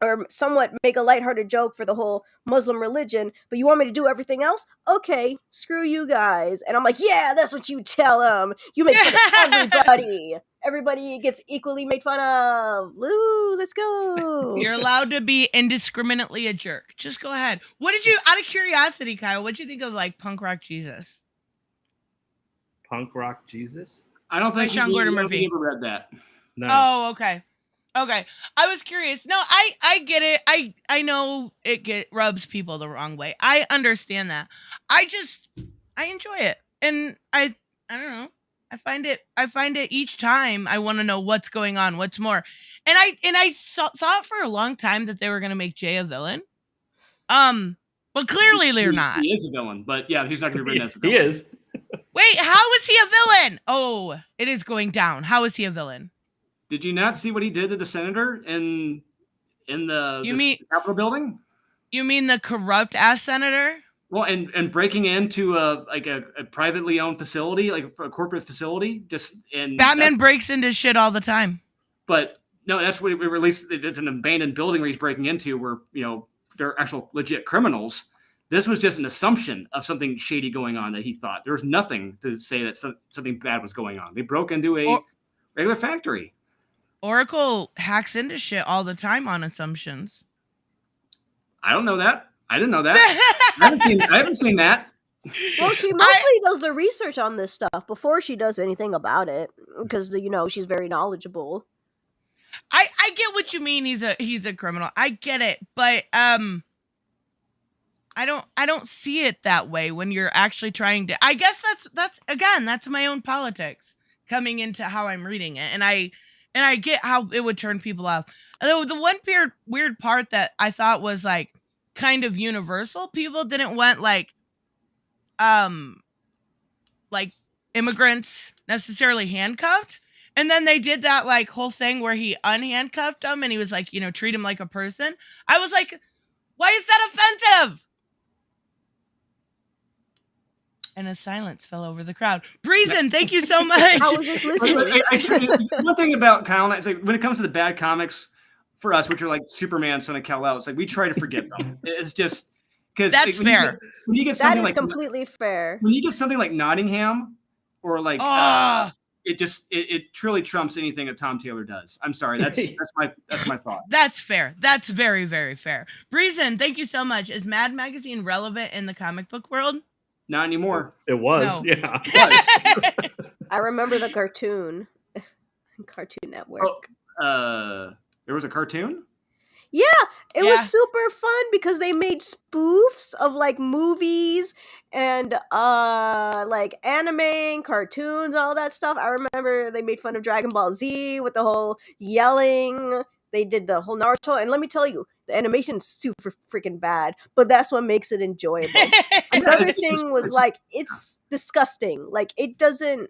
or somewhat make a lighthearted joke for the whole Muslim religion, but you want me to do everything else? Okay, screw you guys." And I'm like, "Yeah, that's what you tell them. You make fun of everybody. Everybody gets equally made fun of. Woo, let's go." You're allowed to be indiscriminately a jerk. Just go ahead. What did you, out of curiosity, Kyle, what did you think of like Punk Rock Jesus? Punk Rock Jesus? I don't think Sean Gordon Murphy ever read that. No. Oh, okay. I was curious. No, I get it. I know it rubs people the wrong way. I understand that. I enjoy it. And I don't know. I find it each time I want to know what's going on, what's more. And I thought for a long time that they were going to make Jay a villain. But clearly they're not. He is a villain, but yeah, he's not going to be written as a villain. He is. Wait, how is he a villain? Oh, it is going down. How is he a villain? Did you not see what he did to the senator in the Capitol building? You mean the corrupt ass senator? Well, and breaking into a privately owned facility, like a corporate facility, Batman breaks into shit all the time. But no, that's what we released. It's an abandoned building where he's breaking into, where they're actual legit criminals. This was just an assumption of something shady going on that he thought. There was nothing to say that something bad was going on. They broke into a regular factory. Oracle hacks into shit all the time on assumptions. I don't know that. I didn't know that. I haven't seen that. Well, she mostly does the research on this stuff before she does anything about it, because she's very knowledgeable. I get what you mean. He's a criminal. I get it, but I don't see it that way when you're actually trying to. I guess that's my own politics coming into how I'm reading it, and I get how it would turn people off. Although the one weird part that I thought was like kind of universal, people didn't want like like immigrants necessarily handcuffed. And then they did that like whole thing where he unhandcuffed them and he was like, treat him like a person. I was like, why is that offensive? And a silence fell over the crowd. Breezen, thank you so much. I was just listening. One thing about Kyle, it's like when it comes to the bad comics for us, which are like Superman, Son of Kal-El, it's like we try to forget them. It's just because that's fair. When you get that something is like completely fair. When you get something like Nottingham, or like it truly trumps anything that Tom Taylor does. I'm sorry, that's my thought. That's fair. That's very, very fair. Breezen, thank you so much. Is Mad Magazine relevant in the comic book world? Not anymore. It was, No. yeah. It was. I remember the cartoon. Cartoon Network. There was a cartoon? Yeah, it was super fun because they made spoofs of like movies and like anime, cartoons, all that stuff. I remember they made fun of Dragon Ball Z with the whole yelling. They did the whole Naruto, and let me tell you, the animation's super freaking bad, but that's what makes it enjoyable. Another thing was like it's disgusting. Like it doesn't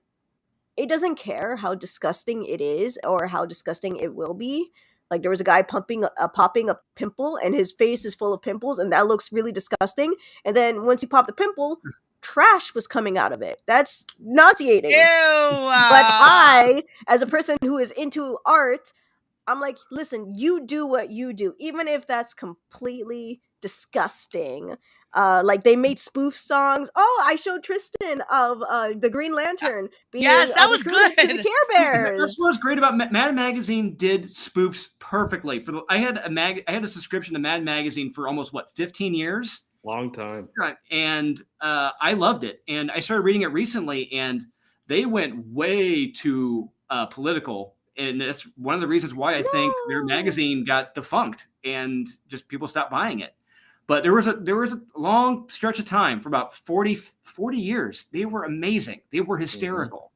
care how disgusting it is or how disgusting it will be. Like there was a guy popping a pimple and his face is full of pimples and that looks really disgusting. And then once he popped the pimple, trash was coming out of it. That's nauseating. Ew. But I, as a person who is into art, I'm like, listen, you do what you do, even if that's completely disgusting. Like they made spoof songs. Oh, I showed Tristan of the Green Lantern being that was good to the Care Bears. That's what's great about Mad Magazine. Did spoofs perfectly. I had a subscription to Mad Magazine for almost 15 years. Long time. Right, and I loved it. And I started reading it recently, and they went way too political. And that's one of the reasons why I think their magazine got defunct and just people stopped buying it. But there was a long stretch of time for about 40 years. They were amazing. They were hysterical.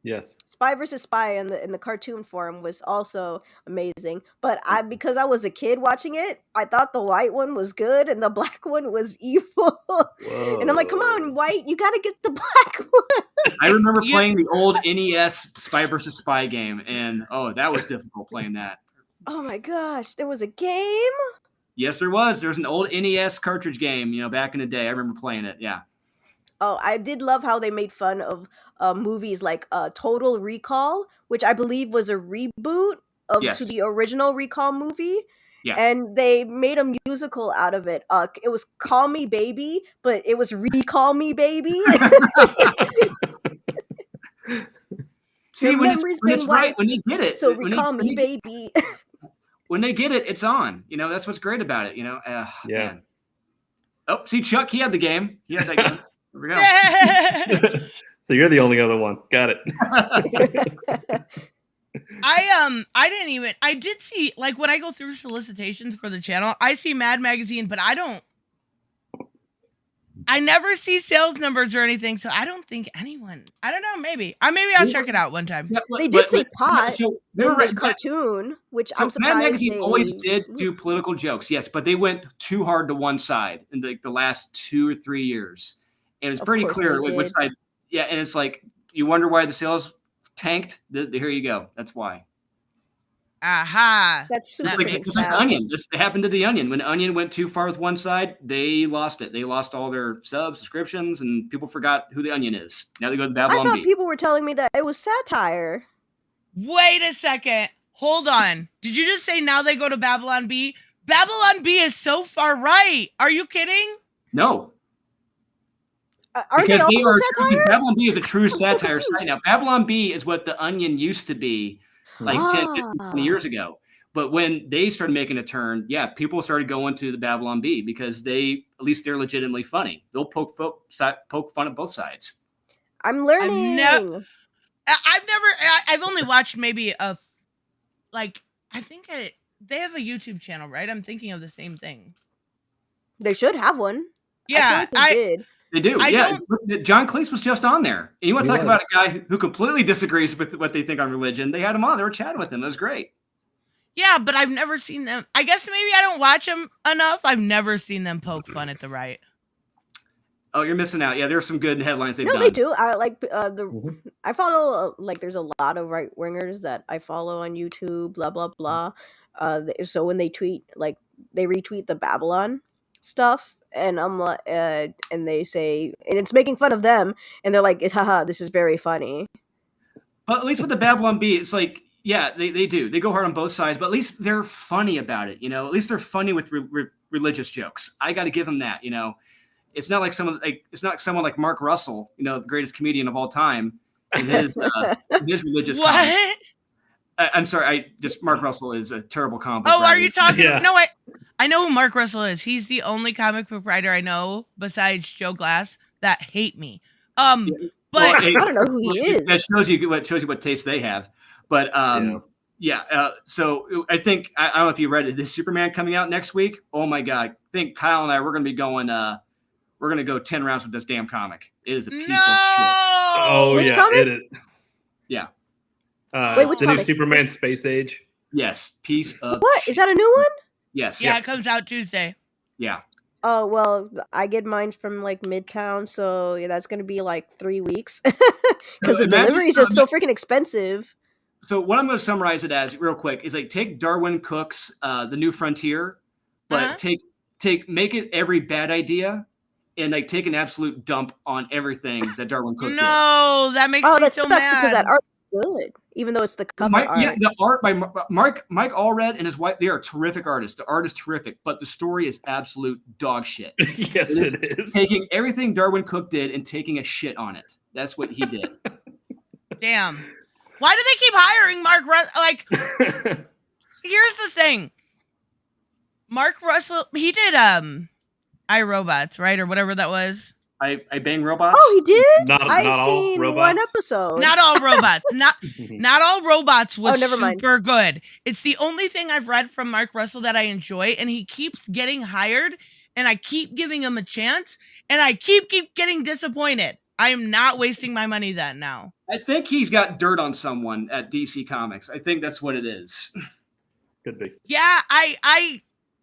Yes. Spy versus Spy in the cartoon form was also amazing. But because I was a kid watching it, I thought the white one was good and the black one was evil. Whoa. And I'm like, come on, white, you gotta get the black one. I remember playing the old NES Spy versus Spy game, and that was difficult playing that. Oh my gosh, there was a game? Yes, there was. There was an old NES cartridge game, back in the day. I remember playing it. Yeah. Oh, I did love how they made fun of movies like Total Recall, which I believe was a reboot to the original Recall movie. Yeah. And they made a musical out of it. It was Call Me Baby, but it was Recall Me Baby. See, when it's right, when you get it. So Recall Me Baby. When they get it, it's on. That's what's great about it. Yeah. Man. Oh, see, Chuck, he had the game. He had that game. There we go. So you're the only other one. Got it. I did see, like, when I go through solicitations for the channel, I see Mad Magazine, but I never see sales numbers or anything, so I don't think anyone. I don't know. Maybe I'll check it out one time. Yeah, they did say pot. So they were right. Cartoon, which I'm surprised. Mad Magazine always did do political jokes, yes, but they went too hard to one side in the last 2 or 3 years, and it's pretty clear which side. Yeah, and it's like you wonder why the sales tanked. Here you go. That's why. Aha. That's super it's like Onion. Just happened to the Onion. When Onion went too far with one side, they lost it. They lost all their subscriptions, and people forgot who the Onion is. Now they go to Babylon I thought Bee. People were telling me that it was Satire. Wait a second. Hold on. Did you just say now they go to Babylon Bee? Babylon Bee is so far right. Are you kidding? No. Aren't they also Satire? Babylon Bee is a true satire site now. Babylon Bee is what the Onion used to be. Like 10, 15, 20 years ago. But when they started making a turn, people started going to the Babylon Bee because at least they're legitimately funny. They'll poke fun at both sides. I'm learning. I've only watched maybe they have a YouTube channel, right? I'm thinking of the same thing. They should have one. Yeah, I did. They do. John Cleese was just on there. And you want to talk about a guy who completely disagrees with what they think on religion. They had him on. They were chatting with him. It was great. Yeah, but I've never seen them. I guess maybe I don't watch them enough. I've never seen them poke fun at the right. Oh, you're missing out. Yeah, there's some good headlines they've No, done. they do. I like the. Mhm. I follow like there's a lot of right wingers that I follow on YouTube. Blah blah blah. So when they tweet, like they retweet the Babylon stuff, and I'm like, and they say, and it's making fun of them, and they're like, haha, this is very funny. But at least with the Babylon Bee, it's like, yeah, they do. They go hard on both sides, but at least they're funny about it. At least they're funny with religious jokes. I got to give them that. It's not like someone like Mark Russell, the greatest comedian of all time, in his religious comics. What? I'm sorry, Mark Russell is a terrible comic book Oh, are writer. you talking? Yeah. No, I know who Mark Russell is. He's the only comic book writer I know besides Joe Glass that hate me. But Well, I don't know who he is. That shows you what taste they have. But so I think I don't know if you read it. This Superman coming out next week. Oh my god! I think Kyle and I we're going to be going. We're going to go 10 rounds with this damn comic. It is a piece of shit. Oh Which yeah, comic? it is. Yeah. Wait, which the new comic? Superman Space Age. Yes, piece of. What shit. is that a new one? Yes. yeah, it comes out Tuesday. Yeah. Oh well, I get mine from like Midtown, so yeah, that's gonna be like 3 weeks because the Imagine- delivery is just so freaking expensive. So what I'm going to summarize it as real quick is like take Darwin Cook's The New Frontier, but Uh-huh. make it every bad idea. And like take an absolute dump on everything that Darwin Cook did. No, that makes Oh, me that so sucks mad. because that art is good, even though it's the cover art. Yeah, the art by Mike Allred and his wife, they are terrific artists. The art is terrific, but the story is absolute dog shit. Yes, it is. Taking everything Darwin Cook did and taking a shit on it. That's what he did. Damn. Why do they keep hiring Mark Russell? Like, here's the thing. Mark Russell, he did iRobots, right? Or whatever that was. I bang robots. Oh, he did. Not I've all seen robots. one episode. Not all robots. Not all robots was never mind. super good. It's the only thing I've read from Mark Russell that I enjoy, and he keeps getting hired, and I keep giving him a chance, and I keep getting disappointed. I am not wasting my money then now. I think he's got dirt on someone at DC Comics. I think that's what it is. Could be. Yeah,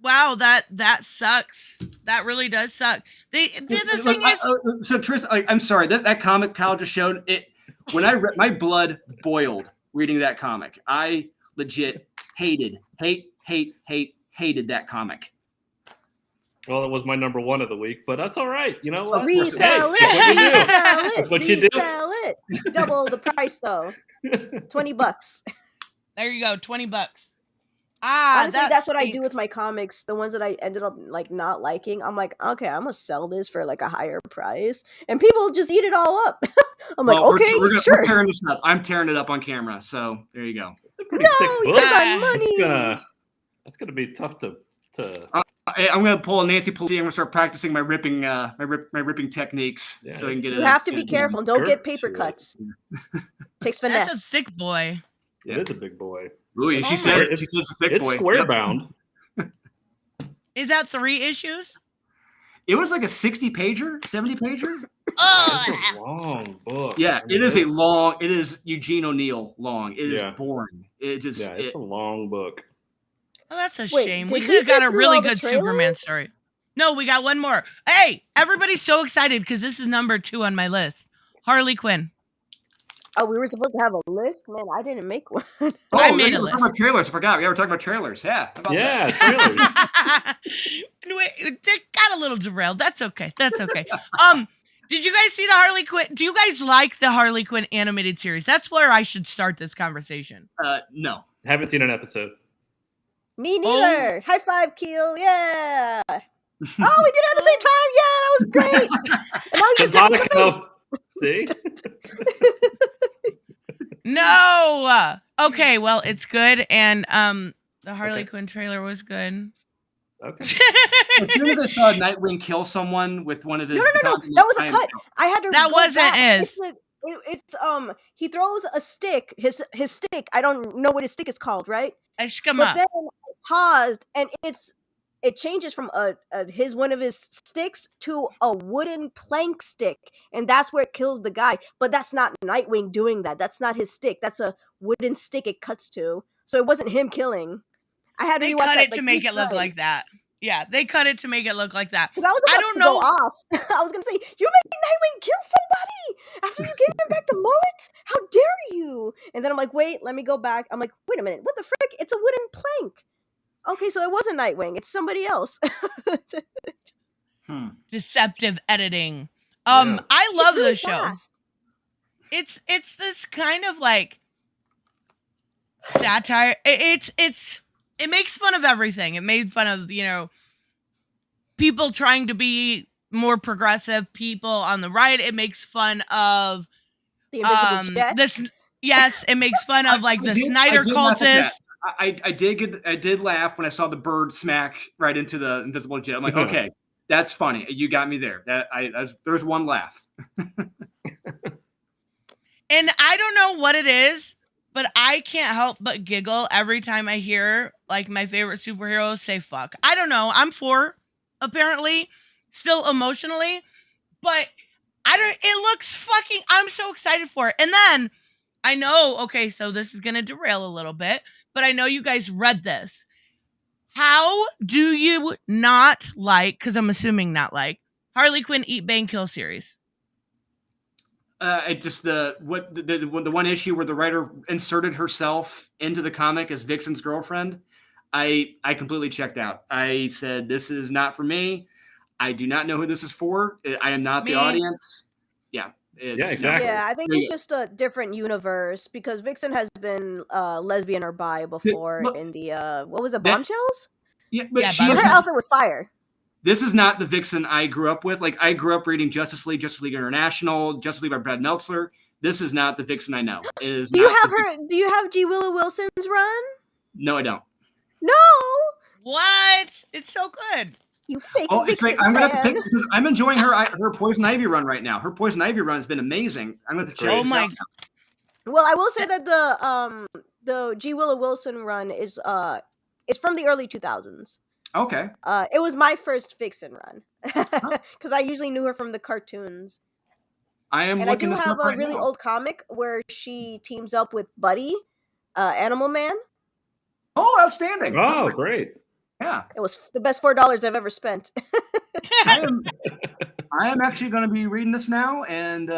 wow, that sucks. That really does suck. The thing is, So Tristan, I'm sorry that comic Kyle just showed it. When I read, my blood boiled reading that comic. I legit hated that comic. Well, it was my number one of the week, but that's all right. You know what? Resell Hey, it. that's what you do. Resell it. Double the price though. $20. there you go, $20. Honestly, that's what I do stinks. with my comics. The ones that I ended up like not liking, I'm like, okay, I'm gonna sell this for like a higher price, and people just eat it all up. I'm like, okay, we're sure. tearing this up. I'm tearing it up on camera. So there you go. It's a pretty No, thick you book. get my money. That's gonna be tough to. I'm gonna pull a Nancy Pelosi. I'm gonna start practicing my ripping techniques Yeah, so I can get it. You have to be get it- careful. Don't get Girth paper to it. cuts. Takes finesse. That's a thick boy. It is a big boy. Ooh, Oh she my- said it's a thick It's boy. square Yep. bound. Is that 3 issues? It was like a 60 pager, 70 pager. Oh, It's a long book. Yeah, I mean, it is a long. It is Eugene O'Neill long. It is Yeah. boring. It just. Yeah, it's a long book. well, that's a Wait, shame. did We we could have got get a through really all the good Superman trailers? story. No, we got one more. Hey, everybody's so excited because this is number 2 on my list. Harley Quinn. Oh, we were supposed to have a list, man. I didn't make one. I made we a were talking about trailers. I forgot. We were talking about trailers. Yeah. How about Yeah, that? trailers. Anyway, it got a little derailed. That's okay. That's okay. Did you guys see the Harley Quinn? Do you guys like the Harley Quinn animated series? That's where I should start this conversation. No. Haven't seen an episode. Me neither. High five, Keel. Yeah. Oh, we did it at the same time. Yeah, that was great. And now you just hit me in the face. Monica, see? No. Okay, well, it's good, and the Harley Okay. Quinn trailer was good. Okay. As soon as I saw Nightwing kill someone with one of his, No. That was a cut. I had to. That go wasn't back. his. It's he throws a stick. His stick. I don't know what his stick is called, right? But Ashkama. then I paused, and it changes from one of his sticks to a wooden plank stick, and that's where it kills the guy. But that's not Nightwing doing that. That's not his stick. That's a wooden stick it cuts to. So it wasn't him killing. I had to They rewatch cut that, it to like, make each it look time. like that. Yeah, they cut it to make it look like that. Because I was about to go off. I was gonna say, you're making Nightwing kill somebody after you gave him back the mullet? How dare you? And then I'm like, wait, let me go back. I'm like, wait a minute, what the frick? It's a wooden plank. Okay, so it wasn't Nightwing. It's somebody else. Deceptive editing. I love really the show. fast. It's this kind of like satire. It makes fun of everything. It made fun of, people trying to be more progressive, people on the right. It makes fun of the invisible jet. It makes fun of like the Snyder cultists. I did laugh when I saw the bird smack right into the invisible jet. I'm like, okay, that's funny. You got me there. There's one laugh. And I don't know what it is, but I can't help but giggle every time I hear like my favorite superheroes say fuck. I don't know. I'm 4, apparently, still emotionally, but it looks fucking, I'm so excited for it. And then I know, okay, so this is going to derail a little bit, but I know you guys read this. How do you not like, because I'm assuming not like, Harley Quinn Eat, Bang, Kill series? The one issue where the writer inserted herself into the comic as Vixen's girlfriend, I completely checked out. I said, this is not for me. I do not know who this is for. I am not the audience. Yeah. Exactly. Yeah, I think it's just a different universe because Vixen has been lesbian or bi before in the what was it, Bombshells? Yeah, but her outfit was fire. This is not the Vixen I grew up with. Like, I grew up reading Justice League International, Justice League by Brad Meltzer. This is not the Vixen I know. Do you have G. Willow Wilson's run? No, I don't. No. What? It's so good. You fake Vixen I'm gonna have to pick because I'm enjoying her Poison Ivy run right now. Her Poison Ivy run has been amazing. I'm gonna have to check this out now. Well, I will say that the G. Willow Wilson run is from the early 2000s. Okay. It was my first Vixen run because I usually knew her from the cartoons. I do have a really old comic where she teams up with Buddy, Animal Man. Oh, outstanding! Oh, great! Yeah, it was the best $4 I've ever spent. I am actually going to be reading this now, and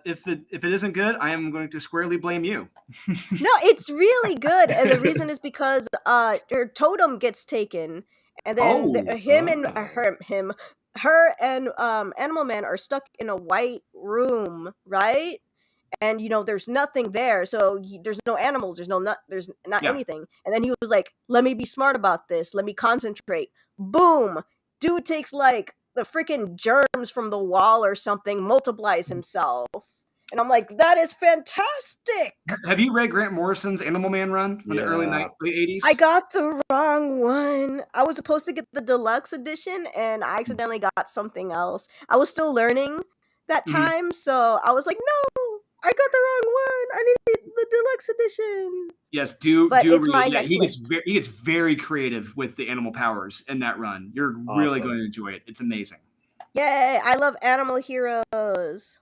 if it isn't good, I am going to squarely blame you. No, it's really good, and the reason is because her totem gets taken. And then her and Animal Man are stuck in a white room, right? And there's nothing there, so there's no animals, there's not anything. And then he was like, "Let me be smart about this. Let me concentrate." Boom! Dude takes like the freaking germs from the wall or something, multiplies himself. And I'm like, that is fantastic. Have you read Grant Morrison's Animal Man run from the early late 80s? I got the wrong one. I was supposed to get the deluxe edition, and I accidentally got something else. I was still learning that time, so I was like, no, I got the wrong one. I need the deluxe edition. Yes, it's my next list. He gets very creative with the animal powers in that run. You're really going to enjoy it. It's amazing. Yay, I love animal heroes.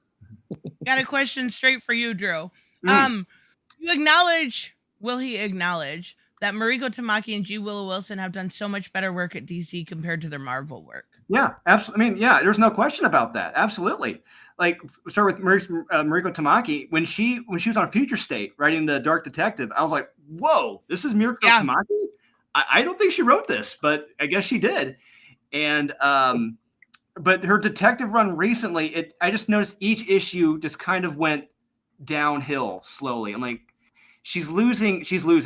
Got a question straight for you, Drew. Will he acknowledge that Mariko Tamaki and G. Willow Wilson have done so much better work at DC compared to their Marvel work? Yeah, absolutely. I mean, yeah, there's no question about that. Absolutely. Like, start with Mariko Tamaki. When she was on Future State writing the Dark Detective, I was like, whoa, this is Mariko Tamaki? I don't think she wrote this, but I guess she did. And but her detective run recently, I just noticed each issue just kind of went downhill slowly. I'm like, she's losing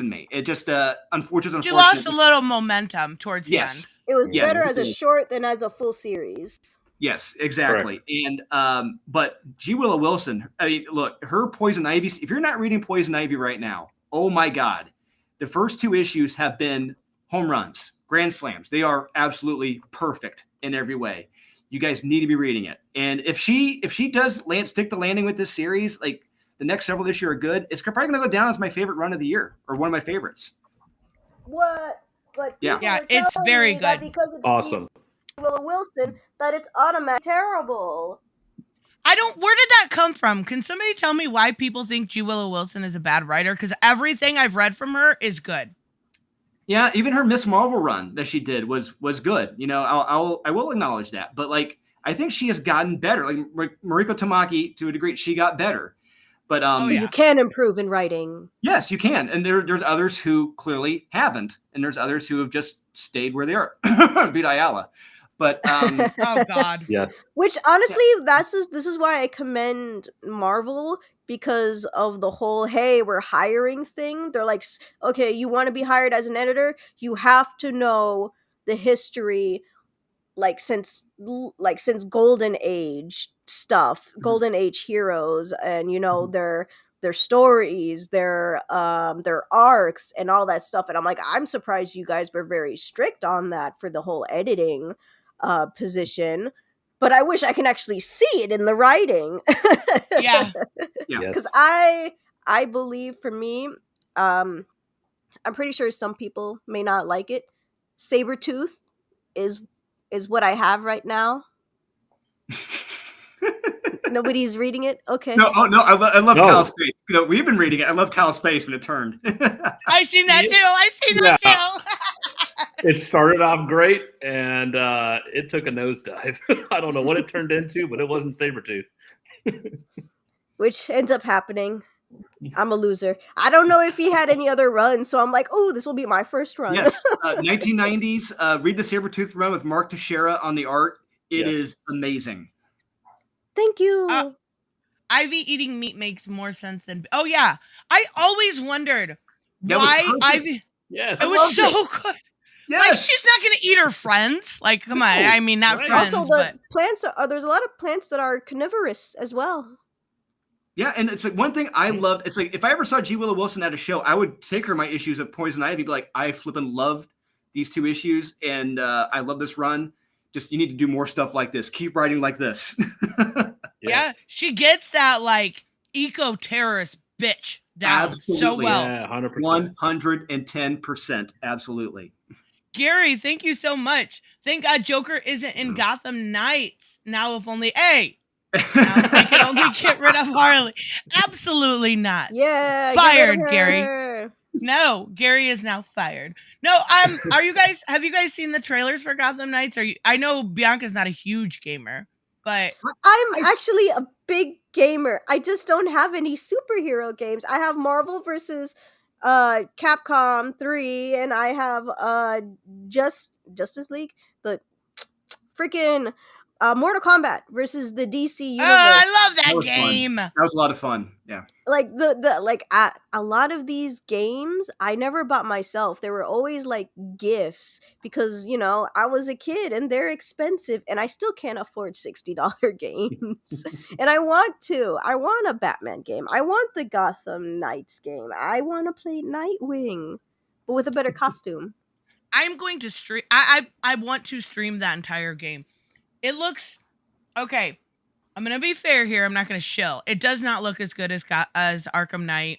me. It just unfortunately she lost a little momentum towards the end. It was better as a short than as a full series. Yes, exactly. Correct. And but G. Willow Wilson, I mean, look, her Poison Ivy. If you're not reading Poison Ivy right now, oh my God, the first 2 issues have been home runs, grand slams. They are absolutely perfect in every way. You guys need to be reading it. And if she does stick the landing with this series, like the next several issues are good, it's probably going to go down as my favorite run of the year or one of my favorites. What? But yeah, it's very good. Because it's awesome. Willow Wilson, that it's automatically terrible. Where did that come from? Can somebody tell me why people think G. Willow Wilson is a bad writer? Because everything I've read from her is good. Yeah, even her Miss Marvel run that she did was good. You know, I will acknowledge that. But like, I think she has gotten better. Like Mariko Tamaki, to a degree, she got better. But Oh, So yeah. you can improve in writing. yes, you can. And there's others who clearly haven't, and there's others who have just stayed where they are. Vita Ayala. But Oh God. Yes. Which honestly, this is why I commend Marvel, because of the whole "hey, we're hiring" thing. They're like, okay, you want to be hired as an editor, you have to know the history, since Golden Age stuff, Golden Age heroes, and their stories, their arcs, and all that stuff. And I'm like, I'm surprised you guys were very strict on that for the whole editing position. But I wish I can actually see it in the writing. Yeah. Yeah. Yes. Because I believe, for me, I'm pretty sure some people may not like it. Sabretooth is what I have right now. Nobody's reading it? Okay. no, I love No. Kyle's face. You know, we've been reading it. I love Kyle's face when it turned. I seen that too. I seen that too. It started off great, and it took a nosedive. I don't know what it turned into, but it wasn't Sabretooth. Which ends up happening. I'm a loser. I don't know if he had any other runs, so I'm like, oh, this will be my first run. Yes, 1990s. Read the Sabretooth run with Mark Teixeira on the art. It is amazing. Thank you. Ivy eating meat makes more sense than. Oh yeah, I always wondered That was why perfect. Ivy. Yes. It was so good. Yes. Like, she's not gonna eat her friends. Like, come on. No, I mean, not right. friends, Also, the but plants there's a lot of plants that are carnivorous as well. Yeah, and it's like one thing I loved. It's like if I ever saw G. Willow Wilson at a show, I would take her my issues of Poison Ivy, be like, I flippin' loved these 2 issues, and I love this run. Just you need to do more stuff like this. Keep writing like this. yeah, she gets that like eco-terrorist bitch down so Absolutely. well. Yeah, 100%. 110%. Absolutely. Gary, thank you so much. Thank God Joker isn't in Gotham Knights. Now if only now if they can only get rid of Harley. Absolutely not. Yeah. Fired, get rid of Gary. her. No, Gary is now fired. No, have you guys seen the trailers for Gotham Knights? I know Bianca's not a huge gamer, but I'm actually a big gamer. I just don't have any superhero games. I have Marvel versus Capcom 3, and I have Justice League, the freaking Mortal Kombat versus the DC universe. I love that was game. Fun. That was a lot of fun. Yeah. Like a lot of these games I never bought myself. They were always like gifts because I was a kid and they're expensive and I still can't afford $60 games. And I want a Batman game. I want the Gotham Knights game. I want to play Nightwing, but with a better costume. I'm going to stream. I want to stream that entire game. It looks okay. I'm gonna be fair here. I'm not gonna shill. It does not look as good as Arkham Knight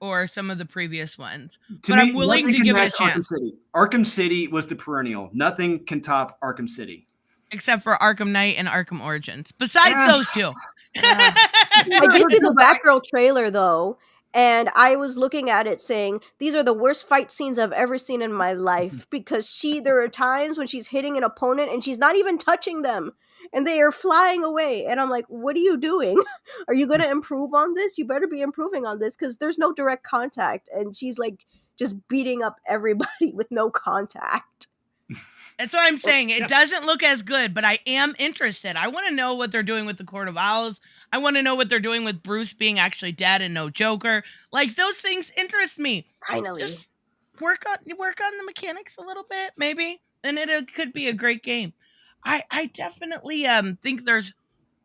or some of the previous ones. But I'm willing to give it a chance. Arkham City was the perennial. Nothing can top Arkham City, except for Arkham Knight and Arkham Origins. Besides those two. I did see the Batgirl trailer though. And I was looking at it saying, these are the worst fight scenes I've ever seen in my life. Because there are times when she's hitting an opponent and she's not even touching them. And they are flying away. And I'm like, what are you doing? Are you going to improve on this? You better be improving on this because there's no direct contact. And she's like just beating up everybody with no contact. That's what I'm saying. It doesn't look as good, but I am interested. I want to know what they're doing with the Court of Owls. I want to know what they're doing with Bruce being actually dead and no Joker. Like, those things interest me. Finally. Just work on the mechanics a little bit, maybe, and it could be a great game. I definitely think there's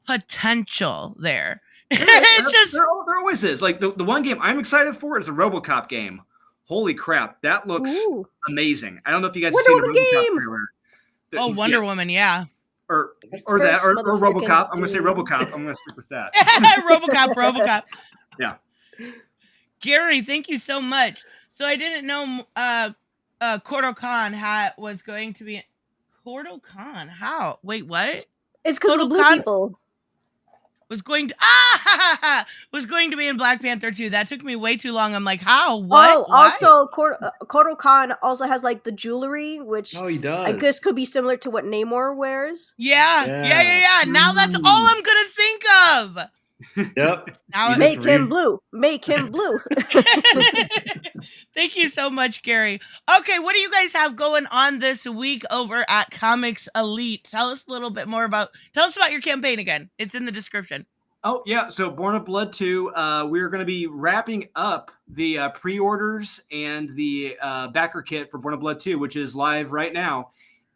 potential there. It's just there always is. Like the one game I'm excited for is a RoboCop game. Holy crap, that looks amazing. I don't know if you guys have seen the RoboCop trailer. Wonder Woman, yeah. Or RoboCop. I'm gonna say RoboCop. I'm gonna stick with that. RoboCop. Yeah. Gary, thank you so much. So I didn't know Cordo Khan was going to be Cordo Khan. How? Wait, what? It's because of the blue people. was going to was going to be in Black Panther 2. That took me way too long. I'm like, how? Oh, What? Why? also, Kotal Khan also has like the jewelry, which Oh, he does. I guess could be similar to what Namor wears. Yeah. Now that's all I'm gonna think of. Yep. Now You Make just him read- blue. Make him blue. Thank you so much, Gary. Okay, what do you guys have going on this week over at Comics Elite? Tell us a little bit more about your campaign again. It's in the description. Oh, yeah. So Born of Blood 2, we're going to be wrapping up the pre-orders and the backer kit for Born of Blood 2, which is live right now.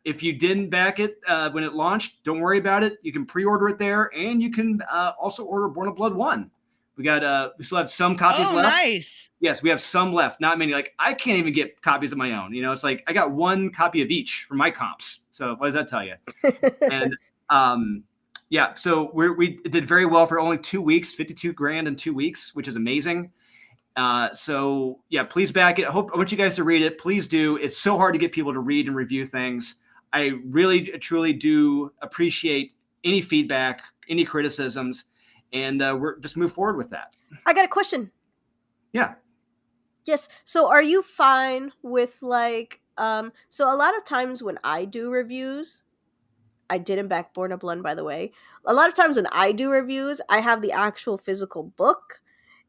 If you didn't back it when it launched, don't worry about it. You can pre-order it there, and you can also order Born of Blood 1. We still have some copies left. Oh, nice. Yes, we have some left. Not many. Like, I can't even get copies of my own. You know, it's like I got one copy of each for my comps. So what does that tell you? And yeah, so we did very well for only 2 weeks, 52 grand in 2 weeks, which is amazing. So yeah, please back it. I want you guys to read it. Please do. It's so hard to get people to read and review things. I really, truly do appreciate any feedback, any criticisms, and we're just move forward with that. I got a question. Yeah. Yes. So are you fine with like so a lot of times when I do reviews, I didn't back Born of Blood, by the way. A lot of times when I do reviews, I have the actual physical book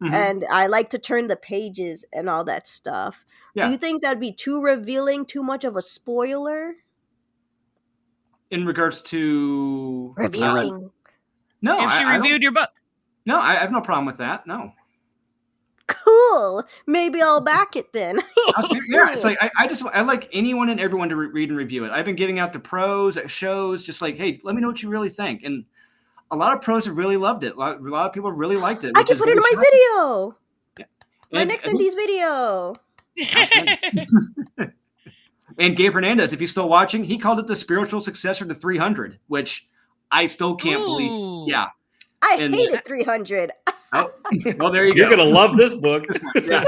and I like to turn the pages and all that stuff. Yeah. Do you think that'd be too revealing, too much of a spoiler? In regards to Reviewing. no, If she I reviewed your book. No, I have no problem with that. No. Cool. Maybe I'll back it then. Yeah, it's like I like anyone and everyone to read and review it. I've been giving out to pros at shows, just like, hey, let me know what you really think. And a lot of pros have really loved it. A lot of people really liked it. I can put it in my video. Yeah. My next Indies video. And Gabe Hernandez, if he's still watching, he called it the spiritual successor to 300, which I still can't believe. Yeah. I hated 300. Oh, well, there you go. You're gonna love this book. Yeah.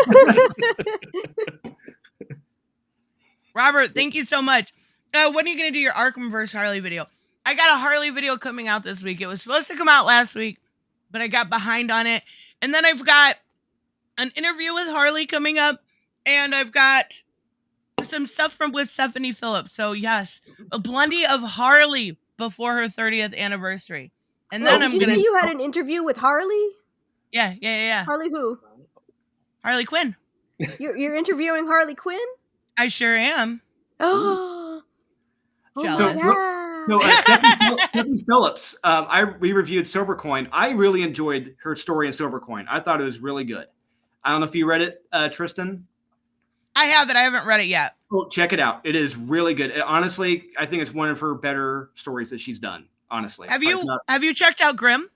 Robert, thank you so much. When are you going to do your Arkhamverse Harley video? I got a Harley video coming out this week. It was supposed to come out last week, but I got behind on it. And then I've got an interview with Harley coming up, and I've got some stuff with Stephanie Phillips. So yes, plenty of Harley before her 30th anniversary. And then Did you say you had an interview with Harley? Yeah. Harley who? Harley Quinn. You're interviewing Harley Quinn? I sure am. Oh, Jealous. So Stephanie Phillips, we reviewed Silvercoin. I really enjoyed her story in Silvercoin. I thought it was really good. I don't know if you read it, Tristan. I have it. I haven't read it yet. Well, check it out. It is really good. Honestly, I think it's one of her better stories that she's done. Honestly, have you checked out Grimm?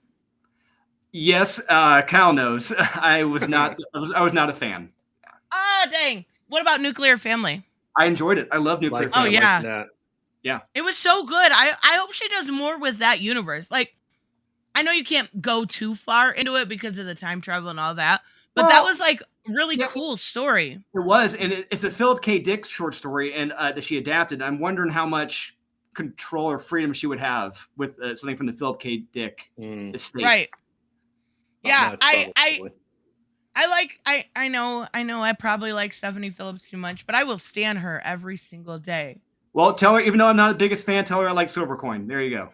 Yes, Kyle knows. I was not a fan. Ah, dang. What about Nuclear Family? I enjoyed it. I love Nuclear Family. Oh yeah. Yeah. It was so good. I hope she does more with that universe. Like, I know you can't go too far into it because of the time travel and all that, but that was like a really cool story. It was, and it's a Philip K. Dick short story, and that she adapted. I'm wondering how much control or freedom she would have with something from the Philip K. Dick estate. Right. Yeah, I know I probably like Stephanie Phillips too much, but I will stan her every single day. Well, tell her, even though I'm not the biggest fan, tell her I like Silvercoin. There you go.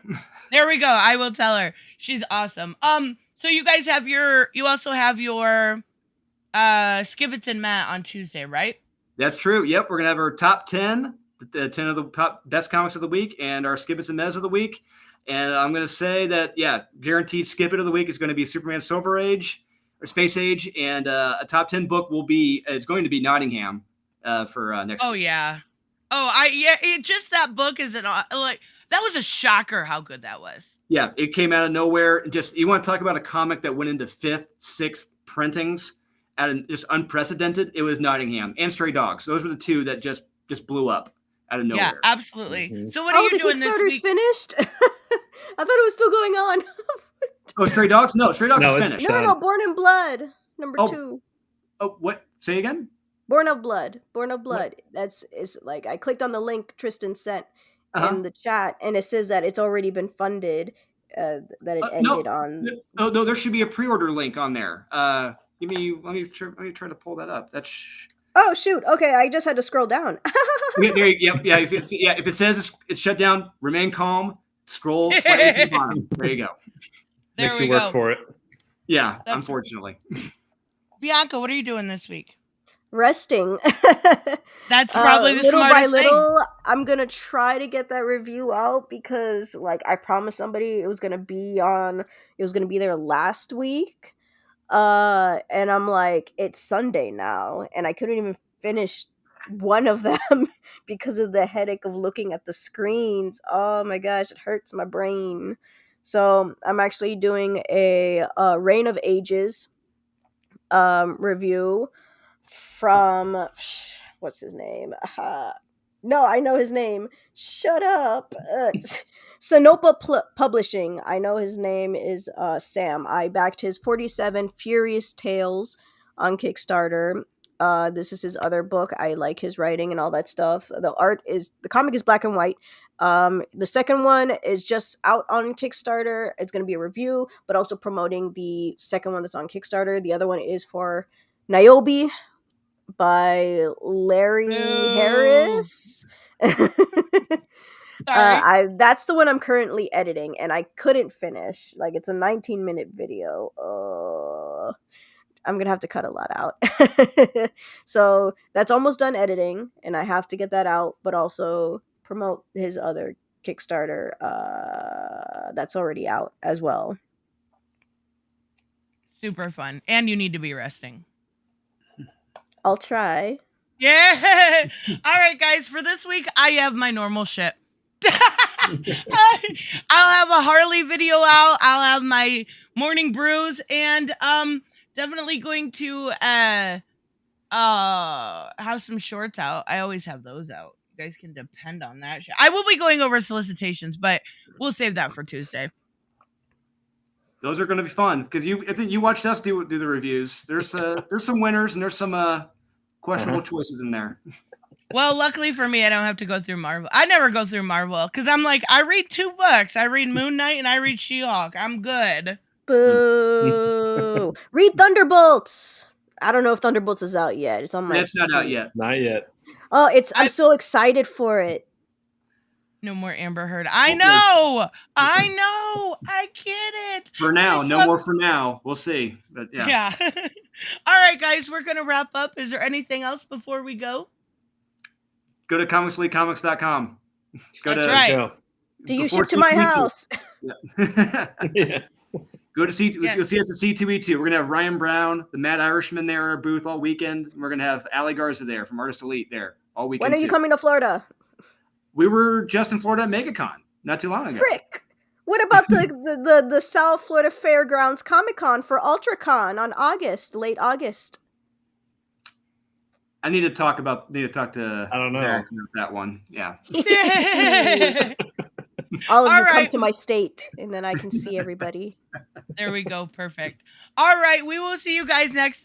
There we go. I will tell her. She's awesome. So you guys you also have your Skibbits and Matt on Tuesday, right? That's true. Yep, we're gonna have our top 10, the 10 of the top best comics of the week, and our Skibbits and Mez of the week. And I'm gonna say that, guaranteed Skibbit of the week is going to be Superman Silver Age or Space Age, and a top 10 book is going to be Nottingham for next. Oh week. Yeah. Oh, just that book is that was a shocker how good that was. Yeah, it came out of nowhere. Just, you want to talk about a comic that went into 5th, 6th printings at just unprecedented. It was Nottingham and Stray Dogs. Those were the two that just blew up out of nowhere. Yeah, absolutely. Mm-hmm. So what are you doing this week? The Kickstarter's finished? I thought it was still going on. Oh, Stray Dogs? No, Stray Dogs is finished. No, Born in Blood, number 2. Oh, what? Say again? Born of Blood. It's like I clicked on the link Tristan sent in the chat, and it says that it's already been funded. that it No, ended on. no, there should be a pre-order link on there. Let me try to pull that up. That's Oh shoot! Okay, I just had to scroll down. yeah. If it says it's shut down, remain calm. Scroll slightly to the bottom. There you go. There Makes we you work go. for it. Yeah, That's- unfortunately. Bianca, what are you doing this week? Resting. That's probably the little by smartest little, I'm gonna try to get that review out because, like, I promised somebody it was gonna be there last week. And I'm like, it's Sunday now, and I couldn't even finish one of them because of the headache of looking at the screens. Oh my gosh, it hurts my brain. So I'm actually doing a Reign of Ages review from what's his name? No, I know his name. Shut up. Sanopa Publishing. I know his name is Sam. I backed his 47 Furious Tales on Kickstarter. This is his other book. I like his writing and all that stuff. The comic is black and white. The second one is just out on Kickstarter. It's going to be a review, but also promoting the second one that's on Kickstarter. The other one is for Niobe by Larry Boo. Harris. Sorry. That's the one I'm currently editing, and I couldn't finish. Like, it's a 19-minute video. I'm gonna have to cut a lot out. So that's almost done editing, and I have to get that out, but also promote his other Kickstarter that's already out as well. Super fun. And you need to be resting. I'll try. Yeah. All right, guys. For this week, I have my normal shit. I'll have a Harley video out. I'll have my morning brews, and definitely going to have some shorts out. I always have those out. You guys can depend on that shit. I will be going over solicitations, but we'll save that for Tuesday. Those are going to be fun because I think you watched us do the reviews. There's some winners and there's some questionable choices in there. Well, luckily for me, I don't have to go through Marvel. I never go through Marvel because I'm like, I read 2 books. I read Moon Knight and I read She-Hulk. I'm good. Boo! Read Thunderbolts. I don't know if Thunderbolts is out yet. It's on my. It's not out yet. Not yet. Oh, I'm so excited for it. No more Amber Heard. I know. I get it. For now, no more for now. We'll see. But yeah. All right, guys, we're gonna wrap up. Is there anything else before we go? Go to comicsleaguecomics.com. That's right. Go. Do you ship to my house? Yeah. Yes. Go to You'll see us at C2E2. We're gonna have Ryan Brown, the Mad Irishman there in our booth all weekend. We're gonna have Ali Garza there from Artist Elite there all weekend. When are you coming to Florida? We were just in Florida at MegaCon not too long ago. Frick! What about the South Florida Fairgrounds Comic Con for UltraCon on late August? I need to talk to I don't know. Zach about that one. Yeah. All of All you come right. to my state, and then I can see everybody. There we go. Perfect. All right, we will see you guys next time.